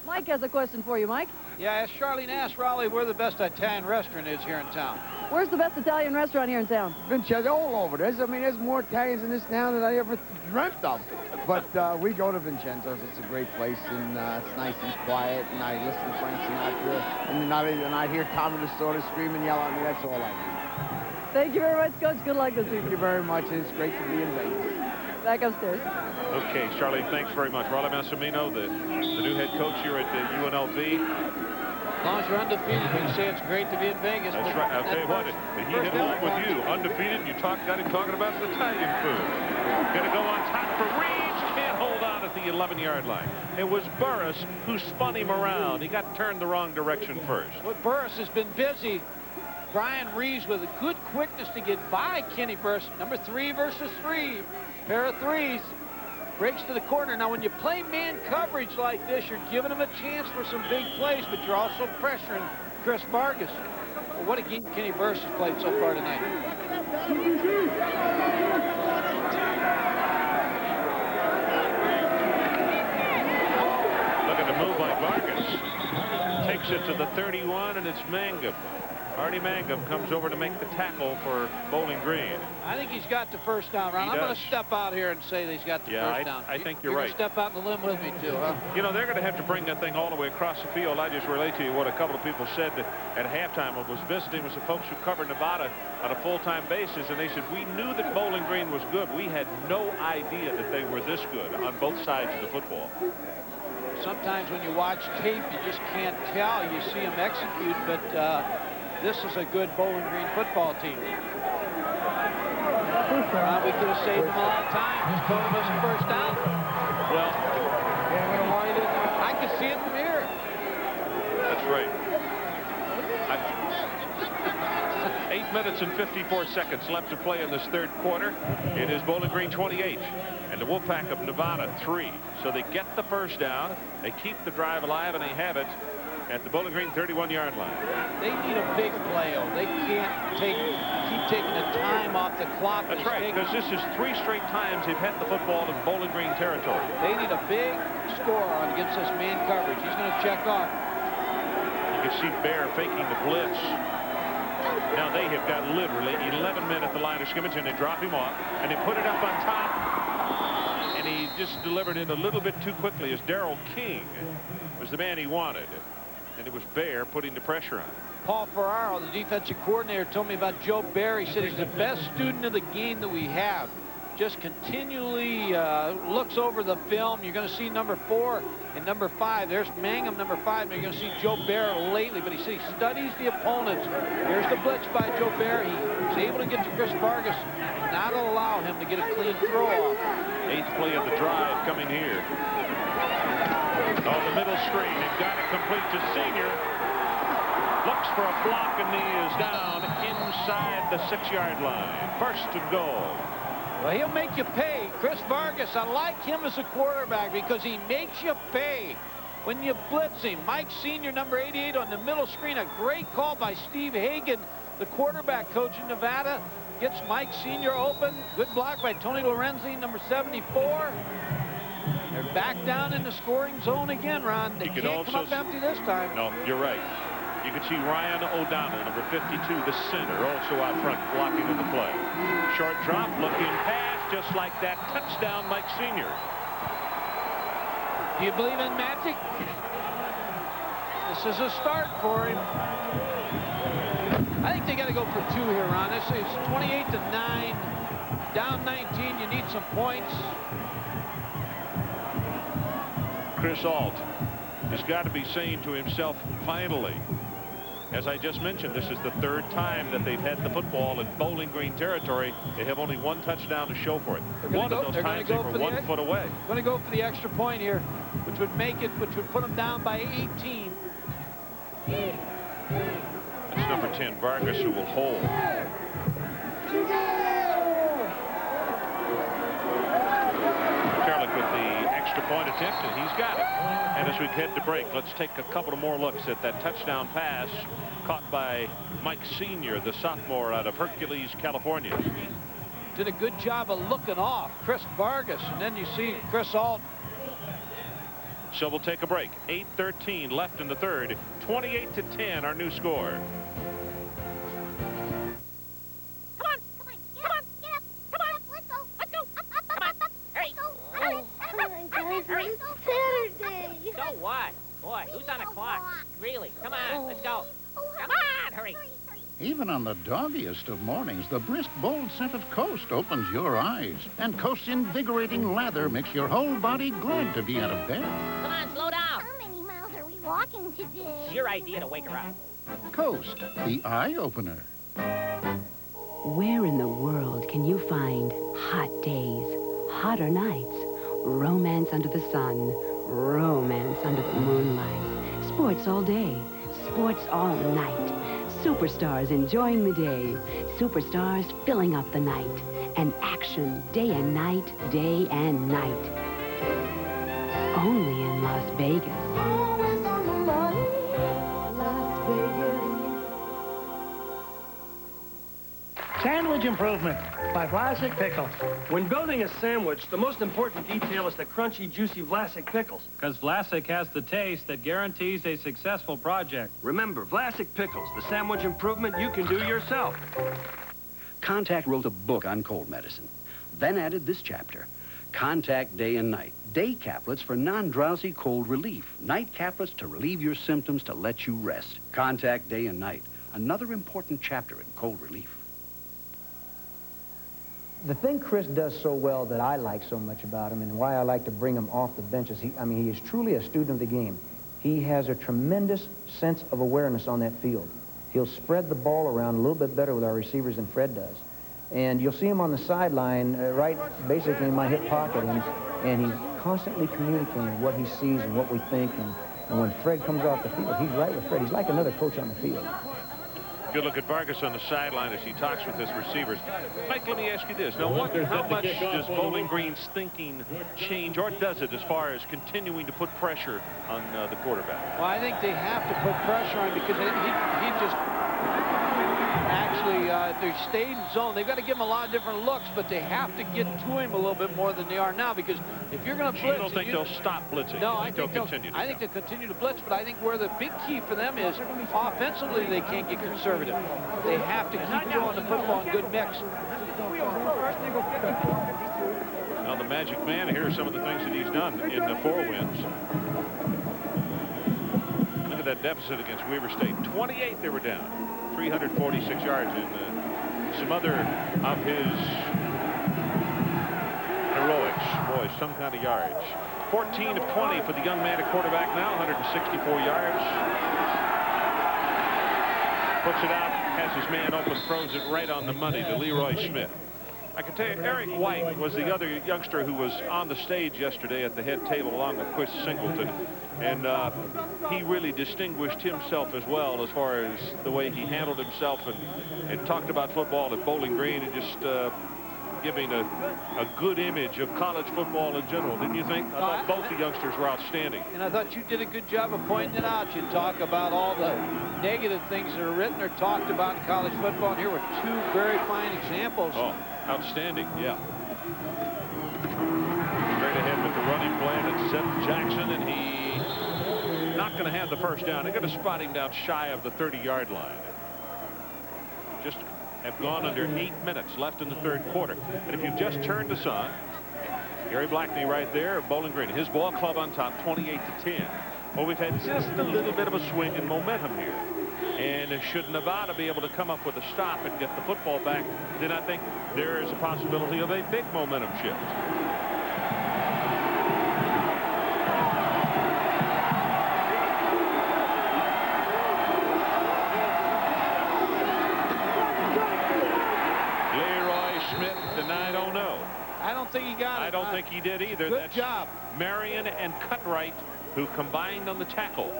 Mike has a question for you, Mike. Yeah, as Charlene asked Raleigh where the best Italian restaurant is here in town. Where's the best Italian restaurant here in town? Vincenzo, all over. There's more Italians in this town than I ever dreamt of. But we go to Vincenzo's. It's a great place, and it's nice and quiet, and I listen to Frank Sinatra, and I hear Tommy Lasorda scream and yell at me. That's all I need. Thank you very much, Coach. Good luck this week. Thank you very much, and it's great to be in Vegas. Back upstairs. Okay, Charlene, thanks very much. Raleigh Massimino, the new head coach here at UNLV. As long as you're undefeated, you can say it's great to be in Vegas. That's right. I'll tell you what, he hit along with you. Undefeated, you got him talking about the Italian food. Going to go on top for Reeves. Can't hold on at the 11-yard line. It was Burris who spun him around. He got turned the wrong direction first. Well, Burris has been busy. Brian Reeves with a good quickness to get by Kenny Burris. Number 3 versus 3. Pair of 3s. Breaks to the corner. Now, when you play man coverage like this, you're giving him a chance for some big plays, but you're also pressuring Chris Vargas. Well, what a game Kenny Burris has played so far tonight. Look at the move by Vargas. Takes it to the 31, and it's Mangum. Artie Mangum comes over to make the tackle for Bowling Green. I think he's got the first down, Ron. I'm going to step out here and say that he's got the first down. I think you're right. Step out in the limb with me, too, huh? You know, they're going to have to bring that thing all the way across the field. I just relate to you what a couple of people said at halftime. I was visiting with some folks who cover Nevada on a full-time basis, and they said, we knew that Bowling Green was good. We had no idea that they were this good on both sides of the football. Sometimes when you watch tape, you just can't tell. You see them execute, but this is a good Bowling Green football team. We could have saved them a lot of time. Just told us the first down. Well, yeah, I'm going to wind it. I can see it from here. That's right. 8 minutes and 54 seconds left to play in this third quarter. It is Bowling Green 28 and the Wolfpack of Nevada 3. So they get the first down. They keep the drive alive, and they have it at the Bowling Green 31-yard line. They need a big play. They can't keep taking the time off the clock. That's right, because this is 3 straight times they've had the football in Bowling Green territory. They need a big score on against this man coverage. He's going to check off. You can see Bear faking the blitz. Now they have got literally 11 men at the line of scrimmage, and they drop him off, and they put it up on top, and he just delivered it a little bit too quickly, as Darrell King was the man he wanted, and it was Bear putting the pressure on. Paul Ferraro, the defensive coordinator, told me about Joe Bear. He said he's the best student of the game that we have. Just continually looks over the film. You're going to see number 4 and number 5. There's Mangum, number 5. And you're going to see Joe Bear lately. But he said he studies the opponents. Here's the blitz by Joe Bear. He was able to get to Chris Vargas and not allow him to get a clean throw off. 8th play of the drive coming here. Oh, the middle screen. They've got it complete to Senior. Looks for a block, and he is down inside the 6-yard line. First and goal. Well, he'll make you pay. Chris Vargas, I like him as a quarterback because he makes you pay when you blitz him. Mike Senior, number 88, on the middle screen. A great call by Steve Hagan, the quarterback coach in Nevada. Gets Mike Senior open. Good block by Tony Lorenzi, number 74. They're back down in the scoring zone again, Ron. They can't come up empty this time. No, you're right. You can see Ryan O'Donnell, number 52, the center, also out front, blocking in the play. Short drop, looking pass, just like that. Touchdown, Mike Senior. Do you believe in magic? This is a start for him. I think they got to go for 2 here, Ron. This is 28-9, down 19. You need some points. Chris Ault has got to be saying to himself, finally. As I just mentioned, this is the 3rd time that they've had the football in Bowling Green territory. They have only 1 touchdown to show for it. One of those times they were 1 foot away. Going to go for the extra point here, which would put them down by 18. That's number 10, Vargas, who will hold. Kerlick with the extra point attempt, and he's got it. And as we head to break, let's take a couple of more looks at that touchdown pass caught by Mike Senior, the sophomore out of Hercules, California. Did a good job of looking off Chris Vargas, and then you see Chris Ault. So we'll take a break. 8:13 left in the third. 28-10, our new score. Saturday. So what? Boy, who's on the clock? Really? Come on, let's go. Come on, hurry. Even on the doggiest of mornings, the brisk, bold scent of Coast opens your eyes. And Coast's invigorating lather makes your whole body glad to be out of bed. Come on, slow down. How many miles are we walking today? It's your idea to wake her up. Coast, the eye-opener. Where in the world can you find hot days, hotter nights, romance under the sun, romance under the moonlight, sports all day, sports all night, superstars enjoying the day, superstars filling up the night, and action day and night, day and night. Only in Las Vegas. Always on the money, Las Vegas. Sandwich improvement by Vlasic Pickles. When building a sandwich, the most important detail is the crunchy, juicy Vlasic pickles. Because Vlasic has the taste that guarantees a successful project. Remember, Vlasic Pickles, the sandwich improvement you can do yourself. Contact wrote a book on cold medicine, then added this chapter, Contact Day and Night. Day caplets for non-drowsy cold relief. Night caplets to relieve your symptoms to let you rest. Contact Day and Night, another important chapter in cold relief. The thing Chris does so well that I like so much about him and why I like to bring him off the bench is he is truly a student of the game. He has a tremendous sense of awareness on that field. He'll spread the ball around a little bit better with our receivers than Fred does. And you'll see him on the sideline, right basically in my hip pocket, and he's constantly communicating what he sees and what we think. And when Fred comes off the field, he's right with Fred. He's like another coach on the field. Good look at Vargas on the sideline as he talks with his receivers. Mike, let me ask you this. Now, how much does Bowling Green's thinking change, or does it, as far as continuing to put pressure on the quarterback? Well, I think they have to put pressure on him because he just actually, if they stayed in zone, they've got to give him a lot of different looks, but they have to get to him a little bit more than they are now, because if you're going to blitz... You don't think they'll stop blitzing? No, I think they'll continue to. I think they'll continue to blitz, but I think where the big key for them is offensively they can't get conservative. They have to keep throwing the football in good mix. Now the Magic Man, here are some of the things that he's done in the 4 wins. Look at that deficit against Weber State. 28 they were down. 346 yards, and some other of his heroics. Boy, some kind of yards. 14 of 20 for the young man at quarterback now, 164 yards. Puts it out, has his man open, throws it right on the money to Leroy Smith. I can tell you, Eric White was the other youngster who was on the stage yesterday at the head table along with Chris Singleton. And he really distinguished himself as well as far as the way he handled himself and talked about football at Bowling Green and just giving a good image of college football in general, didn't you think? I thought both the youngsters were outstanding. And I thought you did a good job of pointing it out. You talk about all the negative things that are written or talked about in college football, and here were 2 very fine examples. Oh, outstanding, yeah. Straight ahead with the running play to Seth Jackson, and he's not going to have the first down. They're going to spot him down shy of the 30-yard line. Just have gone under 8 minutes left in the 3rd quarter. And if you've just turned us on, Gary Blackney right there, Bowling Green, his ball club on top, 28-10. Well, we've had just a little bit of a swing in momentum here. And should Nevada be able to come up with a stop and get the football back, then I think there is a possibility of a big momentum shift. I don't know. I don't think he got it. I don't think he did either. Good job. Marion and Cutright who combined on the tackle.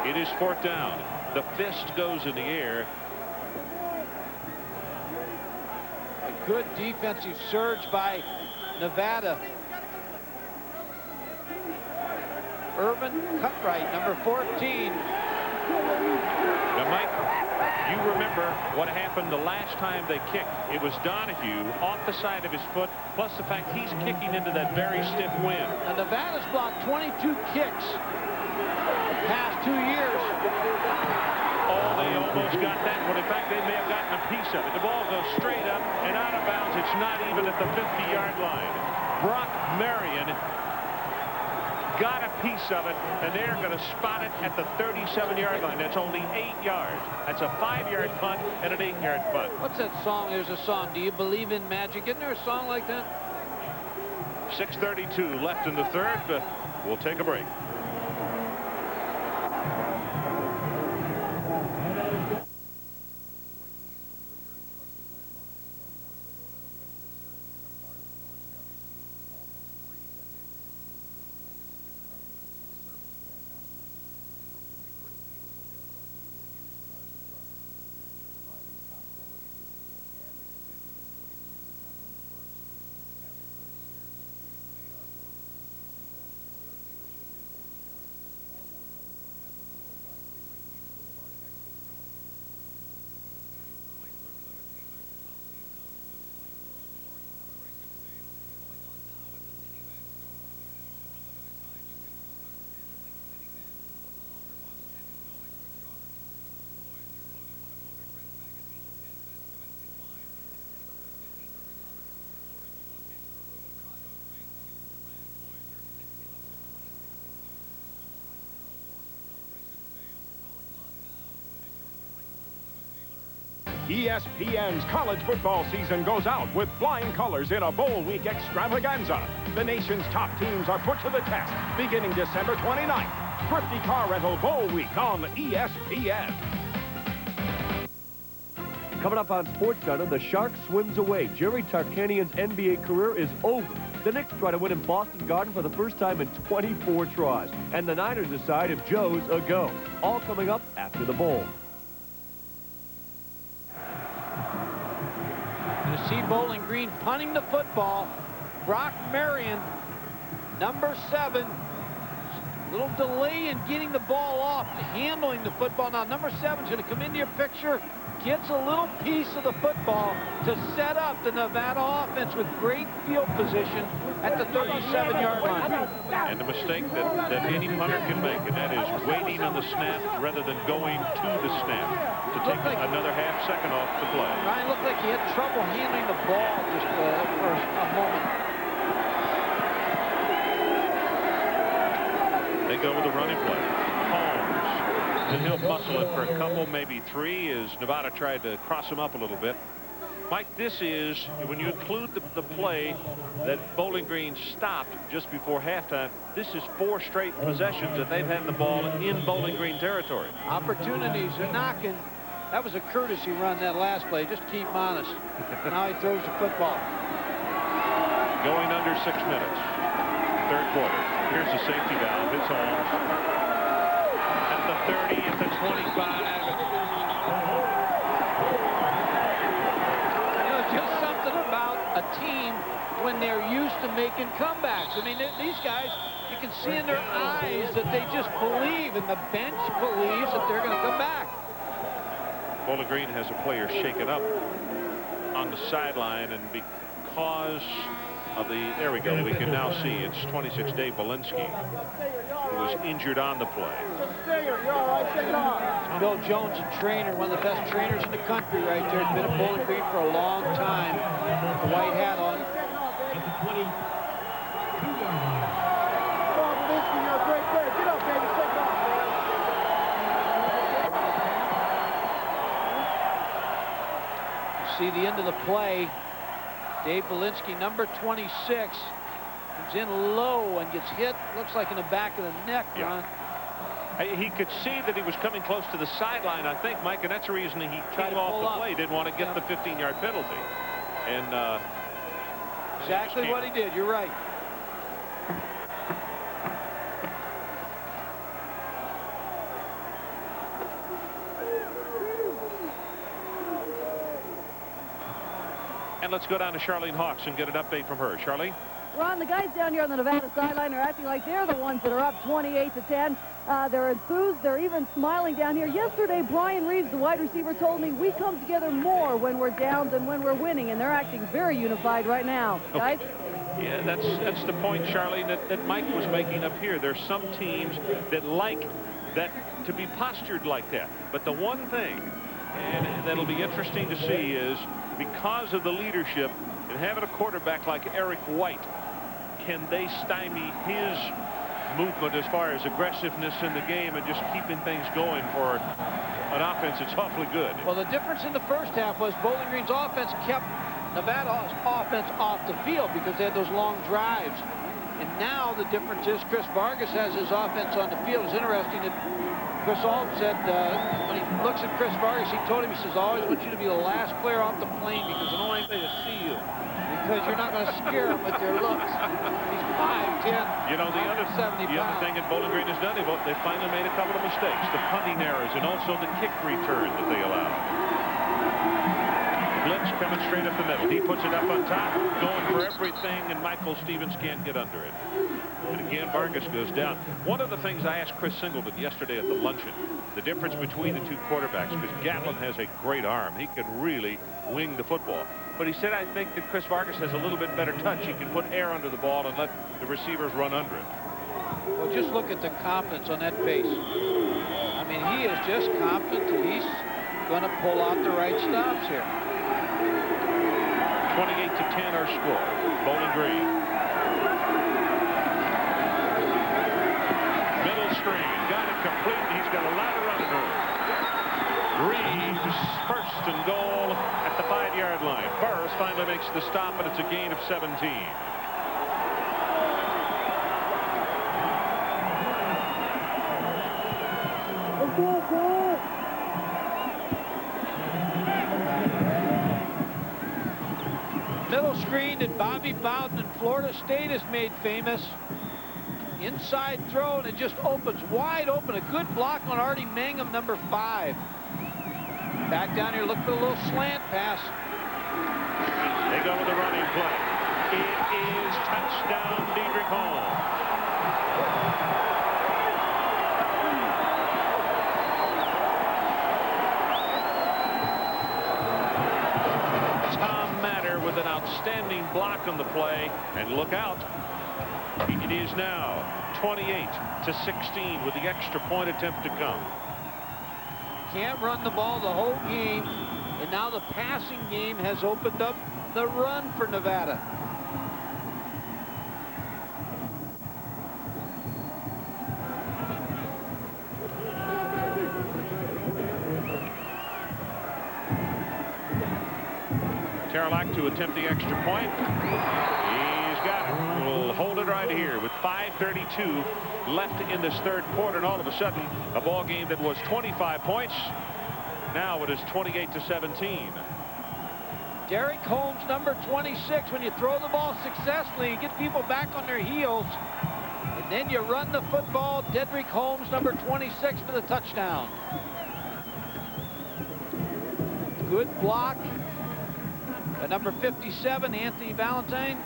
It is 4th down. The fist goes in the air. A good defensive surge by Nevada. Irvin Cutright, number 14. Now, Mike, you remember what happened the last time they kicked. It was Donahue off the side of his foot, plus the fact he's kicking into that very stiff wind. Now, Nevada's blocked 22 kicks the past 2 years. Oh, they almost got that one. In fact, they may have gotten a piece of it. The ball goes straight up and out of bounds. It's not even at the 50-yard line. Brock Marion got a piece of it, and they're going to spot it at the 37-yard line. That's only 8 yards. That's a 5-yard punt and an 8-yard punt. What's that song? There's a song. Do you believe in magic? Isn't there a song like that? 6:32 left in the 3rd. We'll take a break. ESPN's college football season goes out with flying colors in a bowl week extravaganza. The nation's top teams are put to the test beginning December 29th. Thrifty Car Rental Bowl Week on ESPN. Coming up on SportsCenter, the Shark swims away. Jerry Tarkanian's NBA career is over. The Knicks try to win in Boston Garden for the first time in 24 tries. And the Niners decide if Joe's a go. All coming up after the bowl. You see Bowling Green punting the football. Brock Marion, number 7. Little delay in getting the ball off, handling the football. Now, number 7's going to come into your picture. Gets a little piece of the football to set up the Nevada offense with great field position at the 37-yard line. And the mistake that any punter can make, and that is waiting on the snap rather than going to the snap to take another half second off the play. Ryan looked like he had trouble handling the ball just for a moment. They go with the running play. And he'll muscle it for a couple, maybe 3, as Nevada tried to cross him up a little bit. Mike, this is, when you include the play that Bowling Green stopped just before halftime, this is 4 straight possessions that they've had the ball in Bowling Green territory. Opportunities are knocking. That was a courtesy run, that last play. Just keep him honest. Now he throws the football. Going under 6 minutes. Third quarter. Here's the safety valve. It's Holmes. At the 30, at the 25. You know, just something about a team when they're used to making comebacks. I mean, these guys, you can see in their eyes that they just believe, and the bench believes that they're going to come back. Bowling Green has a player shaken up on the sideline, and because of the, there we go, we can now see it's 26 Dave Belinsky, who was injured on the play. Bill Jones, a trainer, one of the best trainers in the country right there. He's been at Bowling Green for a long time. The white hat on. You see the end of the play. Dave Belinsky, number 26, comes in low and gets hit. Looks like in the back of the neck, Ron. He could see that he was coming close to the sideline, I think, Mike, and that's the reason he came off the play. Didn't want to get the 15-yard penalty. And exactly what he did. You're right. And let's go down to Charlene Hawks and get an update from her. Charlene? Ron, the guys down here on the Nevada sideline are acting like they're the ones that are up 28-10. They're enthused. They're even smiling down here. Yesterday, Brian Reeves, the wide receiver, told me we come together more when we're down than when we're winning, and they're acting very unified right now. Guys? Yeah, that's the point, Charlene, that Mike was making up here. There's some teams that like that to be postured like that. But the one thing, and that'll be interesting to see, is because of the leadership and having a quarterback like Eric White, can they stymie his movement as far as aggressiveness in the game and just keeping things going for an offense that's awfully good? Well, the difference in the first half was Bowling Green's offense kept Nevada's offense off the field because they had those long drives. And now the difference is Chris Vargas has his offense on the field. It's interesting that Chris Ault said when he looks at Chris Vargas, he told him, he says, I always want you to be the last player off the plane because I don't want anybody to see you. Because you're not going to scare them with their looks. He's 5'10". You know, the other thing that Bowling Green has done, they finally made a couple of mistakes. The punting errors and also the kick return that they allowed. Blitz coming straight up the middle. He puts it up on top, going for everything, and Michael Stevens can't get under it. And again, Vargas goes down. One of the things I asked Chris Singleton yesterday at the luncheon, the difference between the two quarterbacks, because Gatlin has a great arm. He can really wing the football. But he said, I think that Chris Vargas has a little bit better touch. He can put air under the ball and let the receivers run under it. Well, just look at the confidence on that face. I mean, he is just confident that he's going to pull out the right stops here. 28-10 our score. Bowling Green. Middle screen. Got it complete. He's got a lot of running room. Reeves first and goal Burris finally makes the stop, and it's a gain of 17. Middle screen that Bobby Bowden in Florida State has made famous. Inside throw, and it just opens wide open. A good block on Artie Mangum, number 5. Back down here, look for a little slant pass. They go with the running play. It is touchdown, Dedrick Holmes. With an outstanding block on the play, and look out, it is now 28-16 with the extra point attempt to come. Can't run the ball the whole game, and now the passing game has opened up the run for Nevada. Terlac to attempt the extra point. He's got it. We'll hold it right here with 5:32 left in this third quarter, and all of a sudden, a ball game that was 25 points. Now it is 28-17. Derek Holmes, number 26. When you throw the ball successfully, you get people back on their heels, and then you run the football. Dedrick Holmes, number 26, for the touchdown. Good block. Number 57, Anthony Valentine.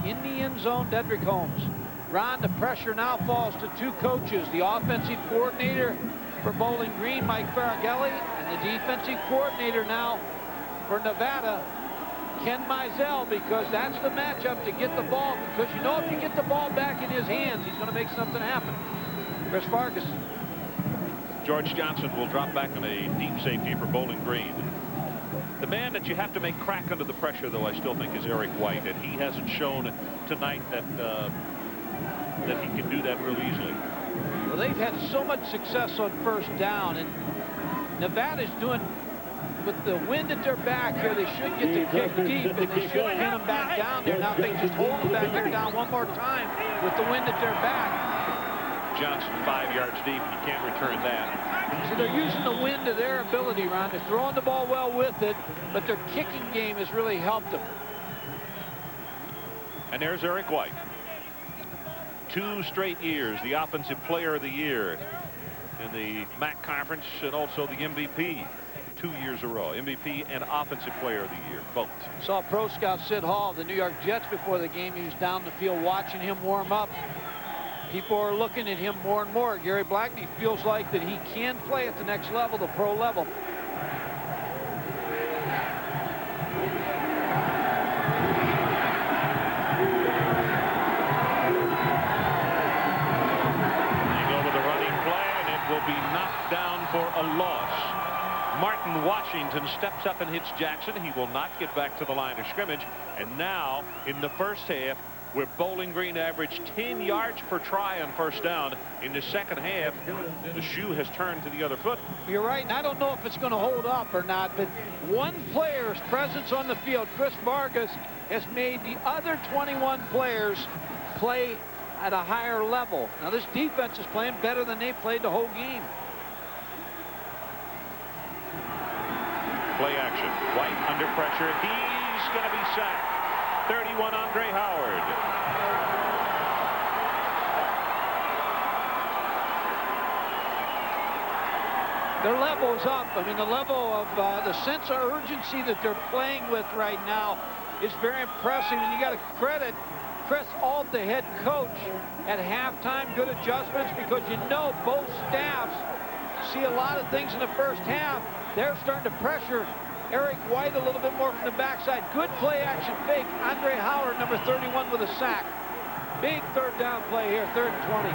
In the end zone, Dedrick Holmes. Ron, the pressure now falls to 2 coaches. The offensive coordinator for Bowling Green, Mike Farragelli, and the defensive coordinator now for Nevada, Ken Mizell, because that's the matchup to get the ball. Because you know if you get the ball back in his hands, he's going to make something happen. Chris Farkas. George Johnson will drop back on a deep safety for Bowling Green. The man that you have to make crack under the pressure, though, I still think is Eric White, and he hasn't shown tonight that that he can do that real easily. Well, they've had so much success on first down, and Nevada's doing, with the wind at their back here, they should get the kick deep, and they should pin them back down there. Now if they just hold them back there down one more time with the wind at their back. Johnson 5 yards deep, and you can't return that. So they're using the wind to their ability, Ron. They're throwing the ball well with it, but their kicking game has really helped them. And there's Eric White. 2 straight years, the Offensive Player of the Year in the MAC Conference, and also the MVP 2 years in a row. MVP and Offensive Player of the Year, both. Saw Pro Scout Sid Hall of the New York Jets before the game. He was down the field watching him warm up. People are looking at him more and more. Gary Blackney feels like that he can play at the next level, the pro level. They go with a running play, and it will be knocked down for a loss. Martin Washington steps up and hits Jackson. He will not get back to the line of scrimmage. And now, in the first half, where Bowling Green averaged 10 yards per try on first down, in the second half, the shoe has turned to the other foot. You're right, and I don't know if it's going to hold up or not, but one player's presence on the field, Chris Vargas, has made the other 21 players play at a higher level. Now, this defense is playing better than they played the whole game. Play action. White under pressure. He's going to be sacked. 31, Andre Howard. Their level is up. I mean, the level of the sense of urgency that they're playing with right now is very impressive. And you got to credit Chris Ault, the head coach, at halftime. Good adjustments, because you know both staffs see a lot of things in the first half. They're starting to pressure Eric White a little bit more from the backside. Good play action fake. Andre Howard, number 31, with a sack. Big third down play here, 3rd and 20.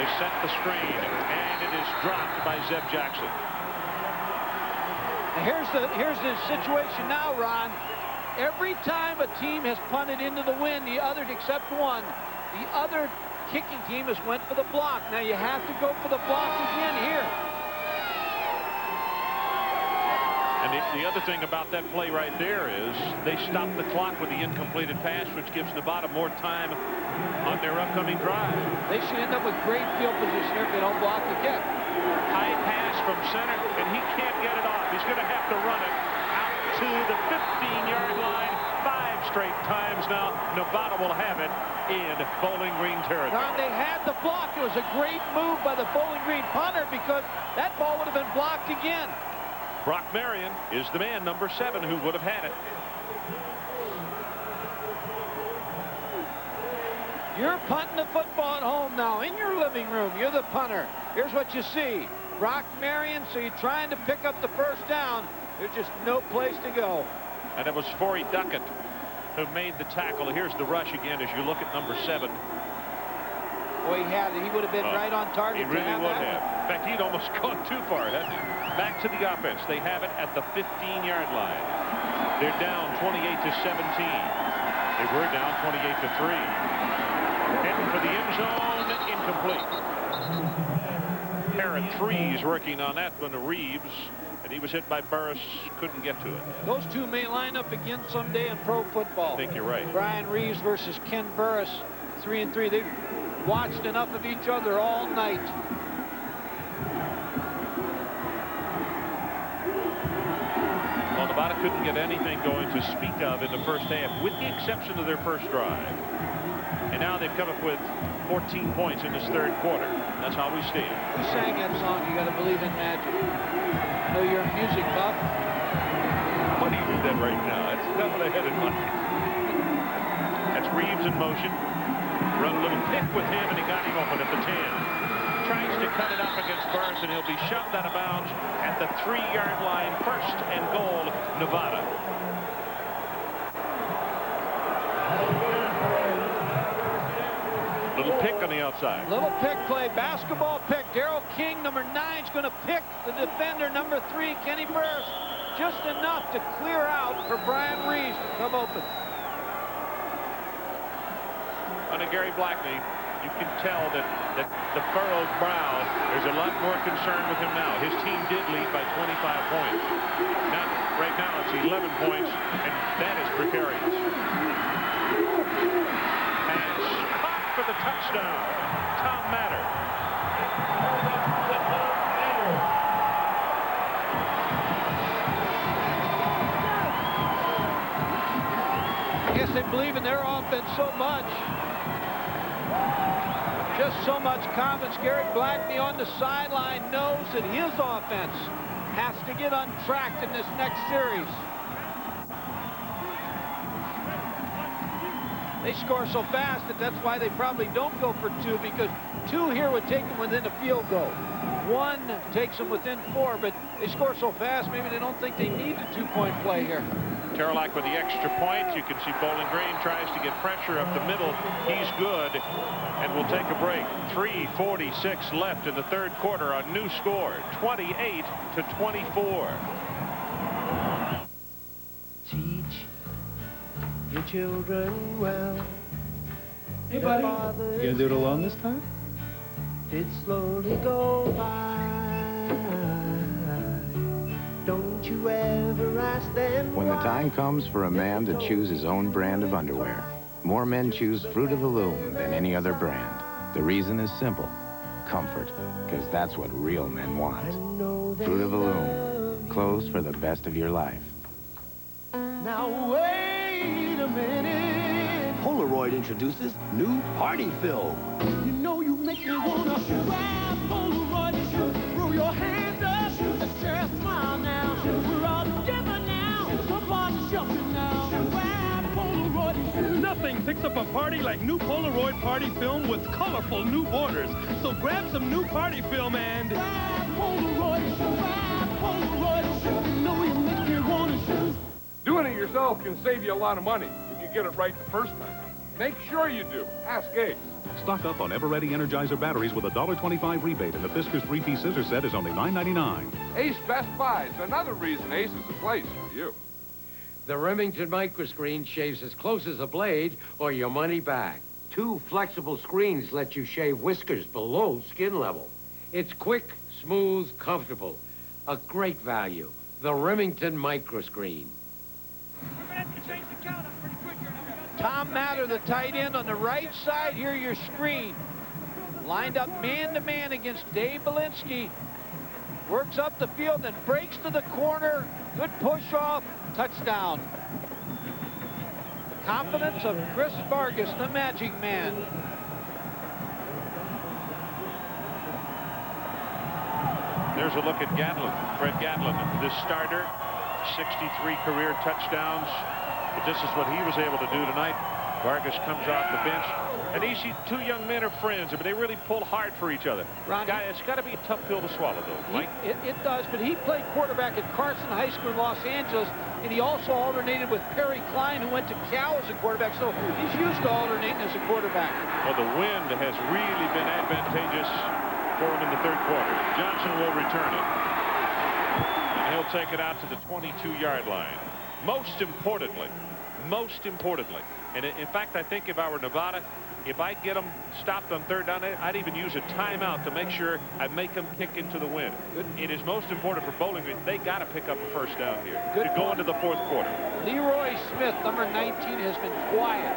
They set the screen, and it is dropped by Zeb Jackson. Now here's the situation now, Ron. Every time a team has punted into the wind, the other, except one, the other kicking team has went for the block. Now you have to go for the block again here. And the other thing about that play right there is they stopped the clock with the incompleted pass, which gives Nevada more time on their upcoming drive. They should end up with great field position here if they don't block the kick. High pass from center, and he can't get it off. He's going to have to run it out to the 15-yard line 5 straight times now. Nevada will have it in Bowling Green territory. Now, they had the block. It was a great move by the Bowling Green punter because that ball would have been blocked again. Brock Marion is the man, number 7, who would have had it. You're punting the football at home now in your living room. You're the punter. Here's what you see. Brock Marion, so you're trying to pick up the first down. There's just no place to go. And it was Forey Duckett who made the tackle. Here's the rush again as you look at number 7. Boy, he would have been right on target. He really would have. In fact, he'd almost gone too far, hadn't he? Back to the offense. They have it at the 15-yard line. They're down 28-17. They were down 28-3. Heading for the end zone, incomplete. Parrott Trees working on that one to Reeves, and he was hit by Burris, couldn't get to it. Those two may line up again someday in pro football. I think you're right. Brian Reeves versus Ken Burris, 3-3. They've watched enough of each other all night. Well, Nevada couldn't get anything going to speak of in the first half, with the exception of their first drive. And now they've come up with 14 points in this third quarter. That's how we stand. Who sang that song, You Gotta Believe in Magic? I know you're a music buff. What do you do that right now? That's not what I had in mind. That's Reeves in motion. Run a little pick with him, and he got him open at the 10. Tries to cut it up against Burns, and he'll be shoved out of bounds at the 3-yard line. First and goal, Nevada. Little pick on the outside. Little pick play, basketball pick. Darrell King, number 9, is going to pick the defender, number 3, Kenny Burris. Just enough to clear out for Brian Reeves to come open. Under Gary Blackney, you can tell that the furrowed brow, there's a lot more concern with him now. His team did lead by 25 points. Now, right now, it's 11 points, and that is precarious. Pass caught for the touchdown. Tom Matter. I guess they believe in their offense so much. Just so much confidence. Gary Blackney on the sideline knows that his offense has to get untracked in this next series. They score so fast that's why they probably don't go for 2, because 2 here would take them within a field goal. 1 takes them within 4, but they score so fast, maybe they don't think they need the 2-point play here. Terrelac with the extra point. You can see Bowling Green tries to get pressure up the middle. He's good, and we'll take a break. 3:46 left in the third quarter. A new score, 28-24. Teach your children well. Hey, buddy. You gonna do it alone this time? It slowly go by. Don't you ever ask them. When the time comes for a man to choose his own brand of underwear, more men choose Fruit of the Loom than any other brand. The reason is simple: comfort, because that's what real men want. Fruit of the Loom, clothes for the best of your life. Now wait a minute. Polaroid introduces new party film. You know you make me wanna grab Polaroid and shoot. Throw your hands up. Let's share a smile now. We're all together now. Come on, jump it now. Grab Polaroid and shoot. Nothing picks up a party like new Polaroid party film with colorful new borders. So grab some new party film and... Grab Polaroid and shoot. Grab Polaroid and shoot. You know you make me wanna shoot. Doing it yourself can save you a lot of money if you get it right the first time. Make sure you do. Ask Ace. Stock up on Ever-Ready Energizer batteries with a $1.25 rebate, and the Fiskars 3-piece scissor set is only $9.99. Ace Best Buy is another reason Ace is the place for you. The Remington microscreen shaves as close as a blade or your money back. 2 flexible screens let you shave whiskers below skin level. It's quick, smooth, comfortable. A great value. The Remington Microscreen. Tom Matter, the tight end on the right side. Here your screen. Lined up man-to-man against Dave Belinsky. Works up the field, then breaks to the corner. Good push off. Touchdown. Confidence of Chris Vargas, the Magic Man. There's a look at Gatlin. Fred Gatlin, this starter, 63 career touchdowns. But this is what he was able to do tonight. Vargas comes off the bench. And these 2 young men are friends, but they really pull hard for each other. It's got to be a tough pill to swallow, though, Mike. It does, but he played quarterback at Carson High School in Los Angeles, and he also alternated with Perry Klein, who went to Cal as a quarterback, so he's used to alternating as a quarterback. Well, the wind has really been advantageous for him in the 3rd quarter. Johnson will return it. And he'll take it out to the 22-yard line. Most importantly, and in fact, I think if I were Nevada, if I get them stopped on 3rd down, I'd even use a timeout to make sure I make them kick into the wind. It is most important for Bowling Green. They got to pick up a 1st down here to go into the 4th quarter. Leroy Smith, number 19, has been quiet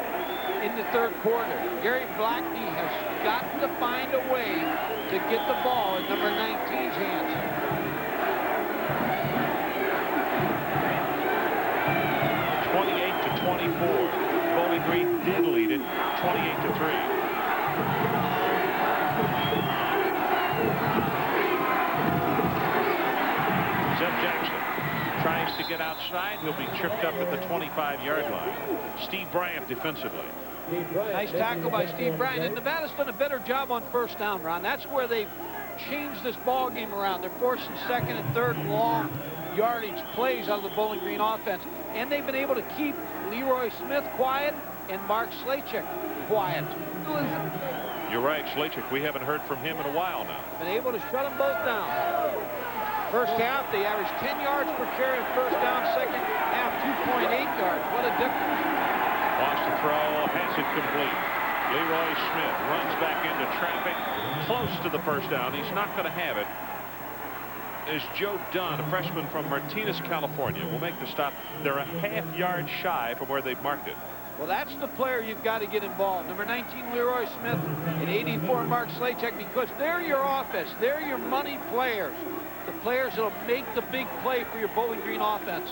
in the 3rd quarter. Gary Blackney has got to find a way to get the ball in number 19's hands. Bowling Green did lead it 28-3. Zeb Jackson tries to get outside. He'll be tripped up at the 25-yard line. Steve Bryant defensively. Nice tackle by Steve Bryant. And Nevada's done a better job on 1st down, Ron. That's where they've changed this ball game around. They're forcing 2nd and 3rd long yardage plays out of the Bowling Green offense. And they've been able to keep Leroy Smith quiet and Mark Slachek quiet. You're right, Slachek. We haven't heard from him in a while now. Been able to shut them both down. 1st half, they averaged 10 yards per carry on 1st down. 2nd half, 2.8 yards. What a difference. Wants to throw, has it complete. Leroy Smith runs back into traffic, close to the 1st down. He's not going to have it. Is Joe Dunn, a freshman from Martinez, California, will make the stop. They're a half-yard shy from where they've marked it. Well, that's the player you've got to get involved. Number 19, Leroy Smith, and 84, Mark Slachek, because they're your offense. They're your money players. The players that will make the big play for your Bowling Green offense.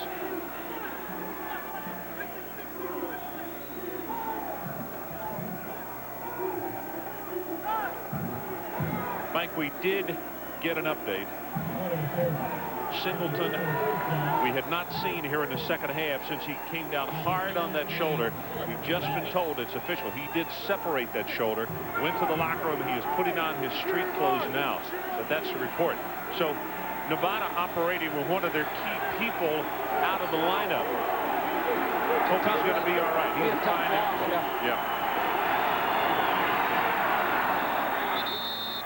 Mike, we did get an update. Singleton, we had not seen here in the 2nd half since he came down hard on that shoulder. We've just been told it's official. He did separate that shoulder, went to the locker room, and he is putting on his street clothes now. But that's the report. So Nevada operating with one of their key people out of the lineup. Hope he's going to be all right. He's fine. Yeah.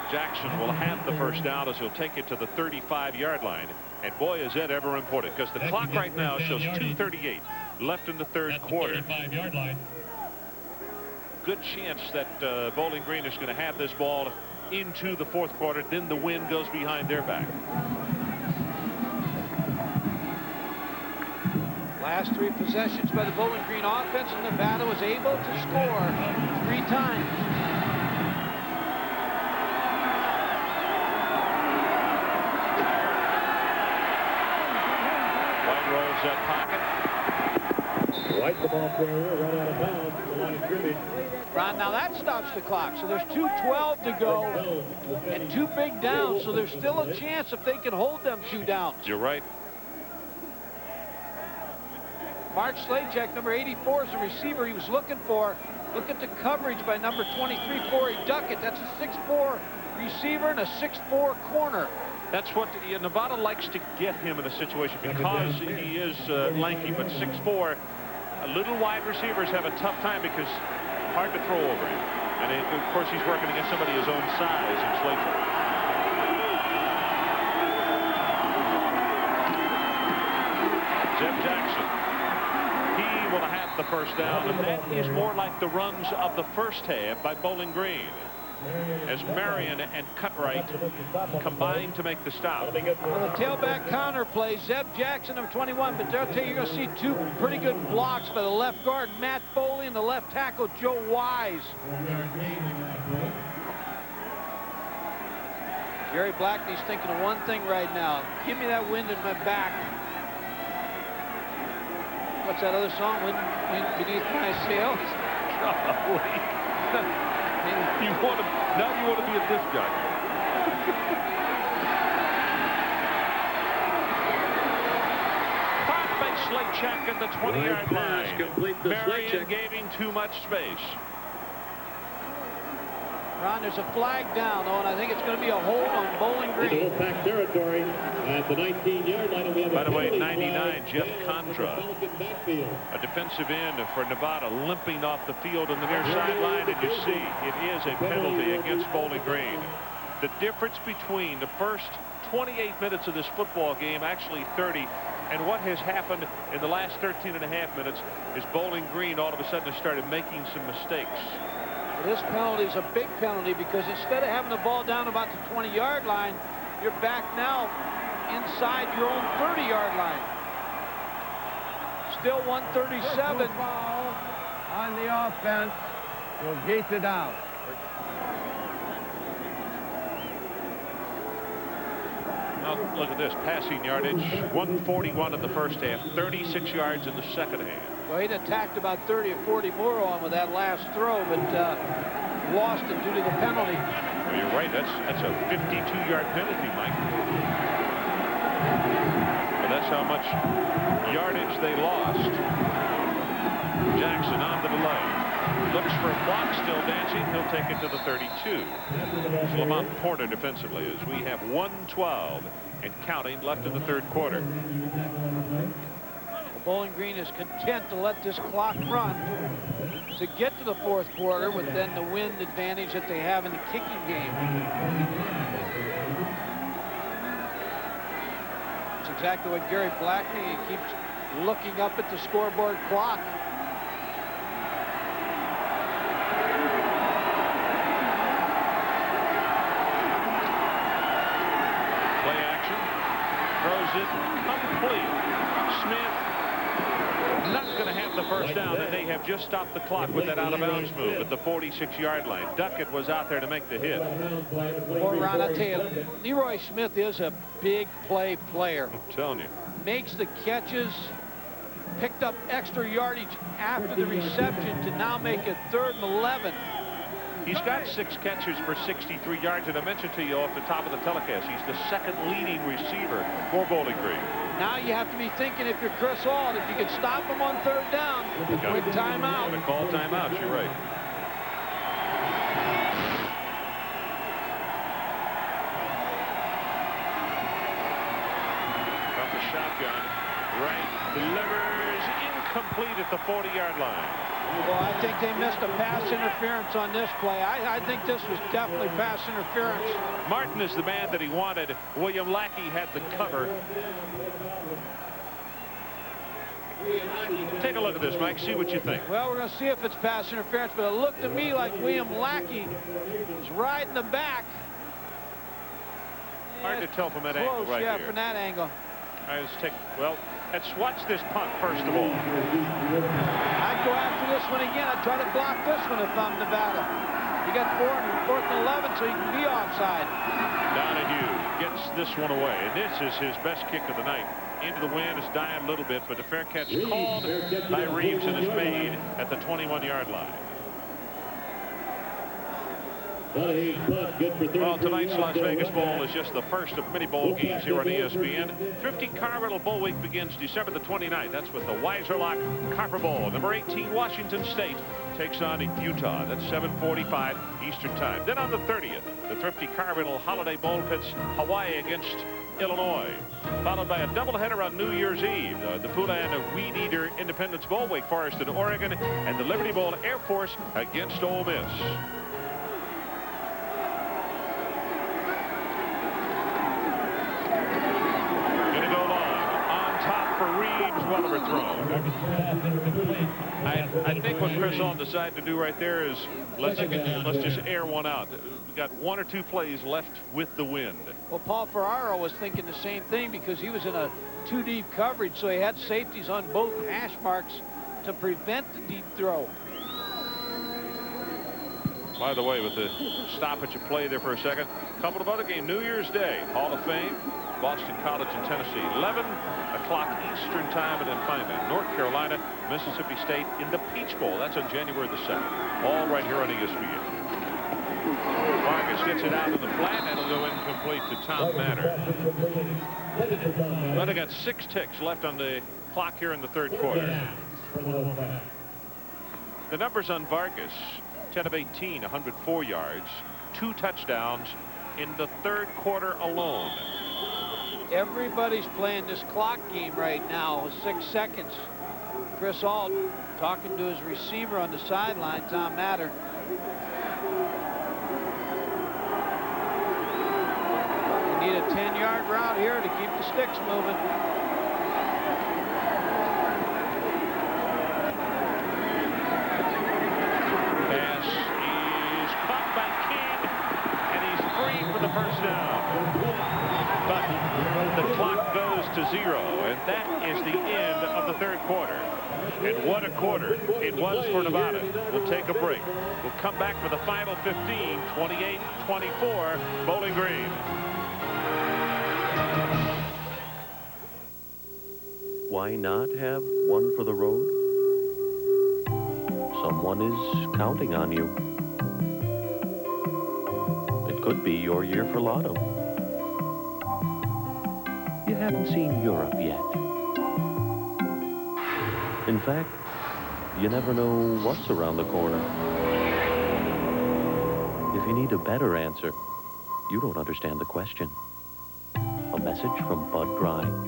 Jackson will have the 1st down as he'll take it to the 35-yard line. And boy, is that ever important, because the clock right now shows 2:38 left in the 3rd quarter. Good chance that Bowling Green is going to have this ball into the 4th quarter. Then the wind goes behind their back. Last 3 possessions by the Bowling Green offense, and Nevada was able to score 3 times. Rolls that pocket. White, the ball carrier, run out of bounds. The line of scrimmage. Ron, now that stops the clock. So there's 2:12 to go and 2 big downs. So there's still a chance if they can hold them 2 downs. You're right. Mark Slachek, number 84, is the receiver he was looking for. Look at the coverage by number 23, Corey Duckett. That's a 6'4" receiver and a 6'4" corner. That's what Nevada likes to get him in a situation because he is lanky, but 6'4". Little wide receivers have a tough time because hard to throw over him. And of course, he's working against somebody his own size in Slachek. Zeb Jackson. He will have the first down, and that is more like the runs of the first half by Bowling Green, as Marion and Cutright combined to make the stop. On the tailback counter play, Zeb Jackson, number 21, but there you're going to see two pretty good blocks by the left guard, Matt Foley, and the left tackle, Joe Wise. Gary Blackney's thinking of one thing right now. Give me that wind in my back. What's that other song? Wind beneath my sails? Now you want to be a disc jockey. Caught by Slaychak at the 20-yard line. Marion gave him too much space. Ron, there's a flag down, though, and I think it's going to be a hold on Bowling Green. Into pack territory at the 19-yard line. We have By the way, 99, Jeff Condra, a defensive end for Nevada, limping off the field on the near sideline, and you see it is a penalty against Bowling Green. The difference between the first 28 minutes of this football game, actually 30, and what has happened in the last 13 and a half minutes is Bowling Green all of a sudden has started making some mistakes. This penalty is a big penalty because instead of having the ball down about the 20-yard line, you're back now inside your own 30-yard line. Still 137. Foul on the offense will gate it out. Now look at this, passing yardage, 141 in the first half, 36 yards in the second half. Well, he'd attacked about 30 or 40 more on with that last throw, but lost it due to the penalty. Well, you're right. That's a 52-yard penalty, Mike. But that's how much yardage they lost. Jackson on the delay. Looks for a block, still dancing. He'll take it to the 32. It's Lamont Porter defensively as we have 1:12 and counting left in the third quarter. Bowling Green is content to let this clock run to get to the fourth quarter with then the wind advantage that they have in the kicking game. It's exactly what Gary Blackney, he keeps looking up at the scoreboard clock. Play action. Throws it complete. Smith not going to have the first down, and they have just stopped the clock with that out-of-bounds move at the 46-yard line. Duckett was out there to make the hit. Boy, Ron, I tell you, Leroy Smith is a big play player. I'm telling you. Makes the catches, picked up extra yardage after the reception to now make it 3rd and 11. He's got 6 catches for 63 yards, and I mentioned to you off the top of the telecast, he's the second leading receiver for Bowling Green. Now you have to be thinking, if you're Chris Auld, if you can stop him on 3rd down, quick timeout. Got to call timeouts, you're right. From the shotgun, right, delivers incomplete at the 40-yard line. Well, I think they missed a pass interference on this play. I think this was definitely pass interference. Martin is the man that he wanted. William Lackey had the cover. Take a look at this, Mike. See what you think. Well, we're going to see if it's pass interference, but it looked to me like William Lackey was riding the back. Hard to tell from that angle right yeah, here. from that angle. All right, let's take, well, let's watch this punt first of all. I'd go after this one again. I'd try to block this one if I'm Nevada. You got 4th and 11, so you can be offside. Donahue gets this one away, and this is his best kick of the night. Into the wind, is dying a little bit, but the fair catch called by Reeves and is made at the 21-yard line. Well, tonight's Las Vegas Bowl is just the first of many bowl games here on ESPN. Thrifty Car Rental Bowl Week begins December the 29th. That's with the Weiserlock Copper Bowl. Number 18, Washington State takes on Utah. That's 7:45 Eastern Time. Then on the 30th, the Thrifty Car Rental Holiday Bowl pits Hawaii against Illinois, followed by a doubleheader on New Year's Eve. The Poulan Weed Eater Independence Bowl, Wake Forest in Oregon, and the Liberty Bowl Air Force against Ole Miss. Oliver thrown. I think what Chris Hall decided to do right there is let's just air one out. We got 1 or 2 plays left with the wind. Well, Paul Ferraro was thinking the same thing because he was in a 2-deep coverage, so he had safeties on both hash marks to prevent the deep throw. By the way, with the stoppage of play there for a second, a couple of other games. New Year's Day, Hall of Fame, Boston College in Tennessee, 11 o'clock Eastern time, and then finally North Carolina, Mississippi State in the Peach Bowl. That's on January the 2nd. All right here on ESPN. Vargas gets it out to the flat, and it'll go incomplete to Tom Matter. Well, they got 6 ticks left on the clock here in the third quarter. The numbers on Vargas: 10 of 18, 104 yards, 2 touchdowns in the third quarter alone. Everybody's playing this clock game right now with 6 seconds. Chris Hall talking to his receiver on the sideline, Tom Matter. You need a 10-yard route here to keep the sticks moving. For the first down, but the clock goes to 0, and that is the end of the third quarter. And what a quarter it was for Nevada. We'll take a break. We'll come back for the final 15, 28-24, Bowling Green. Why not have one for the road? Someone is counting on you. Could be your year for Lotto. You haven't seen Europe yet. In fact, you never know what's around the corner. If you need a better answer, you don't understand the question. A message from Bud Brine.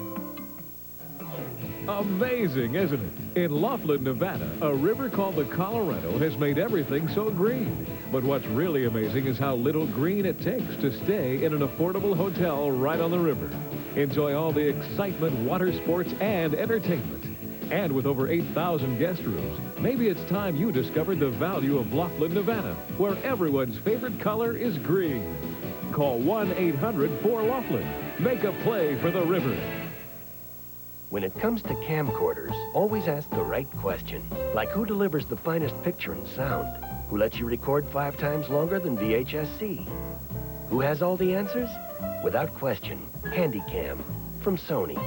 Amazing, isn't it? In Laughlin, Nevada, a river called the Colorado has made everything so green. But what's really amazing is how little green it takes to stay in an affordable hotel right on the river. Enjoy all the excitement, water sports, and entertainment. And with over 8,000 guest rooms, maybe it's time you discovered the value of Laughlin, Nevada, where everyone's favorite color is green. Call 1-800-4-LAUGHLIN. Make a play for the river. When it comes to camcorders, always ask the right question. Like who delivers the finest picture and sound? Who lets you record 5 times longer than VHS-C? Who has all the answers? Without question, Handycam from Sony.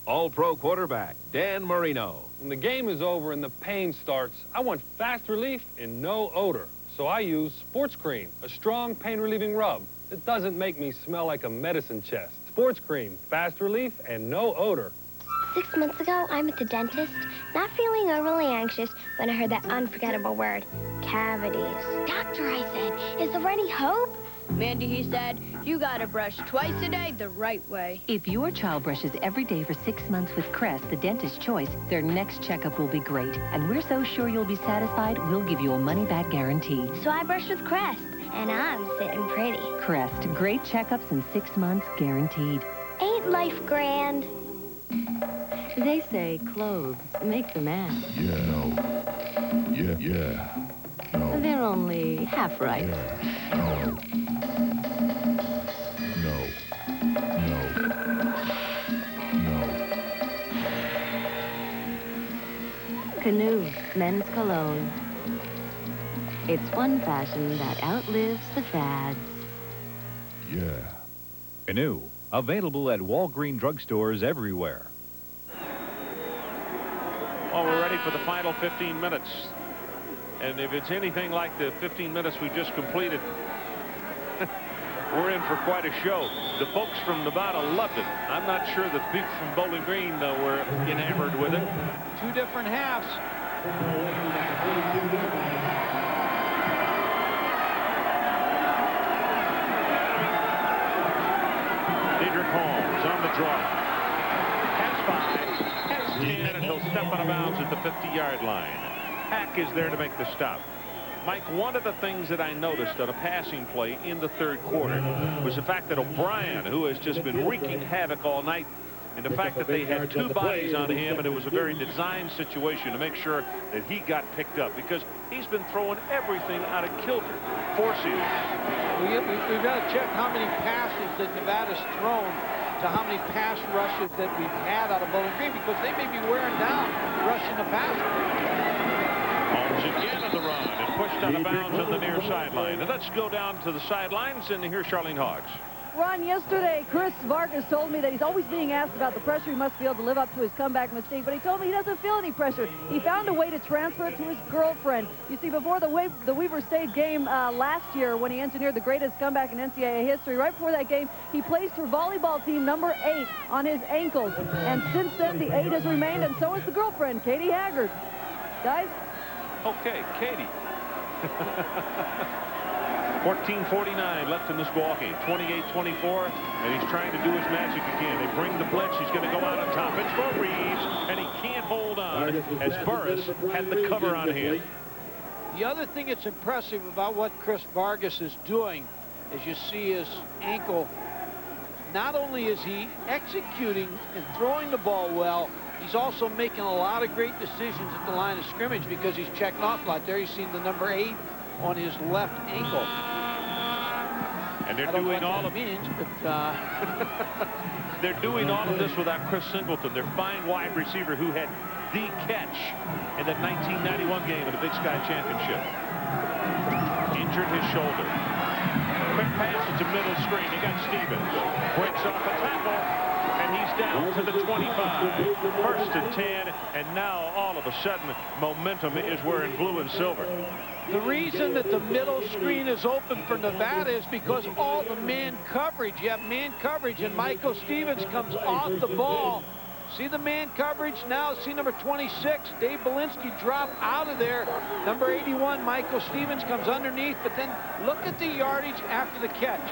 All-Pro quarterback, Dan Marino. When the game is over and the pain starts, I want fast relief and no odor. So I use Sports Cream, a strong pain-relieving rub that doesn't make me smell like a medicine chest. Sports Cream, fast relief and no odor. 6 months ago, I'm at the dentist, not feeling overly anxious when I heard that unforgettable word, cavities. Doctor, I said, is there any hope? Mandy, he said, you gotta brush twice a day the right way. If your child brushes every day for 6 months with Crest, the dentist's choice, their next checkup will be great. And we're so sure you'll be satisfied, we'll give you a money-back guarantee. So I brushed with Crest, and I'm sitting pretty. Crest, great checkups in 6 months, guaranteed. Ain't life grand? They say clothes make the man. Yeah, no. Yeah. No. They're only half right. Yeah. No. Canoe, men's cologne. It's one fashion that outlives the fads. Yeah. Canoe, available at Walgreens drugstores everywhere. Well, we're ready for the final 15 minutes. And if it's anything like the 15 minutes we just completed, we're in for quite a show. The folks from Nevada loved it. I'm not sure that the people from Bowling Green were enamored with it. 2 different halves. Dedrick Holmes on the draw. Has 5, has 10, and he'll step out of bounds at the 50-yard line. Hack is there to make the stop. Mike, one of the things that I noticed on a passing play in the third quarter was the fact that O'Brien, who has just been wreaking havoc all night, And the fact that they had two bodies on him, and it was a very designed situation to make sure that he got picked up, because he's been throwing everything out of kilter, forcing it. We've got to check how many passes that Nevada's thrown to how many pass rushes that we've had out of Bowling Green, because they may be wearing down rushing the passer. Holmes again on the run and pushed out of bounds on the near sideline. And let's go down to the sidelines and hear Charlene Hawks. Ron, yesterday, Chris Vargas told me that he's always being asked about the pressure he must feel to live up to his comeback mystique, but he told me he doesn't feel any pressure. He found a way to transfer it to his girlfriend. You see, before the Weber State game last year, when he engineered the greatest comeback in NCAA history, right before that game, he placed her volleyball team number 8 on his ankles. And since then, the 8 has remained, and so has the girlfriend, Katie Haggard. Guys? Okay, Katie. 14:49 left in this ball game. 28-24, and he's trying to do his magic again. They bring the blitz. He's going to go out on top. It's for Reeves, and he can't hold on as Burris had the cover on him. The other thing that's impressive about what Chris Vargas is doing is you see his ankle. Not only is he executing and throwing the ball well, he's also making a lot of great decisions at the line of scrimmage because he's checking off a lot. There you've seen the number 8 on his left ankle. And they're doing all of means, but they're doing all of this without Chris Singleton, their fine wide receiver who had the catch in that 1991 game in the Big Sky Championship. Injured his shoulder. Quick pass to middle screen. He got Stevens. Breaks off a tackle, and he's down to the 25. First and 10, and now all of a sudden momentum is wearing blue and silver. The reason that the middle screen is open for Nevada is because all the man coverage. You have man coverage, and Michael Stevens comes off the ball. See the man coverage now. See number 26, Dave Belinsky, drop out of there. Number 81, Michael Stevens, comes underneath, but then look at the yardage after the catch.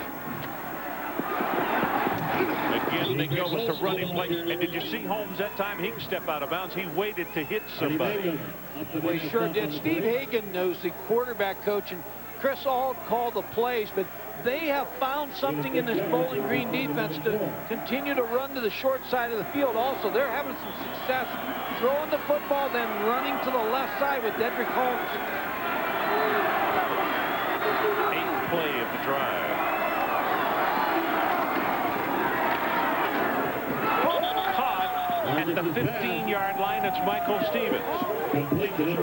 Again, they go with the running play. And did you see Holmes that time? He can step out of bounds. He waited to hit somebody. Well, he sure did. Steve Hagan knows the quarterback coach, and Chris all call the plays, but they have found something in this Bowling Green defense to continue to run to the short side of the field. Also, they're having some success throwing the football, then running to the left side with Dedrick Holmes. 8th play of the drive. At the 15-yard line, it's Michael Stevens.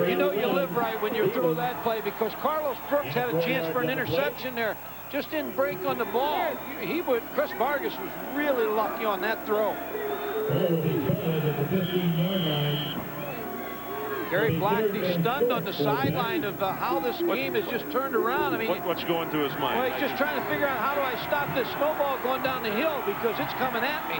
You know you live right when you throw that play, because Carlos Brooks had a chance for an interception there. Just didn't break on the ball. Chris Vargas was really lucky on that throw. Gary Blackney stunned on the sideline of how this game has just turned around. I mean, what's going through his mind? Well, he's just trying to figure out, how do I stop this snowball going down the hill, because it's coming at me.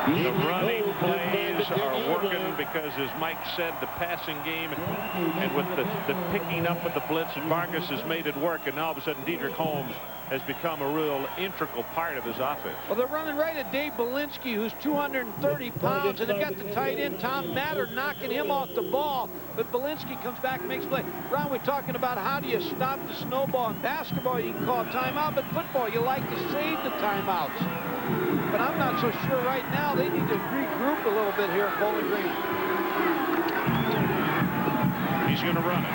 The running plays are working because, as Mike said, the passing game and with the picking up of the blitz, Vargas has made it work, and now all of a sudden Dedrick Holmes has become a real integral part of his offense. Well, they're running right at Dave Belinsky, who's 230 pounds, and they've got the tight end, Tom Matter, knocking him off the ball, but Belinsky comes back and makes play. Ron, we're talking about how do you stop the snowball. In basketball, you can call a timeout, but football, you like to save the timeouts. But I'm not so sure right now. They need to regroup a little bit here at Bowling Green. He's going to run it.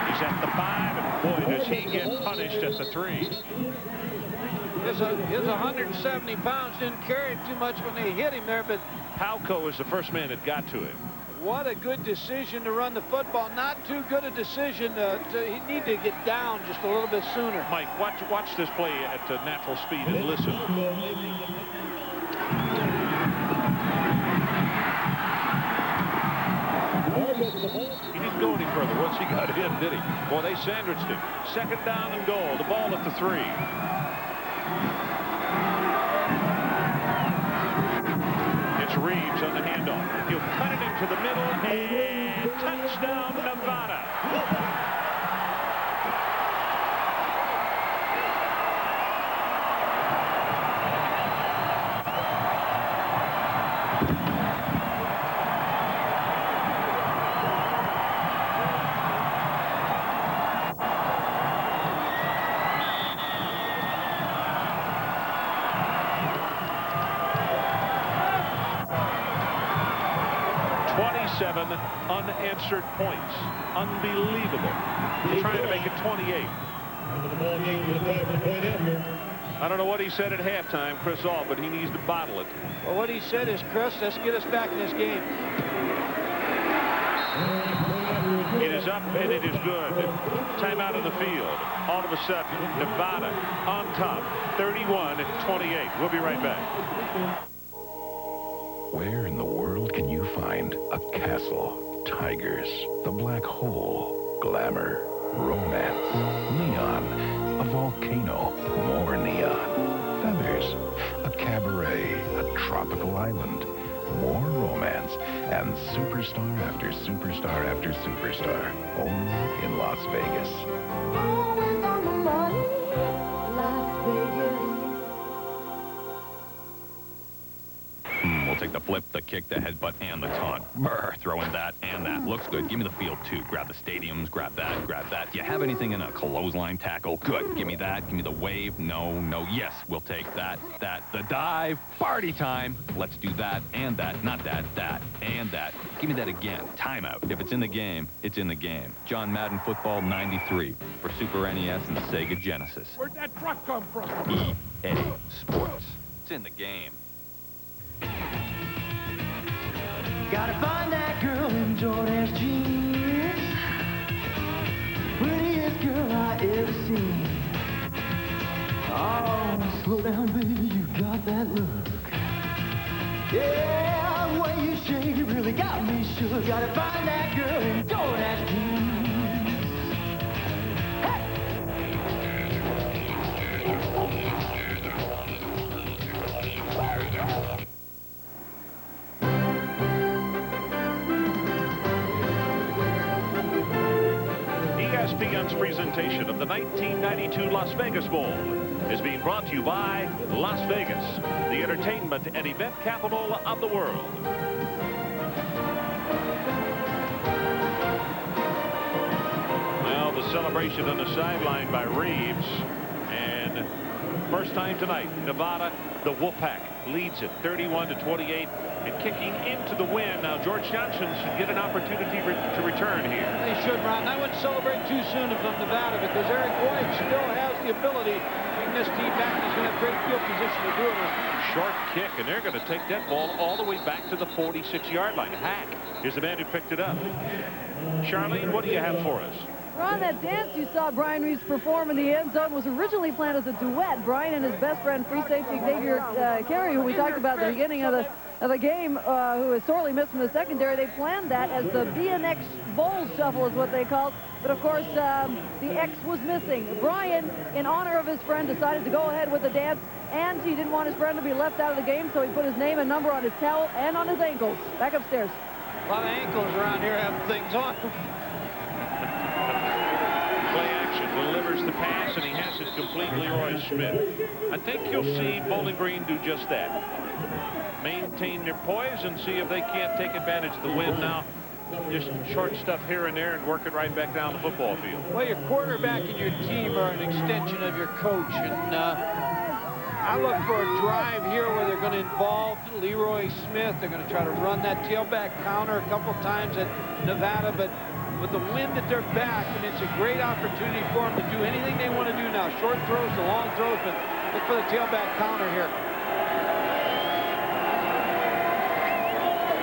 He's at the 5, and boy, does he get punished at the 3. His 170 pounds didn't carry him too much when they hit him there, but Palco is the first man that got to him. What a good decision to run the football. Not too good a decision. He need to get down just a little bit sooner. Mike, watch this play at natural speed and listen. He didn't go any further once he got in, did he? Well, they sandwiched him. 2nd down and goal. The ball at the 3. It's Reeves on the handoff. He'll cut it into the middle, and touchdown, Nevada. unanswered points. Unbelievable. He's trying to make it 28. I don't know what he said at halftime, Chris Ault, but he needs to bottle it. Well, what he said is, Chris, let's get us back in this game. It is up, and it is good. Timeout on the field. All of a sudden, Nevada on top, 31-28. We'll be right back. Where in the world can you find a castle, tigers, the black hole, glamour, romance, neon, a volcano, more neon, feathers, a cabaret, a tropical island, more romance, and superstar after superstar after superstar, only in Las Vegas. Always on the money, Las Vegas. We'll take the flip, the kick, the headbutt, and the taunt. Brr, throw in that and that. Looks good. Give me the field, too. Grab the stadiums, grab that, grab that. Do you have anything in a clothesline tackle? Good. Give me that. Give me the wave. No, no. Yes, we'll take that, the dive. Party time. Let's do that and that. Not that, that, and that. Give me that again. Timeout. If it's in the game, it's in the game. John Madden Football 93 for Super NES and Sega Genesis. Where'd that truck come from? EA Sports. It's in the game. Gotta find that girl in Jordan's jeans. Prettiest girl I ever seen. Oh, slow down, baby, you got that look. Yeah, the way you shake it really got me shook. Gotta find that girl in Jordan's jeans. ESPN's presentation of the 1992 Las Vegas Bowl is being brought to you by Las Vegas, the entertainment and event capital of the world. Well, the celebration on the sideline by Reeves, and first time tonight, Nevada, the Wolfpack leads it 31-28. And kicking into the win. Now, George Johnson should get an opportunity to return here. They should, Ron. I wouldn't celebrate too soon if I'm Nevada, because Eric White still has the ability to bring this team back. He's going to have great field position to do it with. Short kick, and they're going to take that ball all the way back to the 46-yard line. Hack is the man who picked it up. Charlene, what do you have for us? Ron, that dance you saw Brian Reeves perform in the end zone was originally planned as a duet. Brian and his best friend, free safety Xavier Carey, who we talked about at the beginning of the game, who was sorely missed from the secondary. They planned that as the B&X Bowl Shuffle is what they called. But, of course, the X was missing. Brian, in honor of his friend, decided to go ahead with the dance, and he didn't want his friend to be left out of the game, so he put his name and number on his towel and on his ankles. Back upstairs. A lot of ankles around here have things on. Play action, delivers the pass, and he has it complete. Leroy Smith. I think you'll see Bowling Green do just that. Maintain their poise and see if they can't take advantage of the wind now. Just short stuff here and there and work it right back down the football field. Well, your quarterback and your team are an extension of your coach, and I look for a drive here where they're going to involve Leroy Smith. They're going to try to run that tailback counter a couple times at Nevada, but with the wind at their back, and it's a great opportunity for them to do anything they want to do now. Short throws to long throws, but look for the tailback counter here.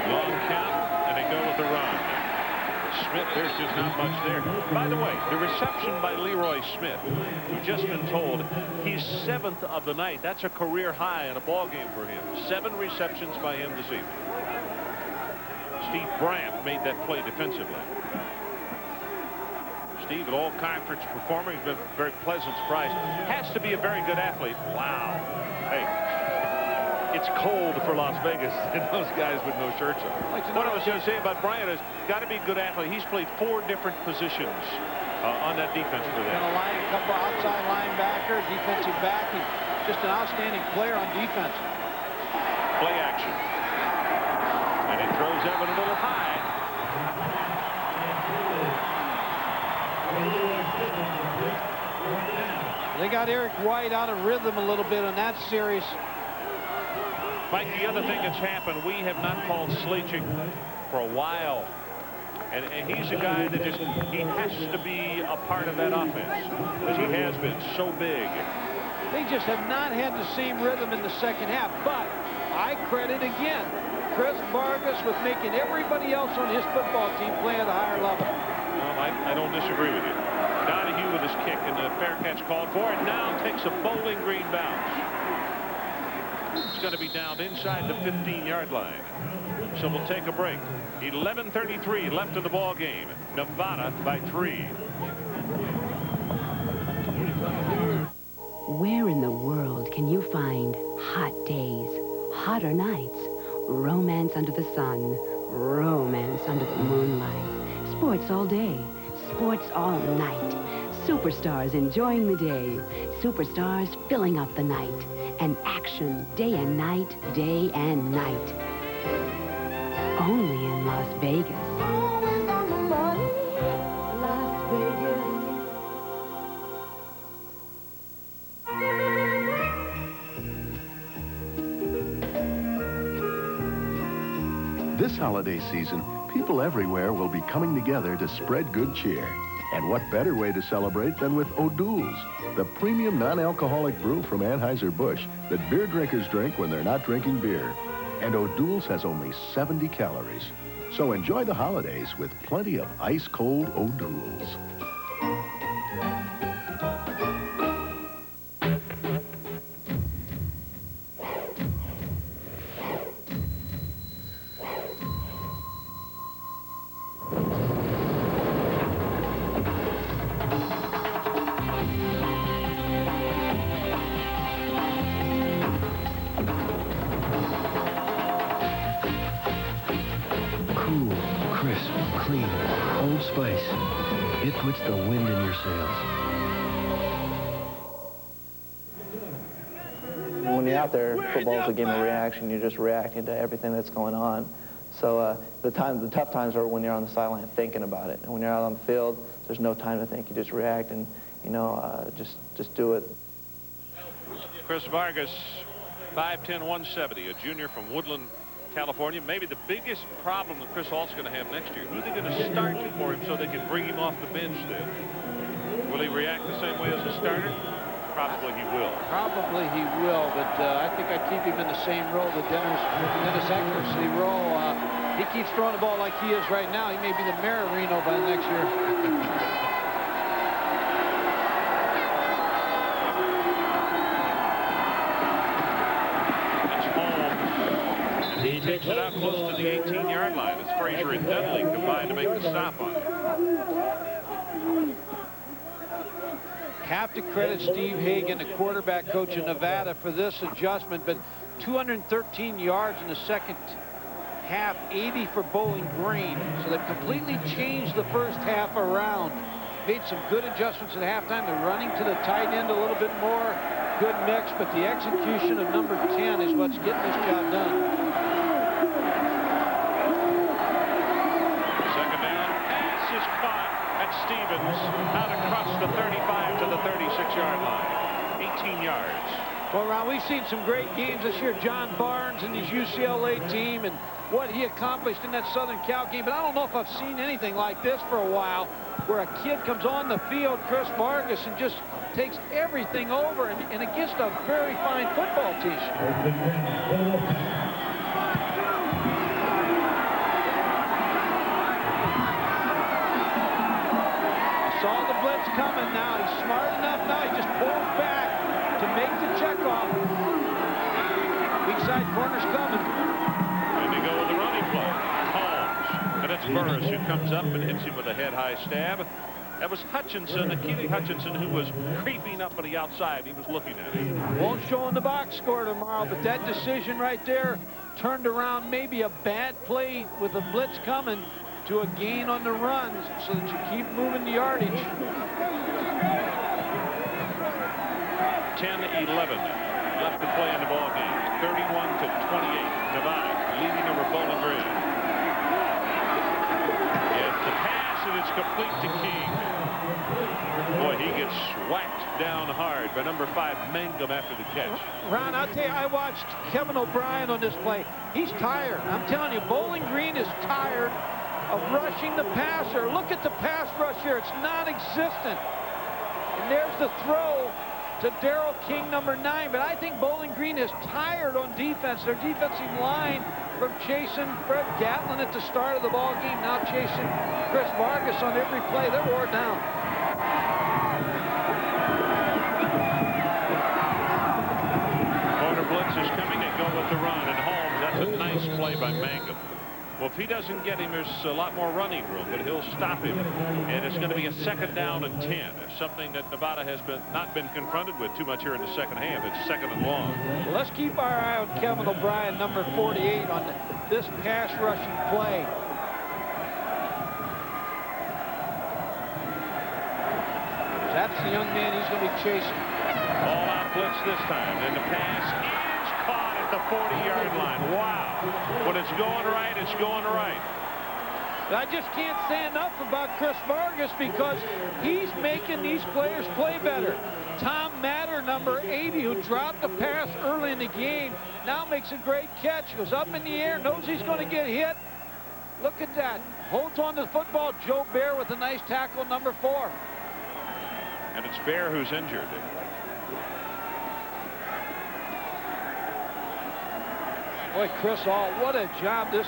Long count, and they go with the run. Smith, there's just not much there. By the way, the reception by Leroy Smith, we've just been told he's 7th of the night. That's a career high in a ball game for him. 7 receptions by him this evening. Steve Bryant made that play defensively. Steve, an all-conference performer, he's been a very pleasant surprise. Has to be a very good athlete. Wow. Hey, it's cold for Las Vegas, and those guys with no shirts on. What I was going to say about Bryant is, got to be a good athlete. He's played 4 different positions on that defense for them. A couple outside linebacker, defensive back. He's just an outstanding player on defense. Play action. And he throws Evan a little high. They got Eric White out of rhythm a little bit on that series. Mike, the other thing that's happened, we have not called sledging for a while. And he's a guy that just, he has to be a part of that offense, because he has been so big. They just have not had the same rhythm in the second half, but I credit again Chris Vargas with making everybody else on his football team play at a higher level. Well, I don't disagree with you. Donahue with his kick, and the fair catch called for, and now takes a Bowling Green bounce. It's going to be down inside the 15-yard line. So we'll take a break. 11:33 left in the ball game. Nevada by 3. Where in the world can you find hot days, hotter nights, romance under the sun, romance under the moonlight, sports all day, sports all night, superstars enjoying the day, superstars filling up the night, and action day and night, day and night. Only in Las Vegas. Always on the money, Las Vegas. This holiday season, people everywhere will be coming together to spread good cheer. And what better way to celebrate than with O'Doul's, the premium non-alcoholic brew from Anheuser-Busch that beer drinkers drink when they're not drinking beer. And O'Doul's has only 70 calories. So enjoy the holidays with plenty of ice-cold O'Doul's. It puts the wind in your sails. When you're out there, football's a game of reaction. You're just reacting to everything that's going on. So the tough times are when you're on the sideline thinking about it. And when you're out on the field, there's no time to think. You just react and, you know, just do it. Chris Vargas, 5'10", 170, a junior from Woodland, California. Maybe the biggest problem that Chris Halt's going to have next year. Who are they going to start for him so they can bring him off the bench then? Will he react the same way as a starter? Probably he will. Probably he will, but I think I'd keep him in the same role, the Dennis Eckersley role. He keeps throwing the ball like he is right now. He may be the mayor of Reno by next year. He takes it out close to the 18-yard line as Frazier and Dudley combine to make the stop on it. Have to credit Steve Hagan, the quarterback coach in Nevada, for this adjustment, but 213 yards in the second half, 80 for Bowling Green. So they've completely changed the first half around. Made some good adjustments at halftime. They're running to the tight end a little bit more. Good mix, but the execution of number 10 is what's getting this job done. Stevens out across the 35 to the 36-yard line. 18 yards. Well, Ron, we've seen some great games this year. John Barnes and his UCLA team and what he accomplished in that Southern Cal game. But I don't know if I've seen anything like this for a while, where a kid comes on the field, Chris Vargas, and just takes everything over and against a very fine football team. Saw the blitz coming now. He's smart enough now. He just pulls back to make the checkoff. Weak side corner's coming. And they go with the running play. Holmes. And it's Burris who comes up and hits him with a head-high stab. That was Hutchinson, Keely Hutchinson, who was creeping up on the outside. He was looking at him. Won't show in the box score tomorrow, but that decision right there turned around maybe a bad play with a blitz coming to a gain on the runs so that you keep moving the yardage. 10-11 left to play in the ball game. 31 to 28. Nevada leading over Bowling Green. Yes, the pass, and it's complete to King. Boy, he gets whacked down hard by number 5, Mangum, after the catch. Ron, I'll tell you, I watched Kevin O'Brien on this play. He's tired. I'm telling you, Bowling Green is tired of rushing the passer. Look at the pass rush here. It's non-existent. And there's the throw to Darrell King, number 9. But I think Bowling Green is tired on defense. Their defensive line, from chasing Fred Gatlin at the start of the ball game, now chasing Chris Vargas on every play. They're wore down. Corner blitz is coming and go with the run. And Holmes, that's a nice play by Mangum. Well, if he doesn't get him, there's a lot more running room, but he'll stop him. And it's going to be a 2nd down and 10. It's something that Nevada has not been confronted with too much here in the second half. It's 2nd and long. Well, let's keep our eye on Kevin O'Brien, number 48, on this pass rushing play. That's the young man he's going to be chasing. All out blitz this time. And the pass is caught at the 40-yard line. Wow. When it's going right, it's going right. I just can't say enough about Chris Vargas because he's making these players play better. Tom Matter, number 80, who dropped the pass early in the game, now makes a great catch. Goes up in the air, knows he's going to get hit. Look at that. Holds on to the football. Joe Bear with a nice tackle, number 4. And it's Bear who's injured. Boy, Chris Hall, what a job this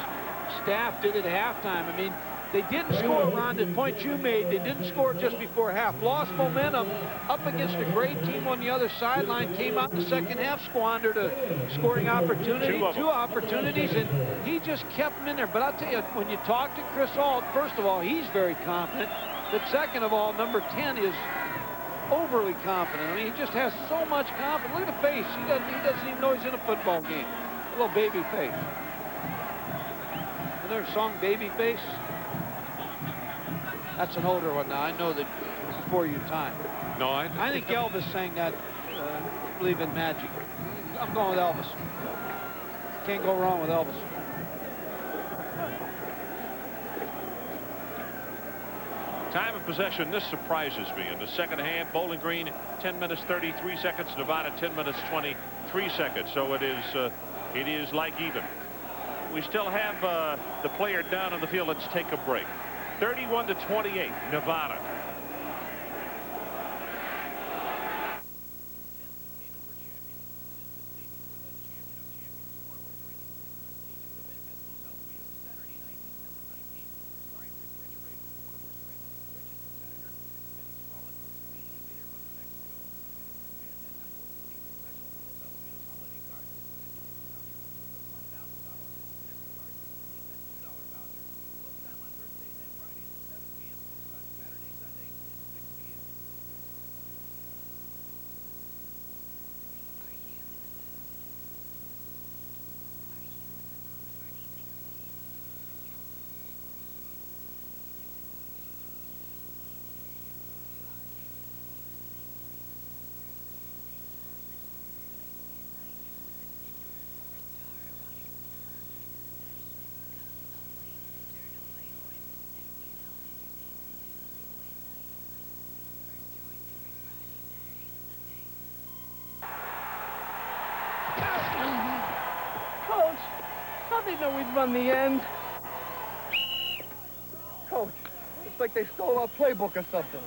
staff did at halftime. I mean, they didn't score, Ron, the point you made. They didn't score just before half. Lost momentum up against a great team on the other sideline. Came out in the second half, squandered a scoring opportunity, two opportunities, and he just kept them in there. But I'll tell you, when you talk to Chris Hall, first of all, he's very confident. But second of all, number 10 is overly confident. I mean, he just has so much confidence. Look at the face. He doesn't even know he's in a football game. A little baby face. Another song, Baby Face. That's an older one now. I know that it's before your time. No, I think Elvis sang that, Believe in Magic. I'm going with Elvis. Can't go wrong with Elvis. Time of possession, this surprises me. In the second half, Bowling Green, 10 minutes, 33 seconds. Nevada, 10 minutes, 23 seconds. So it is like even. We still have the player down on the field. Let's take a break. 31-28, Nevada. Coach, how'd they know we'd run the end? Coach, it's like they stole our playbook or something.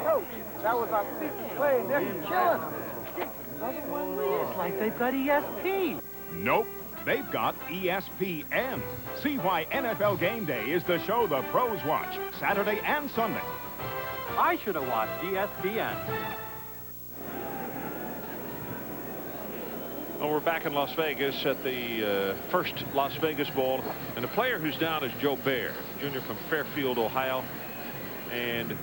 Coach, that was our 50th play, and they're killing us. It's like they've got ESP. Nope, they've got ESPN. See why NFL Game Day is the show the pros watch, Saturday and Sunday. I should have watched ESPN. Well, we're back in Las Vegas at the first Las Vegas Bowl. And the player who's down is Joe Bear, junior from Fairfield, Ohio. And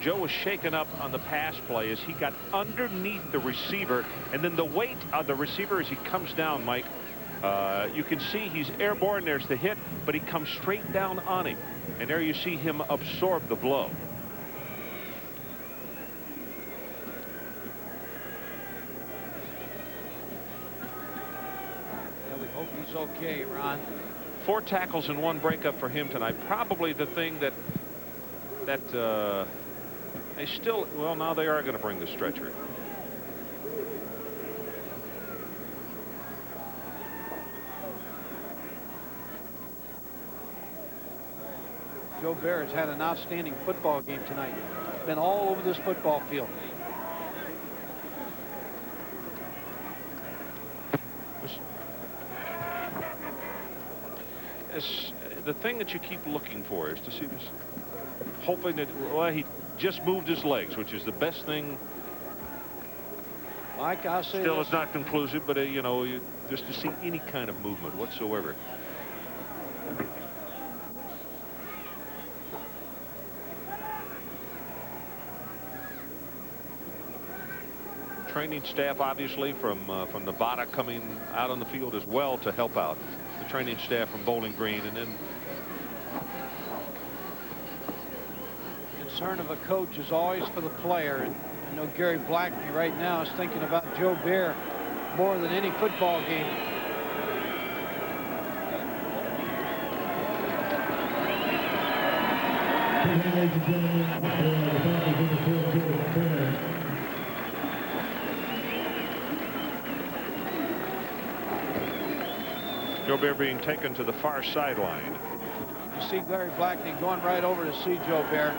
Joe was shaken up on the pass play as he got underneath the receiver. And then the weight of the receiver as he comes down, Mike, you can see he's airborne. There's the hit, but he comes straight down on him. And there you see him absorb the blow. Hope he's okay, Ron. 4 tackles and 1 breakup for him tonight. Probably the thing that they still, well, now they are going to bring the stretcher. Joe Bear has had an outstanding football game tonight. Been all over this football field. The thing that you keep looking for is to see this, hoping that, well, he just moved his legs, which is the best thing. Mike, I'll say still this. it's not conclusive, but you know, just to see any kind of movement whatsoever. Training staff, obviously, from Nevada coming out on the field as well to help out. The training staff from Bowling Green, and then concern of a coach is always for the player. And I know Gary Blackney right now is thinking about Joe Bear more than any football game. Ladies and gentlemen, the Falcons in the fourth quarter. Joe Bear being taken to the far sideline. You see Gary Blackney going right over to see Joe Bear.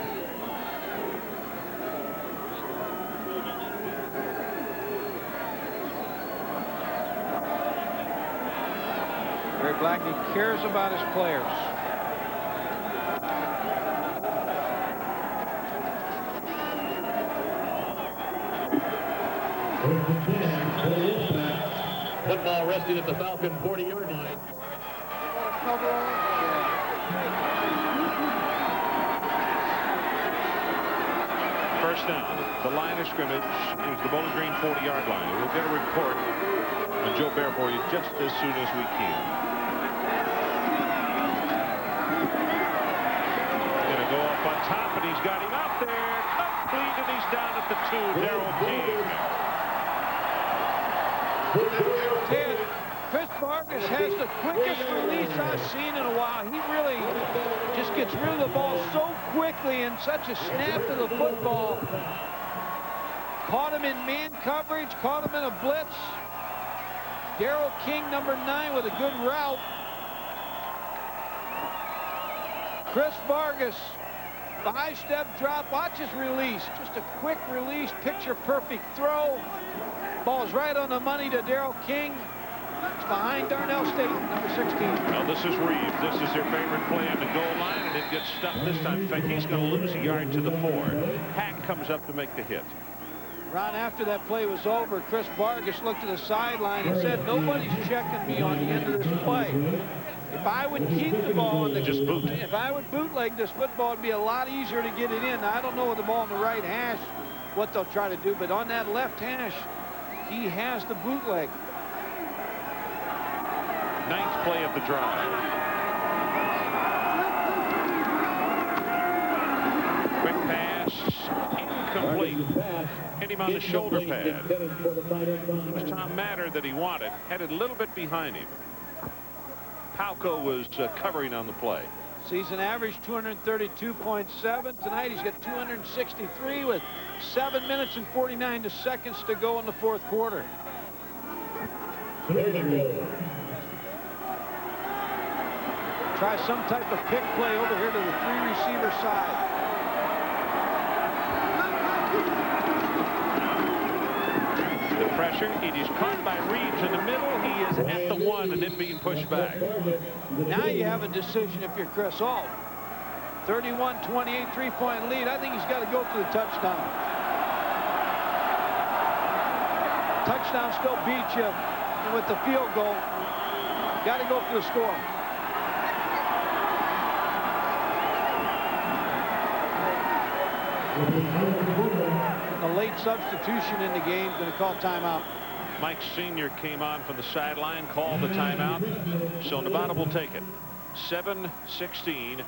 Gary Blackney cares about his players. Football resting at the Falcon 40-yard line. First down. The line of scrimmage is the Bowling Green 40-yard line. We'll get a report on Joe Bear for you just as soon as we can. Going to go up on top, and he's got him out there. Complete, and he's down at the 2. Darrell King. Ted, Chris Vargas has the quickest release I've seen in a while. He really just gets rid of the ball so quickly and such a snap to the football. Caught him in man coverage, caught him in a blitz. Darrell King, number 9, with a good route. Chris Vargas, 5-step drop. Watch his release. Just a quick release, picture-perfect throw. Ball's right on the money to Darrell King. It's behind Darnell State, number 16. Now this is Reeves. This is their favorite play on the goal line, and it gets stuffed this time. In fact, he's going to lose a yard to the 4. Hack comes up to make the hit. Right after that play was over, Chris Vargas looked at the sideline and said, nobody's checking me on the end of this play. If I would keep the ball on the just boot. If I would bootleg this football, it'd be a lot easier to get it in. Now, I don't know with the ball on the right hash what they'll try to do, but on that left hash, he has the bootleg. 9th play of the drive. Quick pass, incomplete. Hit him on the shoulder pad. It was Tom Matter that he wanted. Headed a little bit behind him. Palco was covering on the play. Season average 232.7. Tonight he's got 263 with 7 minutes and 49 seconds to go in the 4th quarter. Try some type of pick play over here to the 3-receiver side. The pressure, it is caught by Reeves in the middle. He is at the 1 and then being pushed back. Now you have a decision if you're Chris Ault. 31-28, 3-point lead. I think he's got to go for the touchdown. Touchdown still beats you with the field goal. Got to go for the score. A late substitution in the game, going to call timeout. Mike Sr. came on from the sideline, called the timeout, so Nevada will take it. 7:16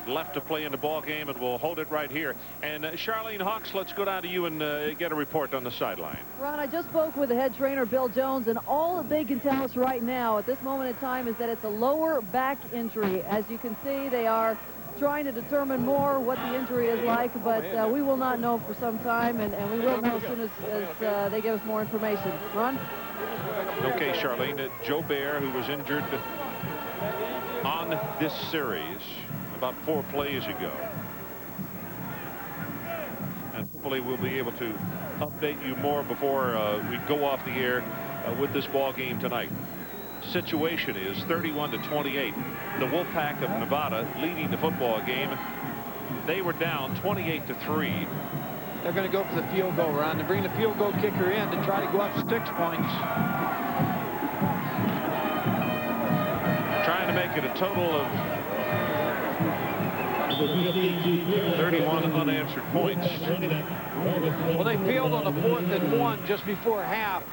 left to play in the ball game, and we'll hold it right here. And Charlene Hawks, let's go down to you and get a report on the sideline. Ron, I just spoke with the head trainer, Bill Jones, and all that they can tell us right now at this moment in time is that it's a lower back injury. As you can see, they are trying to determine more what the injury is like, but we will not know for some time, and we will know as soon as they give us more information. Ron? Okay, Charlene, Joe Bear, who was injured on this series about 4 plays ago. And hopefully we'll be able to update you more before we go off the air with this ball game tonight. Situation is 31-28. The Wolfpack of Nevada leading the football game. They were down 28-3. They're going to go for the field goal, Ron. They bring the field goal kicker in to try to go up 6 points. Trying to make it a total of 31 unanswered points. Well, they failed on the 4th and 1 just before half.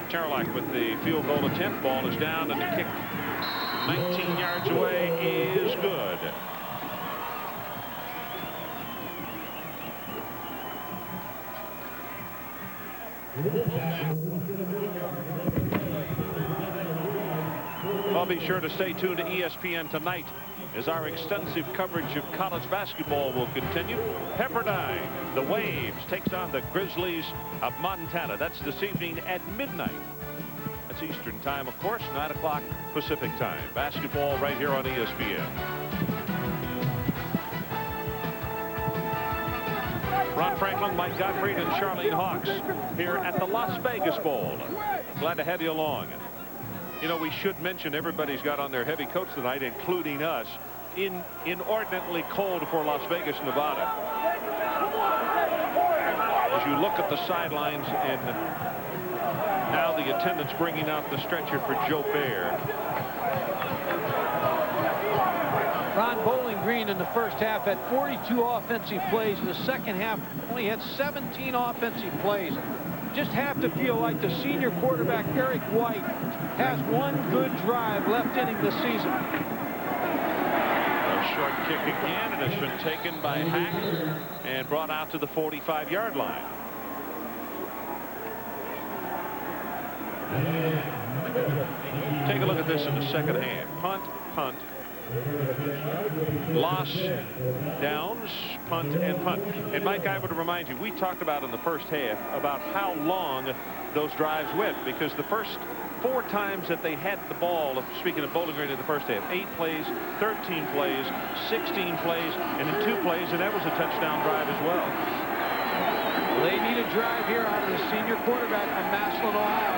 Charlock with the field goal attempt. Ball is down, and the kick 19 yards away is good. Well, be sure to stay tuned to ESPN tonight as our extensive coverage of college basketball will continue. Pepperdine, the Waves, takes on the Grizzlies of Montana. That's this evening at midnight. That's Eastern time, of course, 9 o'clock Pacific time. Basketball right here on ESPN. Ron Franklin, Mike Gottfried, and Charlene Hawks here at the Las Vegas Bowl. Glad to have you along. You know, we should mention everybody's got on their heavy coats tonight, including us, inordinately cold for Las Vegas, Nevada. As you look at the sidelines, and now the attendants bringing out the stretcher for Joe Bear. Ron, Bowling Green in the first half had 42 offensive plays. In the second half, only had 17 offensive plays. Just have to feel like the senior quarterback, Eric White, has one good drive left in him this season. A short kick again, and it's been taken by Hack and brought out to the 45-yard line. Take a look at this in the second half. Punt, punt. Loss, downs, punt, and punt. And Mike, I would remind you, we talked about in the first half about how long those drives went, because the first 4 times that they had the ball, speaking of Bowling Green in the first half, 8 plays, 13 plays, 16 plays, and in 2 plays, and that was a touchdown drive as well. They need a drive here out of the senior quarterback from Massillon, Ohio.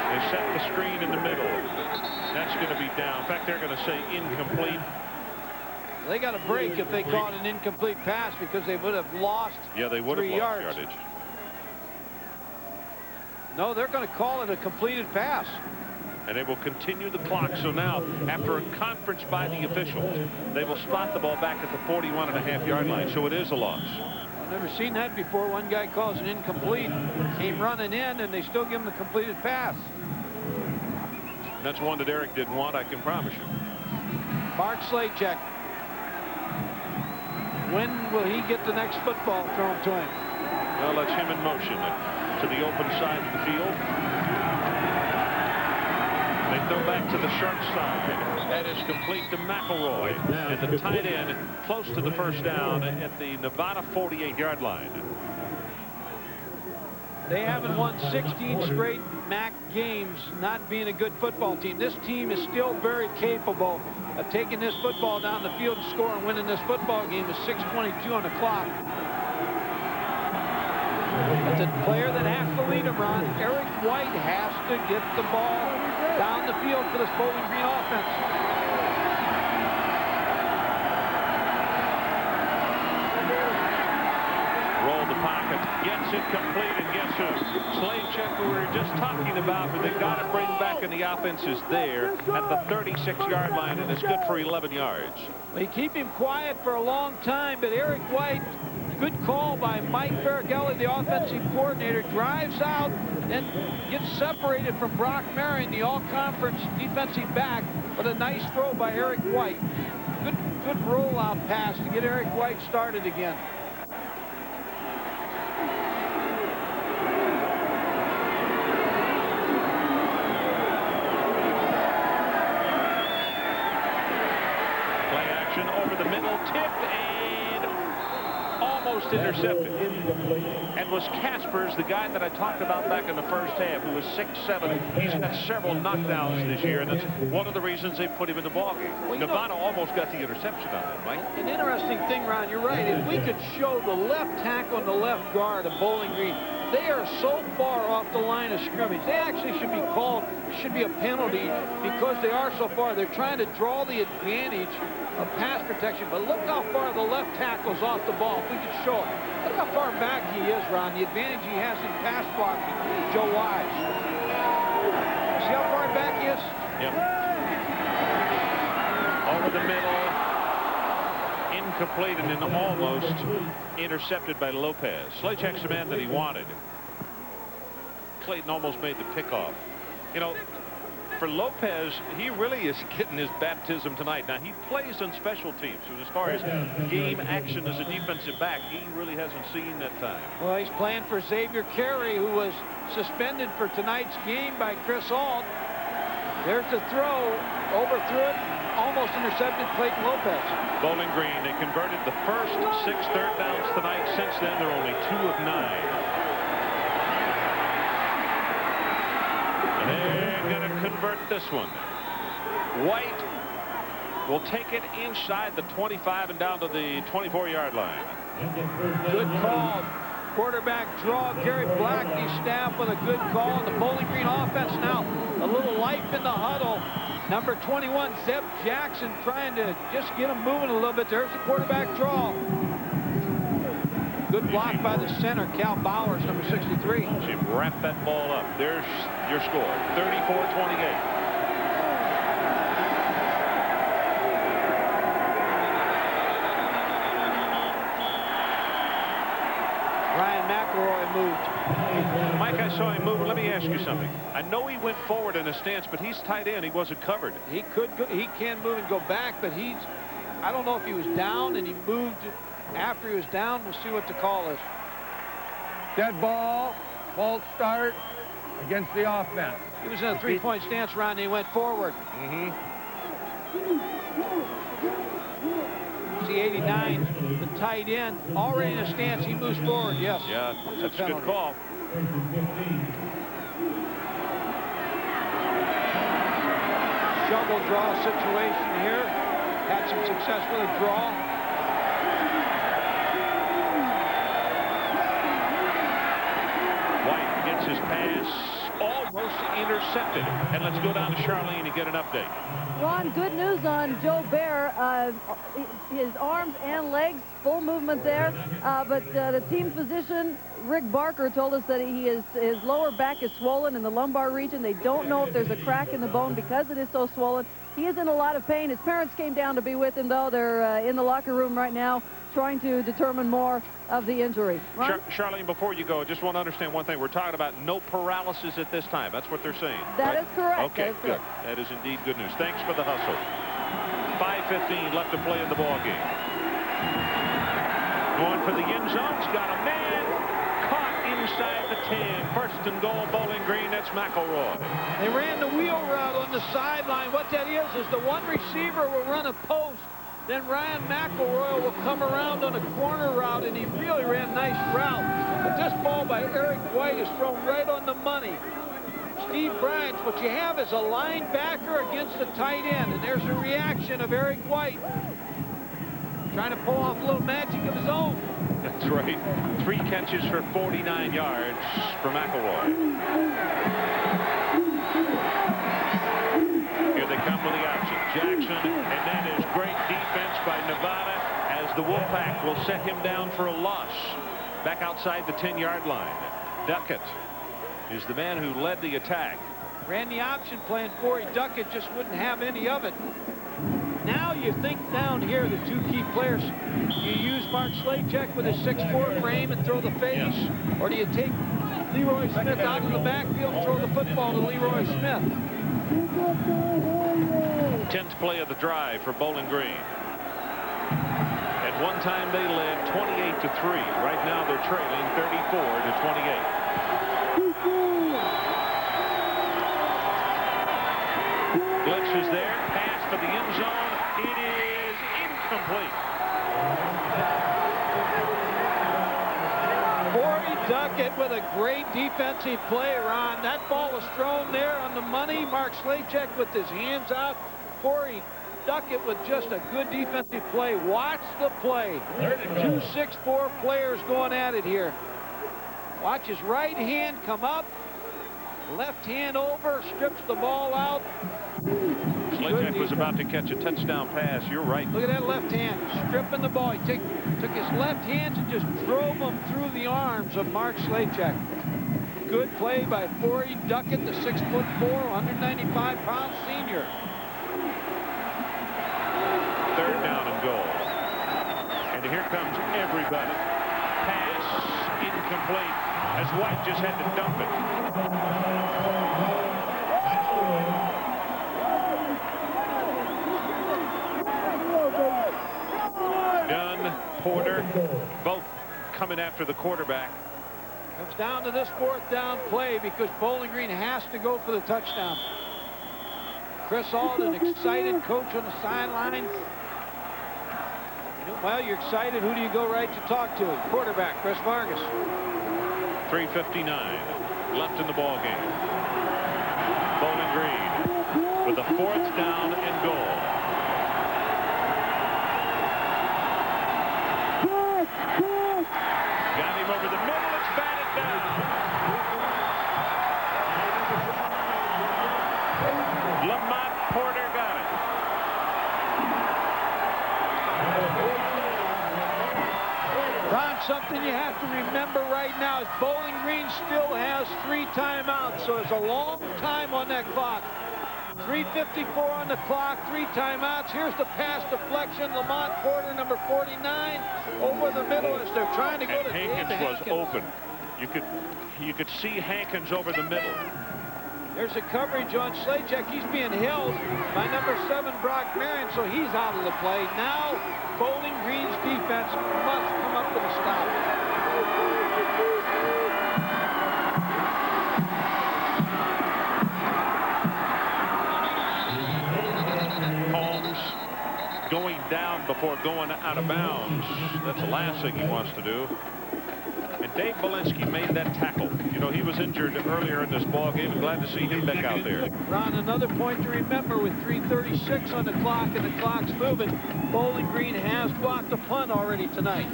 They set the screen in the middle. That's going to be down. In fact, they're going to say incomplete. They got a break if they caught an incomplete pass, because they would have lost 3 yards. Yeah, they would have lost yardage. No, they're going to call it a completed pass. And they will continue the clock. So now, after a conference by the officials, they will spot the ball back at the 41.5-yard line. So it is a loss. I've never seen that before. One guy calls an incomplete, came running in, and they still give him the completed pass. That's one that Eric didn't want, I can promise you. Mark Slachek. When will he get the next football thrown to him? Well, that's him in motion to the open side of the field. They throw back to the sharp side. That is complete to McElroy. And the tight end close to the first down at the Nevada 48-yard line. They haven't won 16 straight MAC games, not being a good football team. This team is still very capable of taking this football down the field and score and winning this football game with 6:22 on the clock. But the player that has to lead them, Ron, Eric White, has to get the ball down the field for this Bowling Green offense. Roll the pocket, gets it complete, and guess who? Slachek, who we were just talking about, who they got to bring back in the offense, is there at the 36-yard line, and it's good for 11 yards. They keep him quiet for a long time, but Eric White, good call by Mike Faragelli, the offensive coordinator, drives out, then gets separated from Brock Marion, the all-conference defensive back, with a nice throw by Eric White. Good rollout pass to get Eric White started again. first intercepted. And was Caspers, the guy that I talked about back in the first half, who was 6'7". He's got several knockdowns this year, and that's one of the reasons they put him in the ballgame. Well, Nevada almost got the interception on that, Mike. An interesting thing, Ron, you're right. If we could show the left tackle and the left guard of Bowling Green, they are so far off the line of scrimmage. They actually should be called, should be a penalty because they are so far. They're trying to draw the advantage of pass protection, but look how far the left tackle's off the ball. If we could show it. Look how far back he is, Ron. The advantage he has in pass blocking, Joe Wise. See how far back he is? Yep. Over the middle. Incomplete and then almost intercepted by Lopez. Slaycheck's the man that he wanted. Clayton almost made the pickoff. You know, for Lopez, he really is getting his baptism tonight. Now, he plays on special teams, so as far as game action as a defensive back, he really hasn't seen that time. Well, he's playing for Xavier Carey, who was suspended for tonight's game by Chris Ault. There's the throw, overthrew it, almost intercepted Clayton Lopez. Bowling Green, they converted the first 6 third downs tonight. Since then, they're only 2 of 9. They're going to convert this one. White will take it inside the 25 and down to the 24-yard line. Good call. Quarterback draw. Gary Blackney staff with a good call. The Bowling Green offense now a little life in the huddle. Number 21, Zeb Jackson, trying to just get him moving a little bit. There's the quarterback draw. Good block by the center, Cal Bowers, number 63. She wrapped that ball up. There's your score, 34-28. Ryan McElroy moved. Mike, I saw him moving. Let me ask you something. I know he went forward in a stance, but he's tight end. He wasn't covered. He can move and go back, but I don't know if he was down and he moved after he was down. We'll see what the call is. Dead ball, false start against the offense. He was in a three-point stance, Ron, and he went forward. See 89, the tight end, already in a stance. He moves forward, yes. Yeah, that's a good call. Shovel draw situation here. Had some success with a draw. White gets his pass almost intercepted. And let's go down to Charlene and get an update. Ron, good news on Joe Bear. His arms and legs, full movement there. But the team physician, Rick Barker, told us that his lower back is swollen in the lumbar region. They don't know if there's a crack in the bone because it is so swollen. He is in a lot of pain. His parents came down to be with him, though. They're in the locker room right now trying to determine more of the injury. Charlene, before you go, I just want to understand one thing. We're talking about no paralysis at this time. That's what they're saying. That is correct. Okay, good. That is indeed good news. Thanks for the hustle. 5:15 left to play in the ball game. Going for the end zone. He's got a man caught inside the 10. First and goal, Bowling Green. That's McElroy. They ran the wheel route on the sideline. What that is the one receiver will run a post. Then Ryan McElroy will come around on a corner route, and he really ran a nice route. But this ball by Eric White is thrown right on the money. Steve Bryant, what you have is a linebacker against a tight end, and there's a reaction of Eric White trying to pull off a little magic of his own. That's right. 3 catches for 49 yards for McElroy. Here they come with the option. Jackson, and that is great defense by Nevada as the Wolfpack will set him down for a loss. Back outside the 10-yard line. Duckett is the man who led the attack. Ran the option plan for him. Duckett just wouldn't have any of it. Now you think down here, the 2 key players, you use Mark Slaycheck with his 6'4" frame and throw the fade, or do you take Leroy Smith out of the backfield and throw the football to Leroy Smith? 10th play of the drive for Bowling Green. At one time they led 28-3. Right now they're trailing 34-28. Blitz is there. Pass for the end zone. It is incomplete. Duckett with a great defensive play, Ron. That ball was thrown there on the money. Mark Slachek with his hands out. Corey Duckett with just a good defensive play. Watch the play. 2 6'4" players going at it here. Watch his right hand come up. Left hand over, strips the ball out. Slachek was about to catch a touchdown pass. You're right. Look at that left hand, stripping the ball. He took his left hand and just drove him through the arms of Mark Slachek. Good play by Corey Duckett, the 6'4", 195-pound senior. 3rd down and goal. And here comes everybody. Pass incomplete as White just had to dump it. Dunn, Porter, both coming after the quarterback. Comes down to this 4th down play because Bowling Green has to go for the touchdown. Chris Alden, excited coach on the sideline. Well, you're excited. Who do you go right to talk to? Quarterback, Chris Vargas. 3:59 left in the ball game. Bowling Green with a 4th down and goal. Got him over the middle. It's batted down. Lamont Porter got it. Ron, something you have to remember right now is Bowling Green still has 3 timeouts, so it's a long time on that clock. 3:54 on the clock, 3 timeouts. Here's the pass deflection. Lamont Porter, number 49, over the middle as they're trying to go to Hankins was open. You could see Hankins over the middle. There's a coverage on Slachek. He's being held by number 7, Brock Marion, so he's out of the play. Now, Bowling Green's defense must come up with a stop. Holmes going down before going out of bounds. That's the last thing he wants to do. And Dave Belinsky made that tackle. You know, he was injured earlier in this ball game, and glad to see him back out there. Ron, another point to remember with 3:36 on the clock and the clock's moving. Bowling Green has blocked a punt already tonight.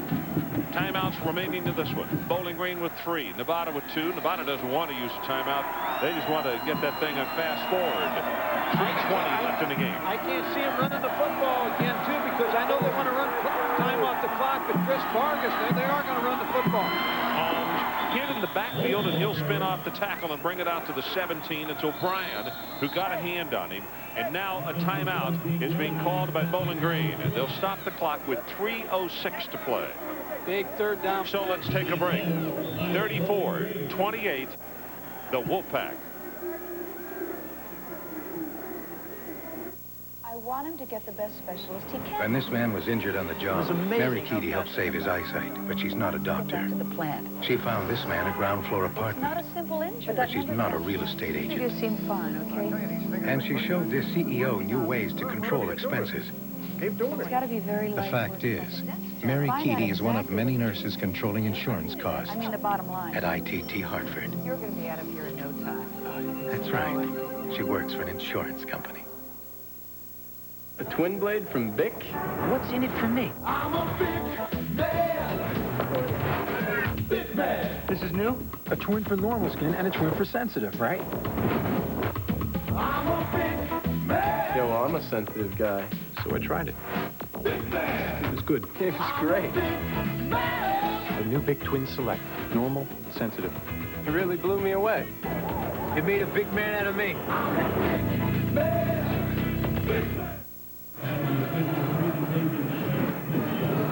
Timeouts remaining to this one. Bowling Green with 3, Nevada with 2. Nevada doesn't want to use a timeout. They just want to get that thing on fast forward. 3:20 left in the game. I can't see him running the football again, too, because I know they want to run time off the clock, but Chris Vargas, they are going to run the football. Hit in the backfield, and he'll spin off the tackle and bring it out to the 17. It's O'Brien who got a hand on him. And now a timeout is being called by Bowling Green. And they'll stop the clock with 3:06 to play. Big 3rd down. So let's take a break. 34-28, the Wolfpack. I want him to get the best specialist he can. When this man was injured on the job, Mary Keady helped save his eyesight, but she's not a doctor. Back to the plant. She found this man a ground floor apartment. Not a simple injury. But she's not a real estate agent. You seem fine, okay? And she showed this CEO new ways to control expenses. It's got to be very The late. fact is, Mary Keady is one of many nurses controlling insurance costs I mean the bottom line. at ITT Hartford. You're going to be out of here in no time. That's right. She works for an insurance company. A twin blade from Bic? What's in it for me? I'm a big man. Big man. This is new? A twin for normal skin and a twin for sensitive, right? I'm a big man. Yeah, well, I'm a sensitive guy. So I tried it. Big man. It was good. It was great. The new Bic Twin Select. Normal, sensitive. It really blew me away. It made a big man out of me.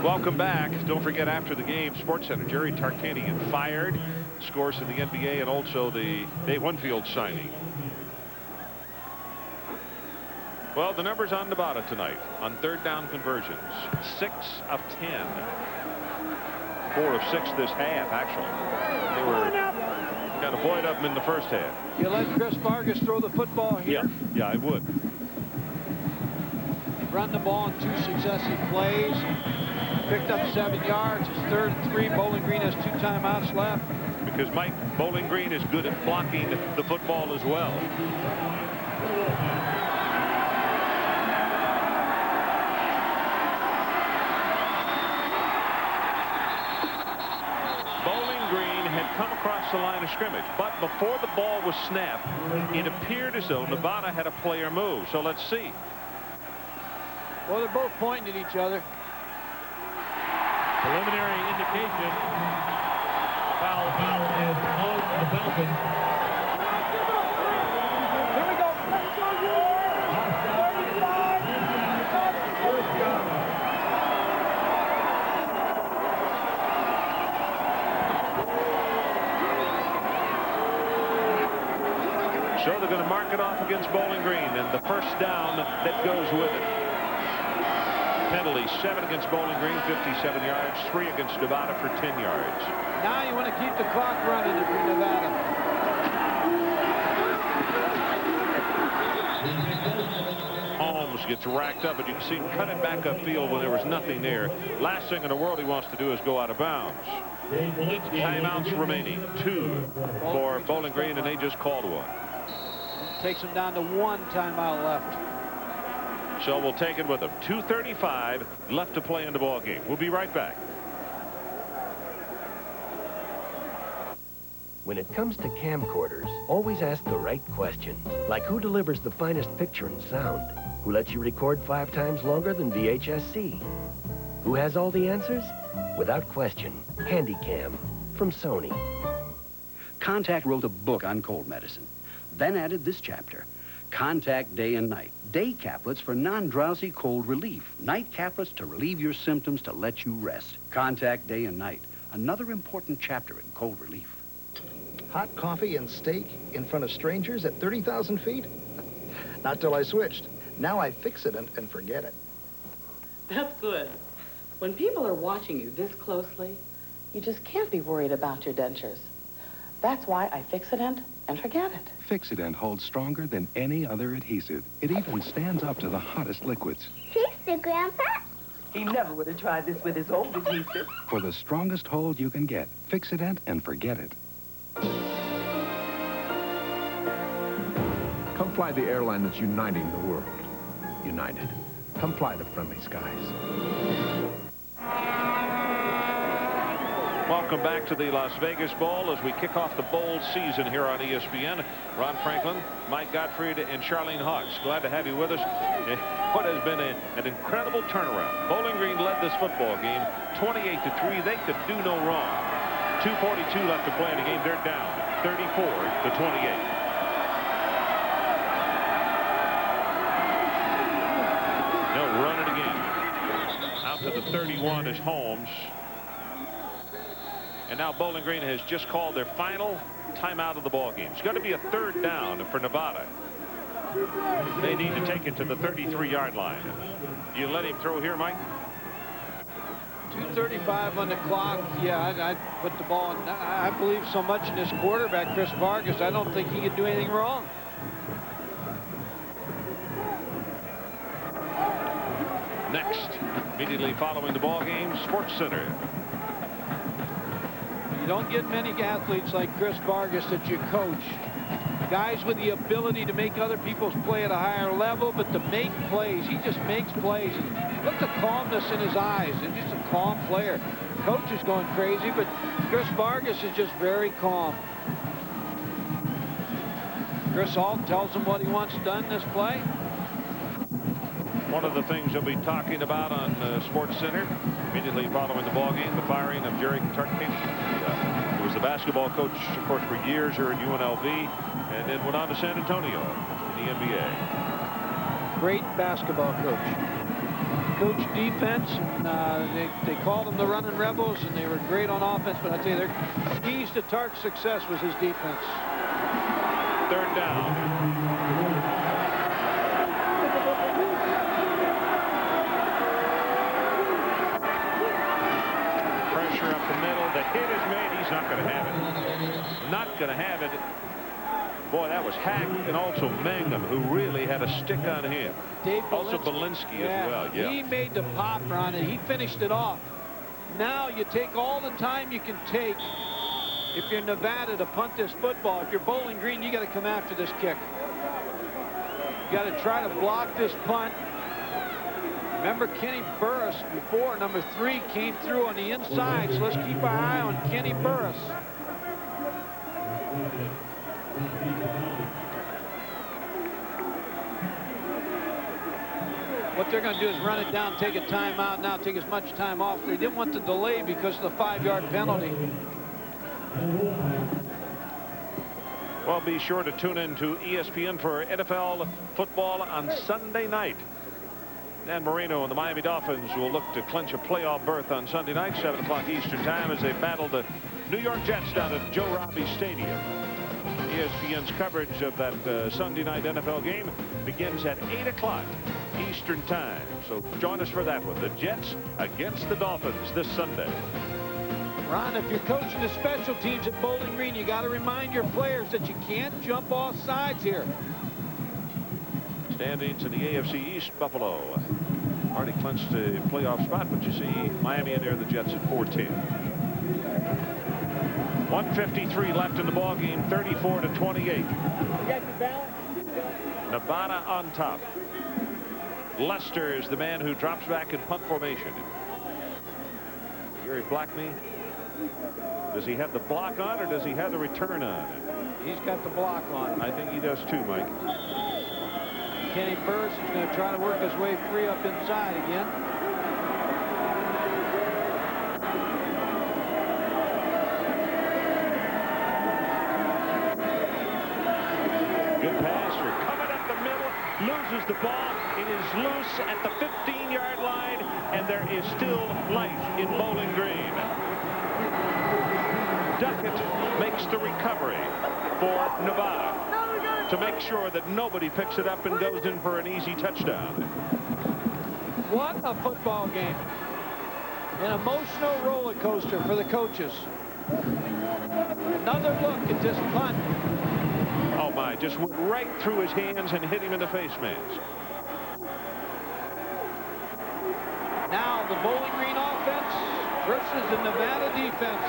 Welcome back. Don't forget, after the game, SportsCenter, Jerry Tarkanian fired, scores in the NBA, and also the Dave Winfield signing. Well, the numbers on Nevada tonight on 3rd down conversions. 6 of 10. 4 of 6 this half, actually. They were kind of buoyed up in the first half. You let Chris Vargas throw the football here? Yeah, I would. Run the ball in 2 successive plays. picked up 7 yards. It's 3rd and 3. Bowling Green has 2 timeouts left. Because Mike, Bowling Green is good at blocking the football as well. Bowling Green had come across the line of scrimmage, but before the ball was snapped, it appeared as though Nevada had a player move. So let's see. Well, they're both pointing at each other. Preliminary indication. Foul is on the Falcons. Here we go. Let's go, So they're going to mark it off against Bowling Green, and the first down that goes with it. Penalty 7 against Bowling Green, 57 yards, 3 against Nevada for 10 yards. Now you want to keep the clock running if you're Nevada. Holmes gets racked up, and you can see him cut it back upfield when there was nothing there. Last thing in the world he wants to do is go out of bounds. Timeouts remaining, 2 for Bowling Green, and they just called one. Takes them down to 1 timeout left. So we'll take it with them. 2:35 left to play in the ball game. We'll be right back. When it comes to camcorders, always ask the right question. Like who delivers the finest picture and sound? Who lets you record 5 times longer than VHS-C? Who has all the answers? Without question, Handycam from Sony. Contact wrote a book on cold medicine, then added this chapter. Contact Day and Night. Day caplets for non-drowsy cold relief. Night caplets to relieve your symptoms to let you rest. Contact Day and Night. Another important chapter in cold relief. Hot coffee and steak in front of strangers at 30,000 feet? Not till I switched. Now I fix it and forget it. That's good. When people are watching you this closely, you just can't be worried about your dentures. That's why I Fix-A-Dent and forget it. Fix-A-Dent holds stronger than any other adhesive. It even stands up to the hottest liquids. Taste Grandpa. He never would have tried this with his old adhesive. For the strongest hold you can get, Fix-A-Dent and forget it. Come fly the airline that's uniting the world. United. Come fly the friendly skies. Welcome back to the Las Vegas Bowl as we kick off the bowl season here on ESPN. Ron Franklin, Mike Gottfried, and Charlene Hawks. Glad to have you with us. What has been an incredible turnaround. Bowling Green led this football game 28-3. They could do no wrong. 2:42 left to play in the game. They're down 34-28. They'll run it again. Out to the 31 is Holmes. And now Bowling Green has just called their final timeout of the ball game. It's going to be a 3rd down for Nevada. They need to take it to the 33-yard line. You let him throw here, Mike? 2:35 on the clock. Yeah, I'd put the ball in. I believe so much in this quarterback, Chris Vargas. I don't think he could do anything wrong. Next, immediately following the ball game, Sports Center. You don't get many athletes like Chris Vargas that you coach. Guys with the ability to make other people's play at a higher level, but to make plays. He just makes plays. Look at the calmness in his eyes. He's just a calm player. Coach is going crazy, but Chris Vargas is just very calm. Chris Alt tells him what he wants done in this play. One of the things they'll be talking about on Sports Center immediately following the ball game, the firing of Jerry Tarkanian. He was the basketball coach, of course, for years here at UNLV, and then went on to San Antonio in the NBA. Great basketball coach. Coached defense, and they called them the running rebels, and they were great on offense. But I tell you, their keys to Tark's success was his defense. 3rd down. Pressure up the middle. The hit is made. He's not going to have it. Not going to have it. Boy, that was Hack and also Mangum, who really had a stick on him. Dave also Belinsky as well. Yeah. He made the pop run, and he finished it off. Now you take all the time you can take if you're Nevada to punt this football. If you're Bowling Green, you got to come after this kick. You got to try to block this punt. Remember Kenny Burris before, number 3, came through on the inside, so let's keep our eye on Kenny Burris. What they're going to do is run it down, take a timeout now, take as much time off. They didn't want the delay because of the 5-yard penalty. Well, be sure to tune in to ESPN for NFL football on Sunday night. Dan Marino and the Miami Dolphins will look to clinch a playoff berth on Sunday night, 7 o'clock Eastern time, as they battle the New York Jets down at Joe Robbie Stadium. ESPN's coverage of that Sunday night NFL game begins at 8 o'clock Eastern time. So join us for that one. The Jets against the Dolphins this Sunday. Ron, if you're coaching the special teams at Bowling Green, you got to remind your players that you can't jump off sides here. Standings in the AFC East, Buffalo already clinched a playoff spot, but you see Miami in there, the Jets at 14. 1:53 left in the ball game, 34-28. Nevada on top. Lester is the man who drops back in punt formation. Gary Blackney, does he have the block on or does he have the return on? He's got the block on. I think he does too, Mike. Kenny Burris is going to try to work his way free up inside again. Good pass for coming up the middle, loses the ball. It is loose at the 15-yard line, and there is still life in Bowling Green. Duckett makes the recovery for Nevada to make sure that nobody picks it up and goes in for an easy touchdown. What a football game. An emotional roller coaster for the coaches. Another look at this punt. Oh my, just went right through his hands and hit him in the face mask. Now the Bowling Green offense versus the Nevada defense.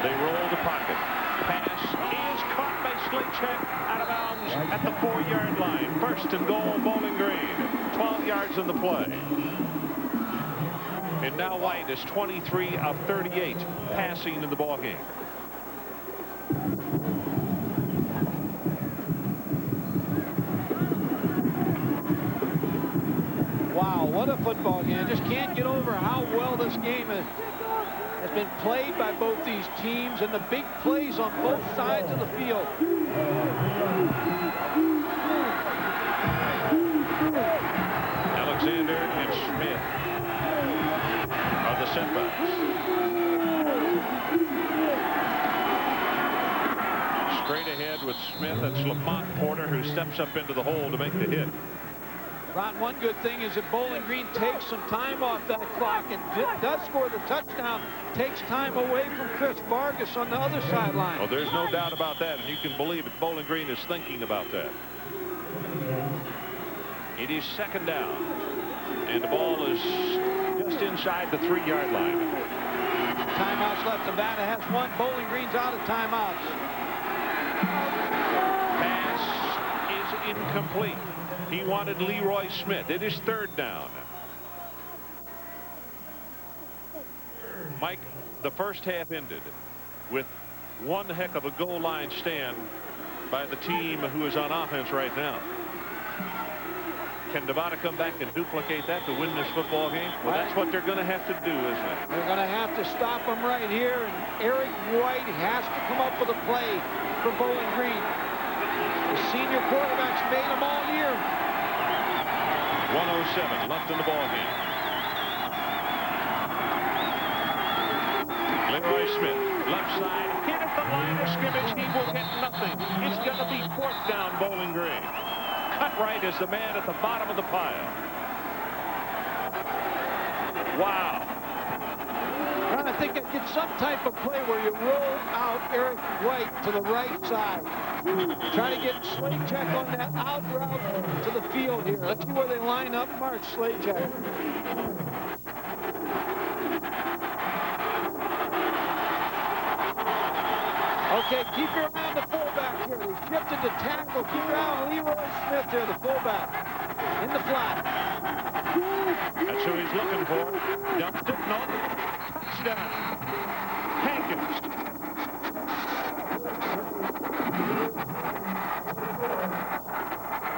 They roll the pocket. Pass is caught by Slaycheck out of bounds at the 4-yard line. 1st and goal, Bowling Green. 12 yards in the play. And now White is 23 of 38 passing in the ball game. Wow, what a football game. I just can't get over how well this game has been played by both these teams and the big plays on both sides of the field. Alexander and Smith are the setbacks. Straight ahead with Smith. That's Lamont Porter, who steps up into the hole to make the hit. Ron, one good thing is that Bowling Green takes some time off that clock and does score the touchdown, takes time away from Chris Vargas on the other sideline. Oh, there's no doubt about that, and you can believe it. Bowling Green is thinking about that. It is 2nd down, and the ball is just inside the 3-yard line. Timeouts left. Nevada has one. Bowling Green's out of timeouts. Pass is incomplete. He wanted Leroy Smith. It is 3rd down. Mike, the first half ended with one heck of a goal line stand by the team who is on offense right now. Can Nevada come back and duplicate that to win this football game? Well, that's what they're going to have to do, isn't it? They're going to have to stop them right here, and Eric White has to come up with a play for Bowling Green. The senior quarterback's made them all year. 1:07 left in the ball game. Leroy Smith, left side, hit at the line of scrimmage. He will get nothing. It's going to be 4th down, Bowling Green. Cutright is the man at the bottom of the pile. Wow. I think I get some type of play where you roll out Eric White to the right side. Trying to get Slajak on that out route to the field here. Let's see where they line up. March Slajak. Okay, keep your eye on the fullback here. They shifted to tackle. Keep your eye on Leroy Smith here, the fullback, in the flat. That's who he's looking for. Dumped it, no. Touchdown. Hankins.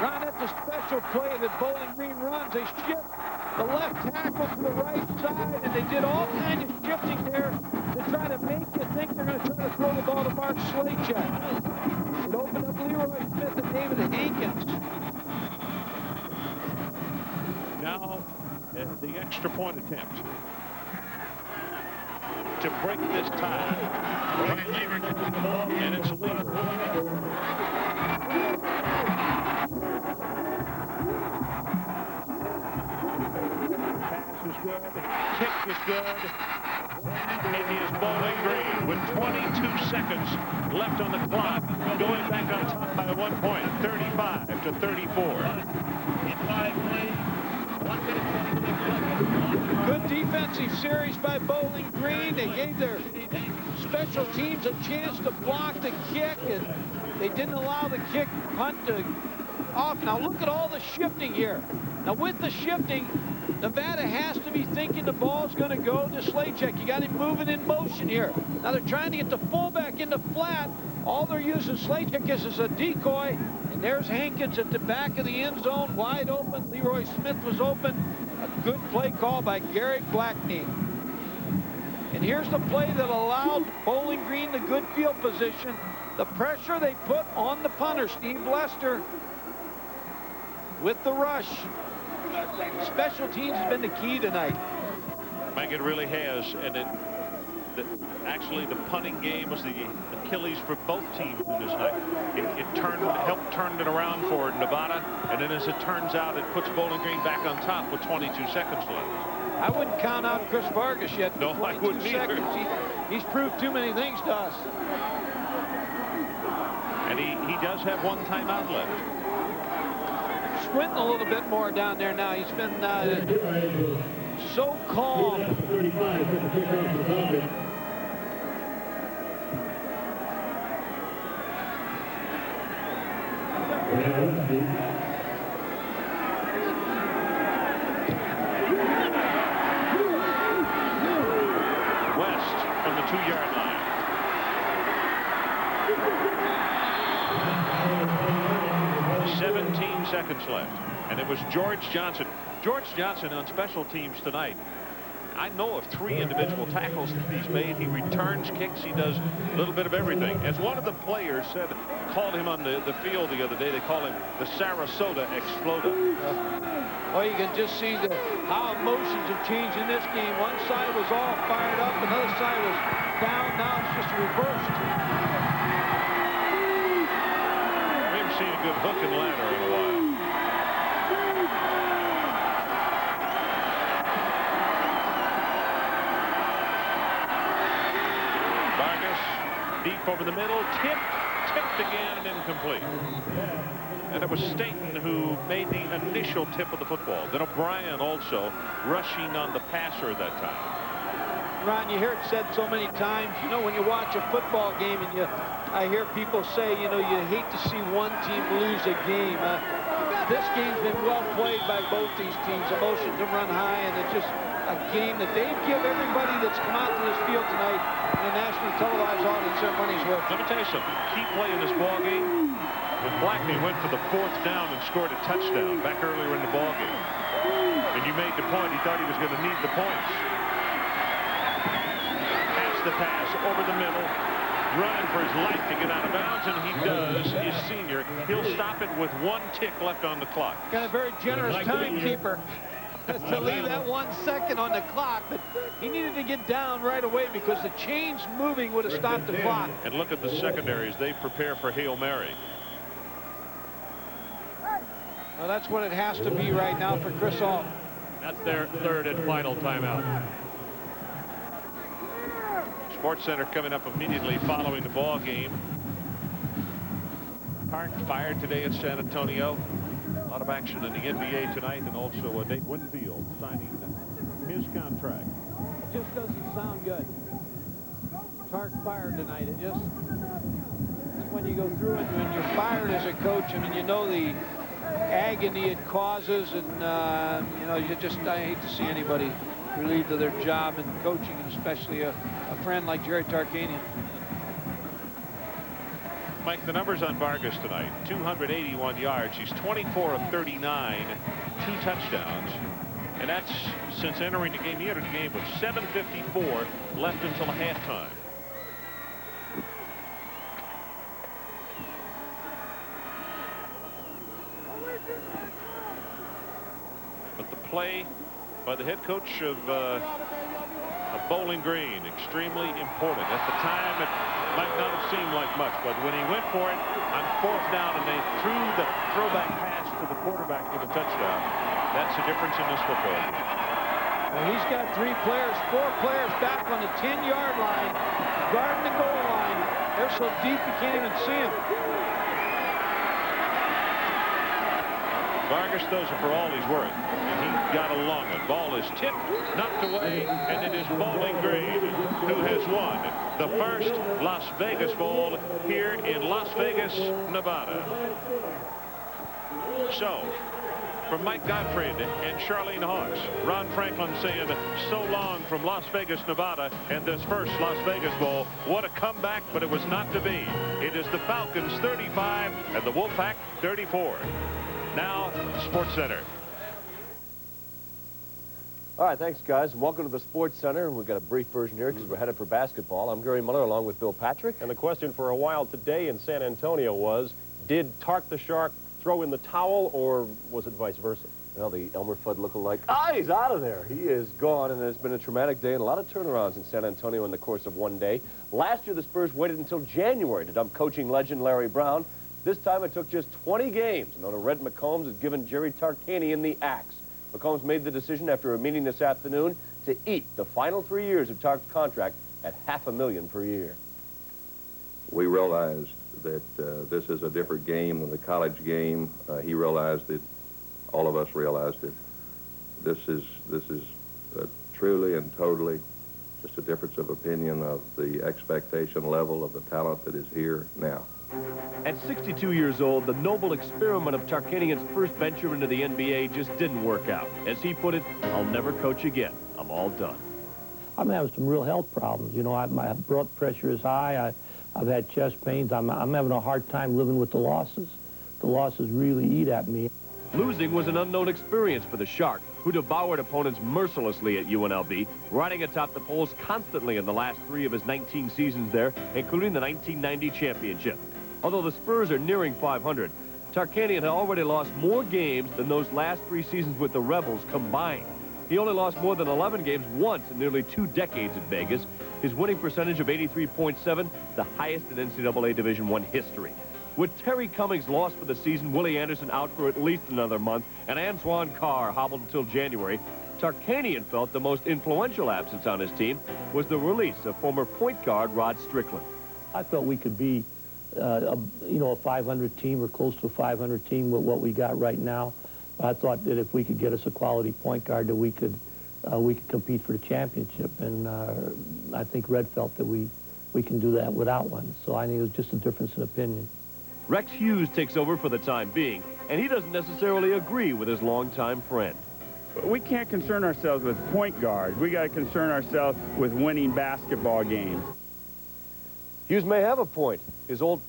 Ron, that's a special play that Bowling Green runs. They shift the left tackle to the right side, and they did all kinds of shifting there to try to make you think they're going to try to throw the ball to Mark Slajak. It opened up Leroy Smith and David Hankins. Now, the extra point attempt to break this tie. And it's Lever. Pass is good. Kick is good. It is Bowling Green with 22 seconds left on the clock, going back on top by 1 point, 35 to 34. Good defensive series by Bowling Green. They gave their special teams a chance to block the kick, and they didn't allow the kick punt to off. Now look at all the shifting here. Now with the shifting, Nevada has to be thinking the ball's going to go to Slajak. You got him moving in motion here. Now they're trying to get the fullback into flat. All they're using Slajak as a decoy. And there's Hankins at the back of the end zone, wide open. Leroy Smith was open. A good play call by Gary Blackney. And here's the play that allowed Bowling Green the good field position. The pressure they put on the punter, Steve Lester, with the rush. Special teams has been the key tonight. Mike, it really has. And actually, the punting game was the Achilles for both teams this night. It helped turn it around for Nevada, and then as it turns out, it puts Bowling Green back on top with 22 seconds left. I wouldn't count out Chris Vargas yet. No, I wouldn't either. He's proved too many things to us. And he does have one timeout left. Squinting a little bit more down there now. He's been so calm. West from the 2-yard line. Seconds left, and it was George Johnson. George Johnson on special teams tonight. I know of 3 individual tackles that he's made. He returns kicks. He does a little bit of everything. As one of the players called him on the field the other day, they call him the Sarasota Exploder. Well, you can just see how emotions have changed in this game. One side was all fired up, another side was down. Now it's just reversed. We haven't seen a good hook and ladder in a while. Deep over the middle, tipped again, and incomplete. And it was Staten who made the initial tip of the football. Then O'Brien also rushing on the passer that time. Ron, you hear it said so many times, you know, when you watch a football game and I hear people say, you know, you hate to see one team lose a game. This game's been well played by both these teams. Emotions have run high, and it's just a game that they give everybody that's come out to this field tonight in a nationally televised audience their money's worth. Let me tell you something. Key play in this ball game when Blackney went for the 4th down and scored a touchdown back earlier in the ball game. And you made the point. He thought he was going to need the points. Pass the pass over the middle. Running for his life to get out of bounds, and he does. His senior. He'll stop it with 1 tick left on the clock. Got a very generous timekeeper to leave that 1 second on the clock, but he needed to get down right away because the chains moving would have stopped the clock. And look at the secondaries. They prepare for Hail Mary. Well, that's what it has to be right now for Chris Ault. That's their 3rd and final timeout. Sports Center coming up immediately following the ball game. Park fired today in San Antonio. A lot of action in the NBA tonight, and also Nate Winfield signing his contract. It just doesn't sound good. Tark fired tonight. It just, when you go through it, when you're fired as a coach, I mean, you know the agony it causes, and you know, I hate to see anybody relieved of their job in coaching, and especially a friend like Jerry Tarkanian. Mike, the numbers on Vargas tonight: 281 yards. He's 24 of 39, 2 touchdowns, and that's since entering the game. He entered the game with 7:54 left until halftime. But the play by the head coach of Bowling Green, extremely important. At the time, it might not have seemed like much, but when he went for it on 4th down and they threw the throwback pass to the quarterback for the touchdown, that's the difference in this football game. Well, he's got 4 players back on the 10-yard line, guarding the goal line. They're so deep you can't even see them. Vargas throws it for all he's worth, and he got a long one. Ball is tipped, knocked away, and it is Bowling Green who has won the first Las Vegas Bowl here in Las Vegas, Nevada. So, from Mike Gottfried and Charlene Hawks, Ron Franklin saying so long from Las Vegas, Nevada, and this first Las Vegas Bowl. What a comeback, but it was not to be. It is the Falcons 35 and the Wolfpack 34. Now, Sports Center. All right, thanks, guys. Welcome to the Sports Center. We've got a brief version here because we're headed for basketball. I'm Gary Miller along with Bill Patrick. And the question for a while today in San Antonio was, did Tark the Shark throw in the towel, or was it vice versa? Well, the Elmer Fudd lookalike, he's out of there. He is gone, and it's been a traumatic day and a lot of turnarounds in San Antonio in the course of one day. Last year, the Spurs waited until January to dump coaching legend Larry Brown. This time, it took just 20 games. And owner Red McCombs has given Jerry Tarkanian the axe. McCombs made the decision after a meeting this afternoon to eat the final 3 years of Tark's contract at $500,000 per year. We realized that this is a different game than the college game. He realized it. All of us realized it. This is truly and totally just a difference of opinion of the expectation level of the talent that is here now. At 62 years old, the noble experiment of Tarkanian's first venture into the NBA just didn't work out. As he put it, I'll never coach again. I'm all done. I'm having some real health problems. You know, my blood pressure is high. I've had chest pains. I'm having a hard time living with the losses. The losses really eat at me. Losing was an unknown experience for the Shark, who devoured opponents mercilessly at UNLV, riding atop the polls constantly in the last 3 of his 19 seasons there, including the 1990 championship. Although the Spurs are nearing 500, Tarkanian had already lost more games than those last 3 seasons with the Rebels combined. He only lost more than 11 games once in nearly 2 decades at Vegas. His winning percentage of 83.7, the highest in NCAA Division I history. With Terry Cummings lost for the season, Willie Anderson out for at least another month, and Antoine Carr hobbled until January, Tarkanian felt the most influential absence on his team was the release of former point guard Rod Strickland. I felt we could be, a 500 team or close to a 500 team with what we got right now. I thought that if we could get us a quality point guard, that we could compete for the championship. And I think Red felt that we can do that without one. So I think it was just a difference in opinion. Rex Hughes takes over for the time being, and he doesn't necessarily agree with his longtime friend. We can't concern ourselves with point guards. We got to concern ourselves with winning basketball games. Hughes may have a point. His old